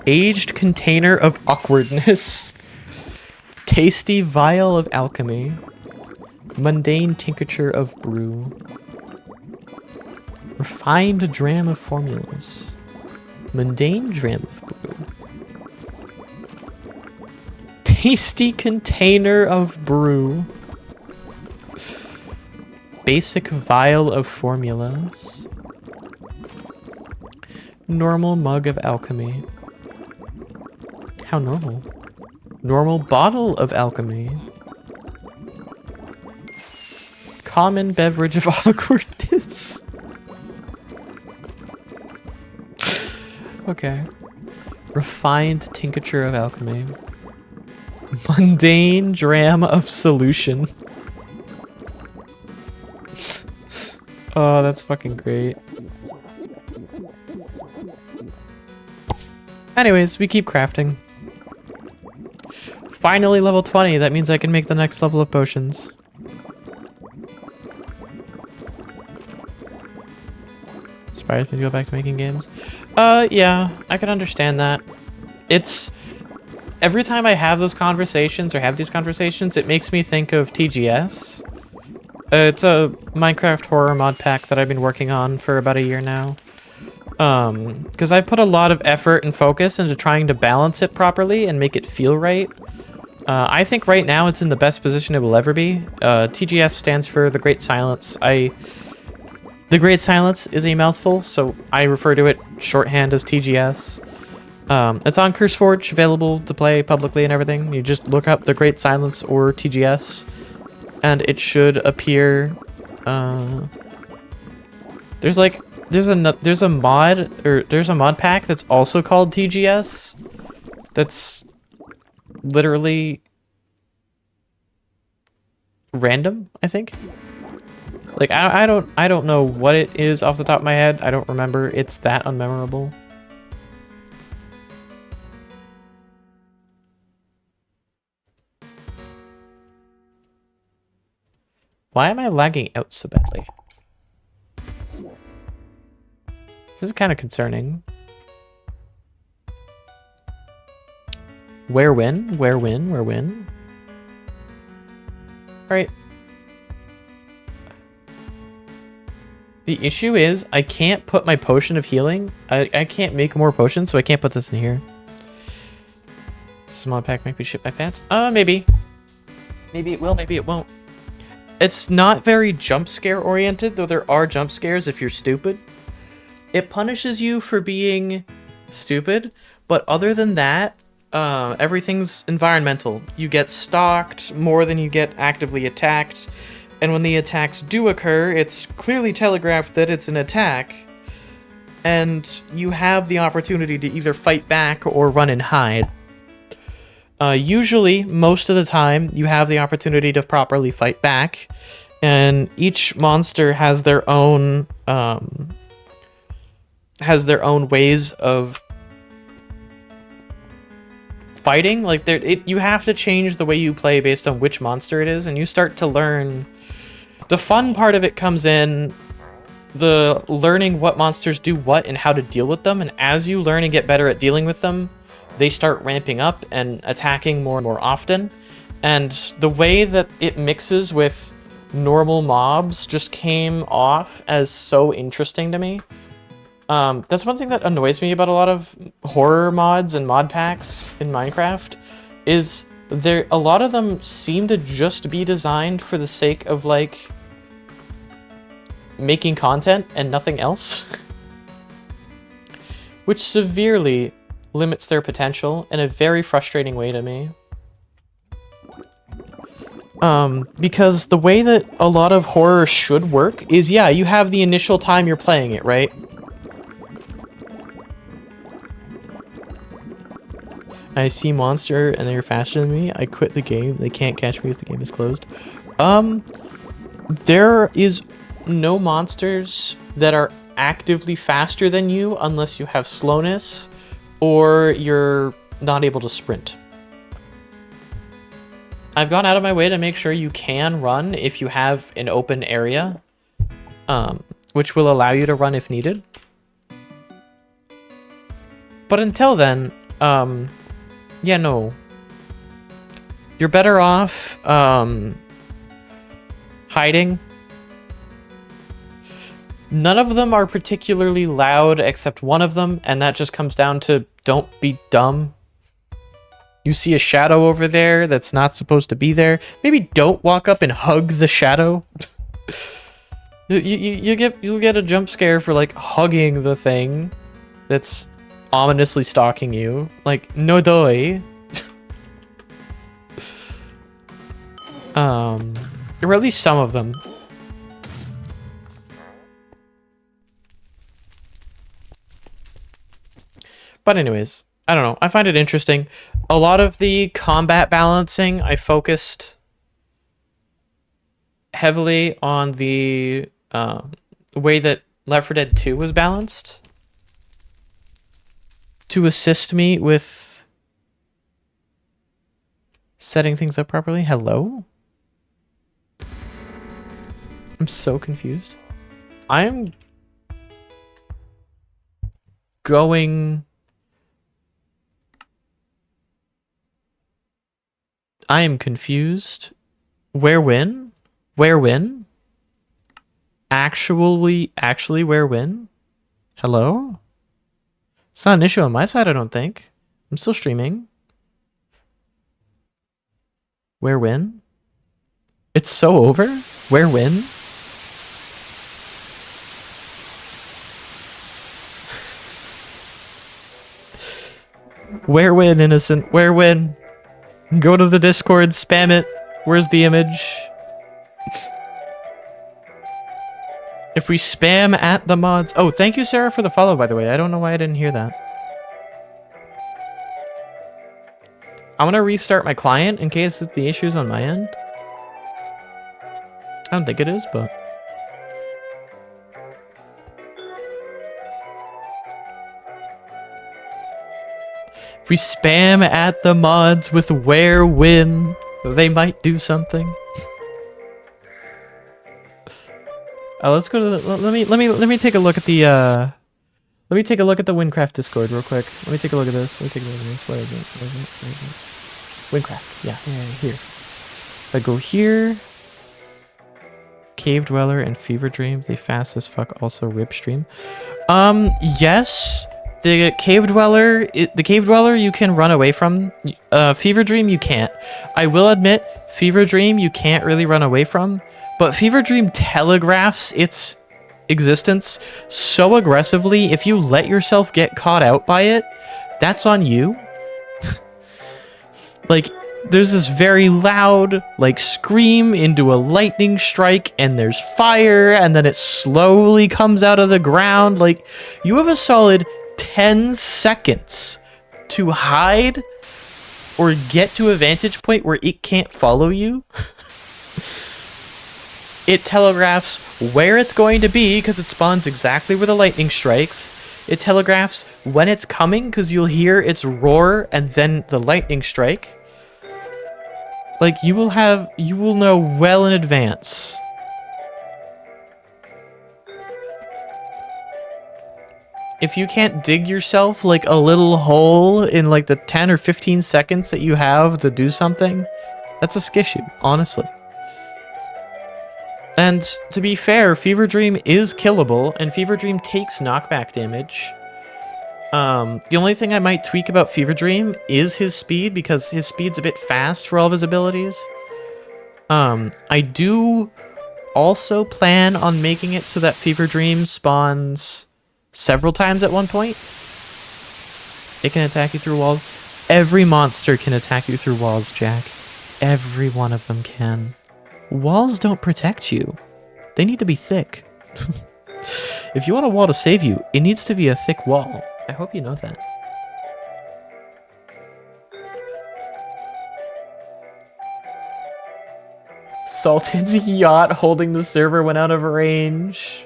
Aged container of awkwardness. Tasty vial of alchemy. Mundane tincture of brew. Refined dram of formulas. Mundane dram of brew. Tasty container of brew. Basic vial of formulas. Normal mug of alchemy. How normal? Normal bottle of alchemy. Common beverage of awkwardness. Okay. Refined tincture of alchemy. Mundane dram of solution. Oh, that's fucking great. Anyways, we keep crafting. Finally level 20, that means I can make the next level of potions. Inspires me to go back to making games. Yeah, I can understand that. It's... Every time I have those conversations, or have these conversations, it makes me think of TGS. It's a Minecraft horror mod pack that I've been working on for about a year now. Because I put a lot of effort and focus into trying to balance it properly and make it feel right. I think right now it's in the best position it will ever be. TGS stands for The Great Silence. The Great Silence is a mouthful, so I refer to it shorthand as TGS. It's on CurseForge, available to play publicly and everything. You just look up The Great Silence or TGS, and it should appear. There's like there's a mod pack that's also called TGS. That's literally random, I think. Like I don't know what it is off the top of my head. I don't remember. It's that unmemorable. Why am I lagging out so badly? This is kind of concerning. Where win? Where win? Where win? Alright. The issue is I can't put my potion of healing. I can't make more potions, so I can't put this in here. Small pack might be shit my pants. Maybe. Maybe it will, maybe it won't. It's not very jump scare oriented, though there are jump scares if you're stupid. It punishes you for being stupid, but other than that, everything's environmental. You get stalked more than you get actively attacked, and when the attacks do occur, it's clearly telegraphed that it's an attack, and you have the opportunity to either fight back or run and hide. Usually, most of the time, you have the opportunity to properly fight back, and each monster has their own ways of fighting. Like you have to change the way you play based on which monster it is, and you start to learn. The fun part of it comes in the learning what monsters do what and how to deal with them, and as you learn and get better at dealing with them, they start ramping up and attacking more and more often. And the way that it mixes with normal mobs just came off as so interesting to me. That's one thing that annoys me about a lot of horror mods and mod packs in Minecraft, is a lot of them seem to just be designed for the sake of, like, making content and nothing else. Which severely limits their potential in a very frustrating way to me. Because the way that a lot of horror should work is, yeah, you have the initial time you're playing it, right? I see monster and they're faster than me. I quit the game. They can't catch me if the game is closed. There is no monsters that are actively faster than you unless you have slowness or you're not able to sprint. I've gone out of my way to make sure you can run if you have an open area, which will allow you to run if needed. But until then, yeah, no. You're better off hiding. None of them are particularly loud except one of them, and that just comes down to don't be dumb. You see a shadow over there that's not supposed to be there. Maybe don't walk up and hug the shadow. You'll get a jump scare for like hugging the thing that's ominously stalking you. Like, no doi. Or at least some of them. But anyways, I don't know. I find it interesting. A lot of the combat balancing, I focused heavily on the way that Left 4 Dead 2 was balanced to assist me with setting things up properly. Hello? I'm so confused. I'm going... I am confused. Where win? Where win? Actually where win? Hello? It's not an issue on my side, I don't think. I'm still streaming. Where win? It's so over? Where win? Where win, innocent? Where win? Go to the Discord, spam it. Where's the image? If we spam at the mods... Oh, thank you, Sarah, for the follow, by the way. I don't know why I didn't hear that. I'm going to restart my client in case the issue's on my end. I don't think it is, but... If we spam at the mods with where win, they might do something. Let's go to the... Let me take a look at the... Let me take a look at the Wynncraft Discord real quick. Let me take a look at this. Let me take a look at this. Where is it? Where is it? Where is it? Wynncraft. Yeah, here. If I go here... Cave Dweller and Fever Dream, they fast as fuck, also rip stream. Yes. The Cave Dweller you can run away from. Fever Dream you can't. I will admit, Fever Dream you can't really run away from, but Fever Dream telegraphs its existence so aggressively, if you let yourself get caught out by it, that's on you. Like, there's this very loud, like, scream into a lightning strike, and there's fire, and then it slowly comes out of the ground. Like, you have a solid 10 seconds to hide or get to a vantage point where it can't follow you. It telegraphs where it's going to be because it spawns exactly where the lightning strikes. It telegraphs when it's coming because you'll hear its roar and then the lightning strike. Like, you will know well in advance. If you can't dig yourself, like, a little hole in, like, the 10 or 15 seconds that you have to do something, that's a skissue, honestly. And, to be fair, Fever Dream is killable, and Fever Dream takes knockback damage. The only thing I might tweak about Fever Dream is his speed, because his speed's a bit fast for all of his abilities. I do also plan on making it so that Fever Dream spawns several times at one point. It can attack you through walls. Every monster can attack you through walls, Jack. Every one of them can. Walls don't protect you. They need to be thick. If you want a wall to save you, it needs to be a thick wall. I hope you know that. Salted's yacht holding the server went out of range.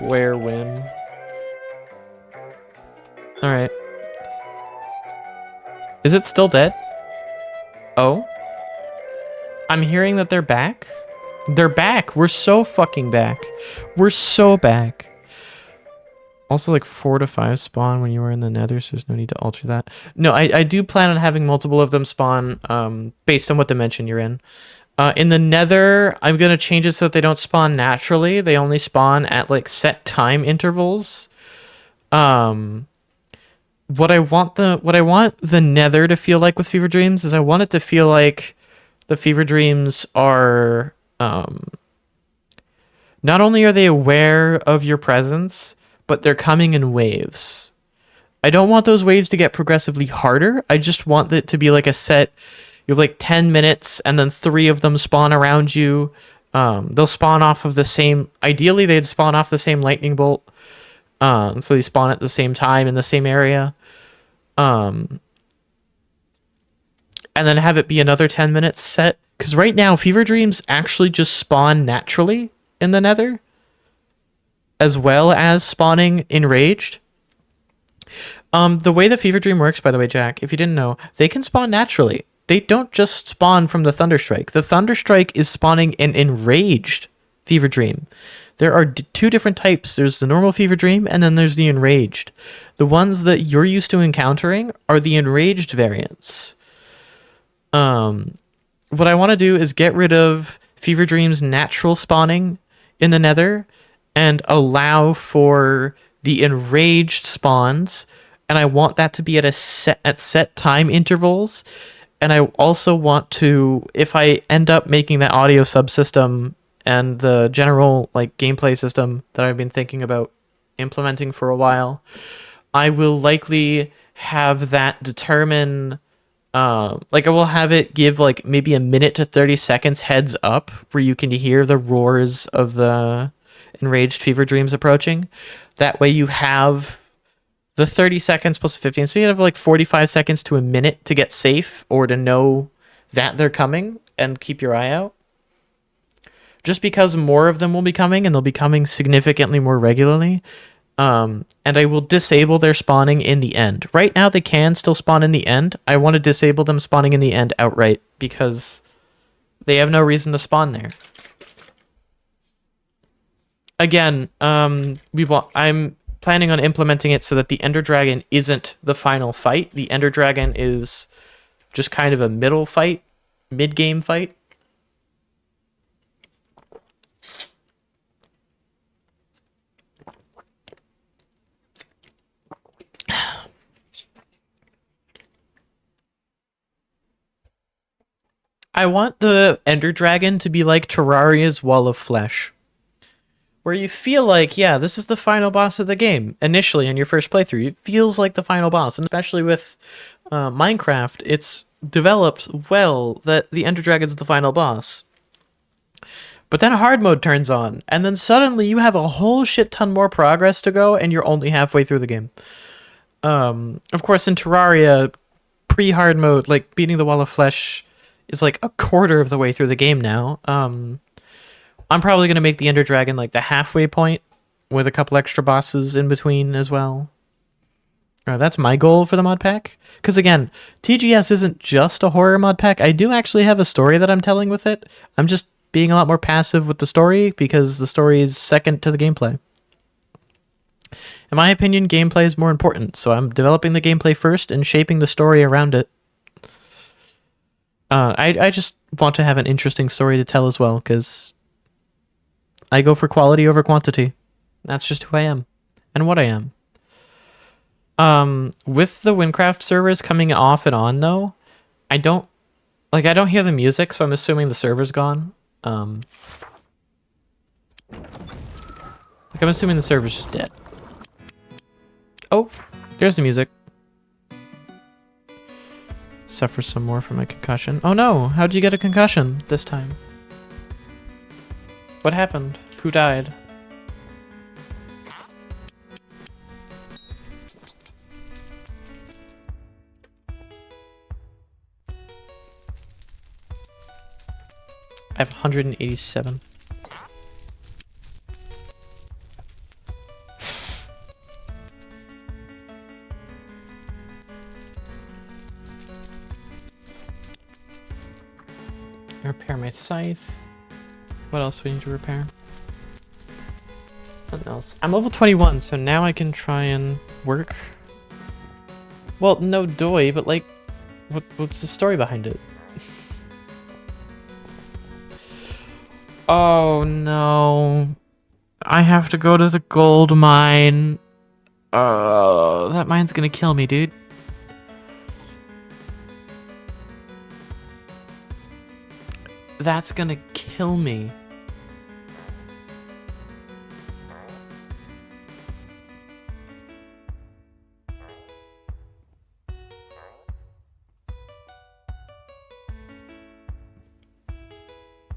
Where win? Alright. Is it still dead? Oh? I'm hearing that they're back? They're back! We're so fucking back. We're so back. Also, like, 4 to 5 spawn when you were in the nether, so there's no need to alter that. No, I do plan on having multiple of them spawn based on what dimension you're in. In the nether, I'm going to change it so that they don't spawn naturally. They only spawn at, like, set time intervals. What I want the nether to feel like with Fever Dreams is I want it to feel like the Fever Dreams are... not only are they aware of your presence, but they're coming in waves. I don't want those waves to get progressively harder. I just want it to be like a set... You have like 10 minutes, and then 3 of them spawn around you. They'll spawn off of the same... Ideally, they'd spawn off the same lightning bolt. So they spawn at the same time in the same area. And then have it be another 10 minutes set. Because right now, Fever Dreams actually just spawn naturally in the nether, as well as spawning enraged. The way the Fever Dream works, by the way, Jack, if you didn't know, they can spawn naturally. They don't just spawn from the Thunderstrike. The Thunderstrike is spawning an enraged Fever Dream. There are 2 different types. There's the normal Fever Dream, and then there's the enraged. The ones that you're used to encountering are the enraged variants. What I want to do is get rid of Fever Dream's natural spawning in the nether and allow for the enraged spawns, and I want that to be at set time intervals. And I also want to, if I end up making that audio subsystem and the general like gameplay system that I've been thinking about implementing for a while, I will likely have that determine Like I will have it give like maybe a minute to 30 seconds heads up where you can hear the roars of the enraged fever dreams approaching. That way you have the 30 seconds plus 15. So you have like 45 seconds to a minute to get safe or to know that they're coming and keep your eye out. Just because more of them will be coming and they'll be coming significantly more regularly. And I will disable their spawning in the end. Right now they can still spawn in the end. I want to disable them spawning in the end outright because they have no reason to spawn there. Again, I'm planning on implementing it so that the Ender Dragon isn't the final fight. The Ender Dragon is just kind of a middle fight, mid-game fight. I want the Ender Dragon to be like Terraria's Wall of Flesh. Where you feel like, yeah, this is the final boss of the game. Initially, in your first playthrough, it feels like the final boss. And especially with Minecraft, it's developed well that the Ender Dragon's the final boss. But then hard mode turns on, and then suddenly you have a whole shit ton more progress to go, and you're only halfway through the game. Of course, in Terraria, pre-hard mode, like beating the Wall of Flesh is like a quarter of the way through the game now. I'm probably going to make the Ender Dragon like the halfway point with a couple extra bosses in between as well. That's my goal for the mod pack. Because again, TGS isn't just a horror mod pack. I do actually have a story that I'm telling with it. I'm just being a lot more passive with the story because the story is second to the gameplay. In my opinion, gameplay is more important. So I'm developing the gameplay first and shaping the story around it. I just want to have an interesting story to tell as well because I go for quality over quantity. That's just who I am and what I am. With the Wynncraft servers coming off and on though, I don't hear the music, so I'm assuming the server's gone. I'm assuming the server's just dead. Oh, there's the music. Suffer some more from my concussion. Oh no, how'd you get a concussion this time? What happened? Who died? I have 187. Repair my scythe. What else do we need to repair? Nothing else. I'm level 21, so now I can try and work. Well, no doy, but like, what's the story behind it? Oh no. I have to go to the gold mine. Oh, that mine's gonna kill me, dude. That's gonna kill me.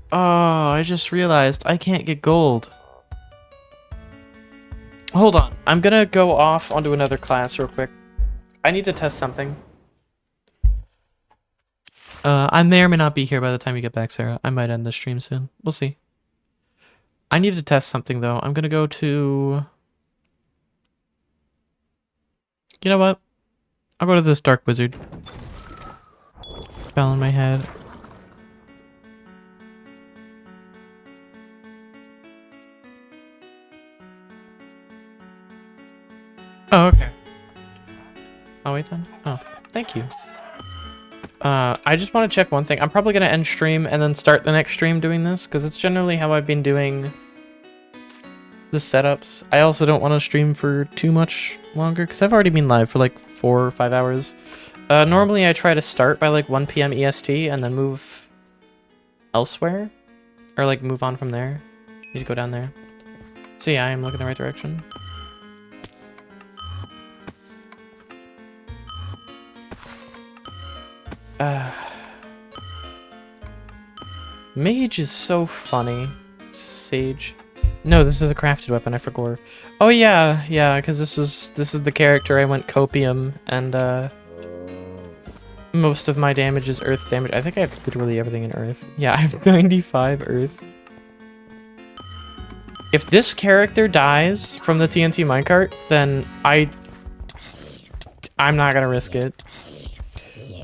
Oh, I just realized I can't get gold. Hold on. I'm gonna go off onto another class real quick. I need to test something. I may or may not be here by the time you get back, Sarah. I might end the stream soon. We'll see. I need to test something, though. I'm gonna go to... You know what? I'll go to this Dark Wizard. Spell in my head. Oh, okay. Oh, wait then. Oh, thank you. I just want to check one thing. I'm probably going to end stream and then start the next stream doing this, because it's generally how I've been doing the setups. I also don't want to stream for too much longer, because I've already been live for like 4 or 5 hours. Normally I try to start by like 1 p.m. EST and then move elsewhere, or like move on from there. Need to go down there. So yeah, I am looking the right direction. Mage is so funny. Sage. No, this is a crafted weapon, I forgot. Oh yeah, yeah, because this is the character I went copium, and most of my damage is earth damage. I think I have literally everything in earth. Yeah, I have 95 earth. If this character dies from the TNT minecart, then I'm not gonna risk it.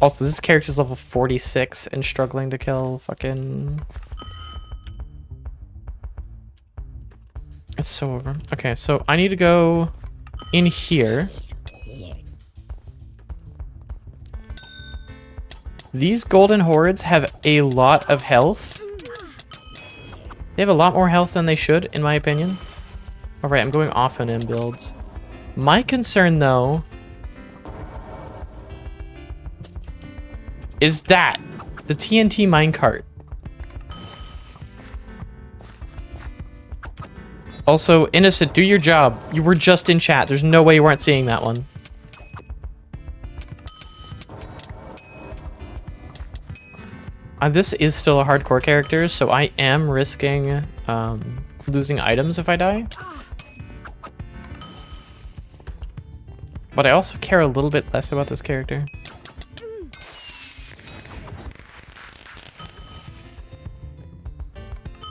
Also, this character's level 46 and struggling to kill fucking... It's so over. Okay, so I need to go in here. These golden hordes have a lot of health. They have a lot more health than they should, in my opinion. Alright, I'm going off on in builds. My concern, though, is that the TNT minecart. Also, Innocent, do your job. You were just in chat. There's no way you weren't seeing that one. This is still a hardcore character, so I am risking losing items if I die. But I also care a little bit less about this character.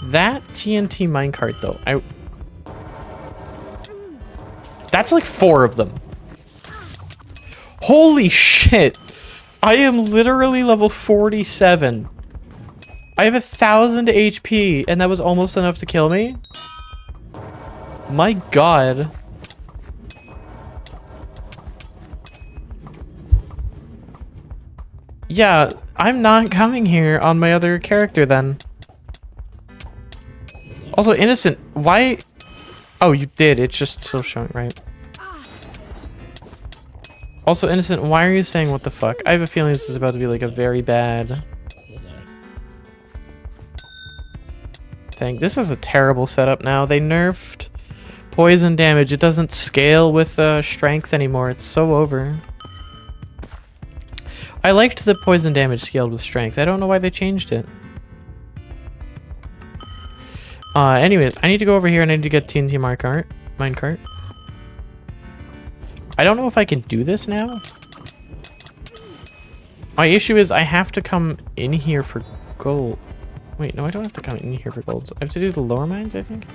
That TNT minecart, though, that's like 4 of them. Holy shit! I am literally level 47. I have 1,000 HP, and that was almost enough to kill me? My god. Yeah, I'm not coming here on my other character then. Also, Innocent, why... Oh, you did. It's just still showing, right? Also, Innocent, why are you saying what the fuck? I have a feeling this is about to be like a very bad thing. This is a terrible setup now. They nerfed poison damage. It doesn't scale with strength anymore. It's so over. I liked the poison damage scaled with strength. I don't know why they changed it. Anyways, I need to go over here and I need to get TNT minecart. I don't know if I can do this now. My issue is I have to come in here for gold. Wait, no, I don't have to come in here for gold. I have to do the lower mines, I think.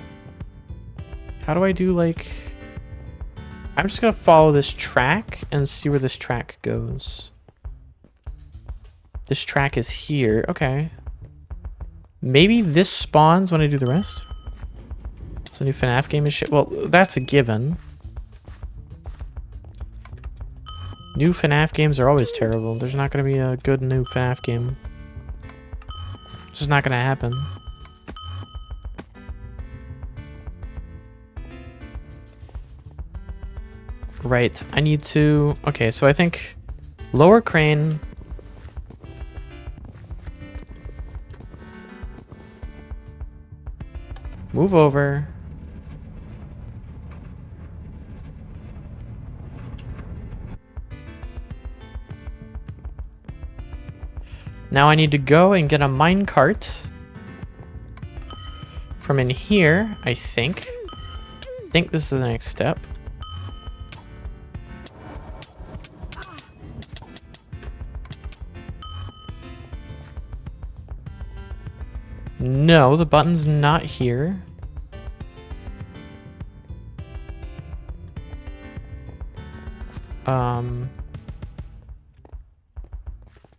How do I do, like... I'm just gonna follow this track and see where this track goes. This track is here. Okay. Maybe this spawns when I do the rest. So new FNAF game is shit. Well, that's a given. New FNAF games are always terrible. There's not going to be a good new FNAF game. It's just not going to happen. Right. I need to... Okay, so I think lower crane... Move over. Now I need to go and get a minecart from in here, I think. I think this is the next step. No, the button's not here.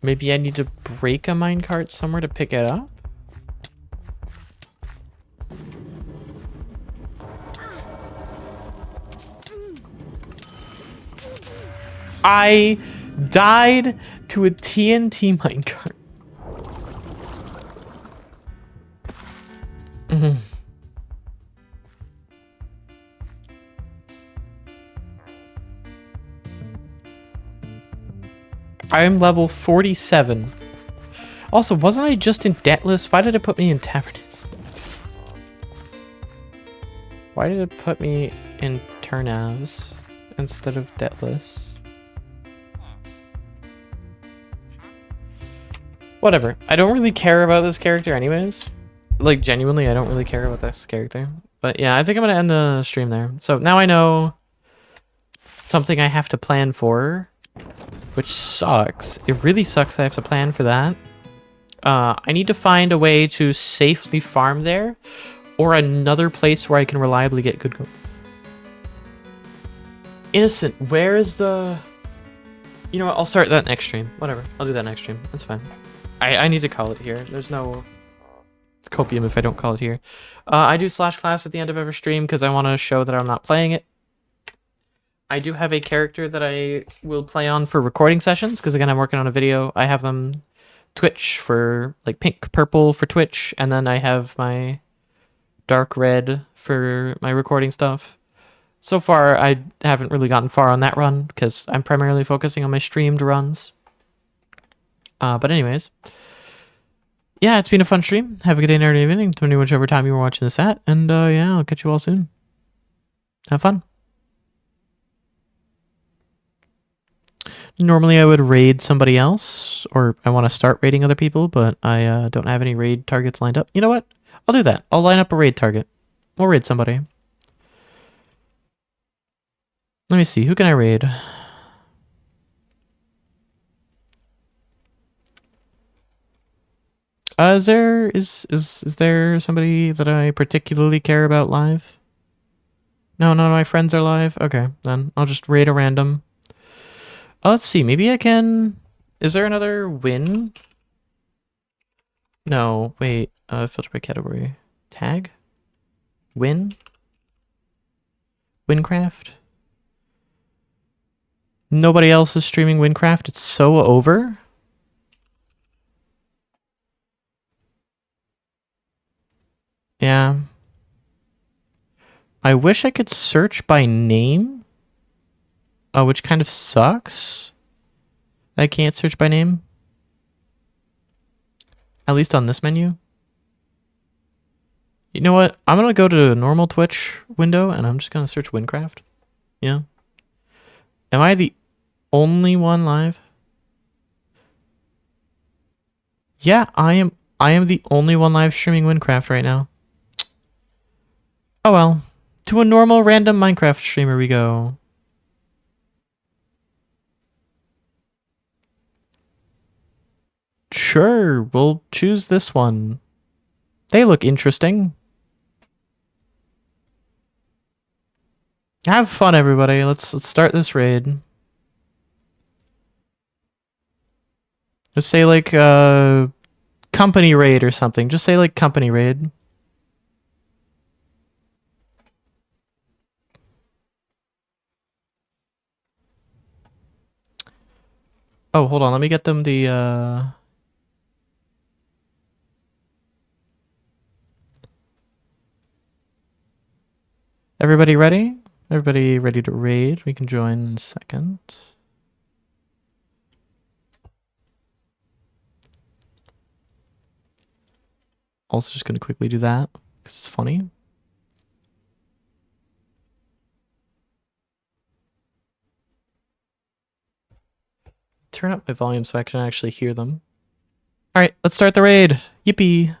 Maybe I need to break a minecart somewhere to pick it up? I died to a TNT minecart. I am level 47. Also, wasn't I just in Debtless? Why did it put me in Tavernus? Why did it put me in Turnavs instead of Debtless? Whatever. I don't really care about this character anyways. Like, genuinely, I don't really care about this character. But yeah, I think I'm going to end the stream there. So now I know something I have to plan for, which sucks. It really sucks I have to plan for that. I need to find a way to safely farm there, or another place where I can reliably get good... Innocent, where is the... You know what, I'll start that next stream. Whatever, I'll do that next stream. That's fine. I need to call it here. There's no... It's copium if I don't call it here. I do /class at the end of every stream because I want to show that I'm not playing it. I do have a character that I will play on for recording sessions because, again, I'm working on a video. I have them Twitch for, like, pink, purple for Twitch, and then I have my dark red for my recording stuff. So far, I haven't really gotten far on that run because I'm primarily focusing on my streamed runs. But anyways, yeah, it's been a fun stream. Have a good day, night, or evening, depending on whichever time you were watching this at. And yeah, I'll catch you all soon. Have fun. Normally, I would raid somebody else, or I want to start raiding other people, but I don't have any raid targets lined up. You know what? I'll do that. I'll line up a raid target. We'll raid somebody. Let me see. Who can I raid? Is there somebody that I particularly care about live? No, none of my friends are live? Okay, then I'll just raid a random. Let's see, maybe I can... Is there another win? No, wait. Filter by category. Tag? Win? Wynncraft? Nobody else is streaming Wynncraft? It's so over? Yeah. I wish I could search by name. Which kind of sucks. I can't search by name. At least on this menu. You know what? I'm going to go to a normal Twitch window and I'm just going to search Wynncraft. Yeah. Am I the only one live? Yeah, I am the only one live streaming Wynncraft right now. Oh well. To a normal random Minecraft streamer we go. Sure, we'll choose this one. They look interesting. Have fun, everybody. Let's start this raid. Just say like company raid or something. Just say like company raid. Oh, hold on. Let me get them the Everybody ready? Everybody ready to raid? We can join in a second. Also just going to quickly do that because it's funny. Turn up my volume so I can actually hear them. All right, let's start the raid. Yippee.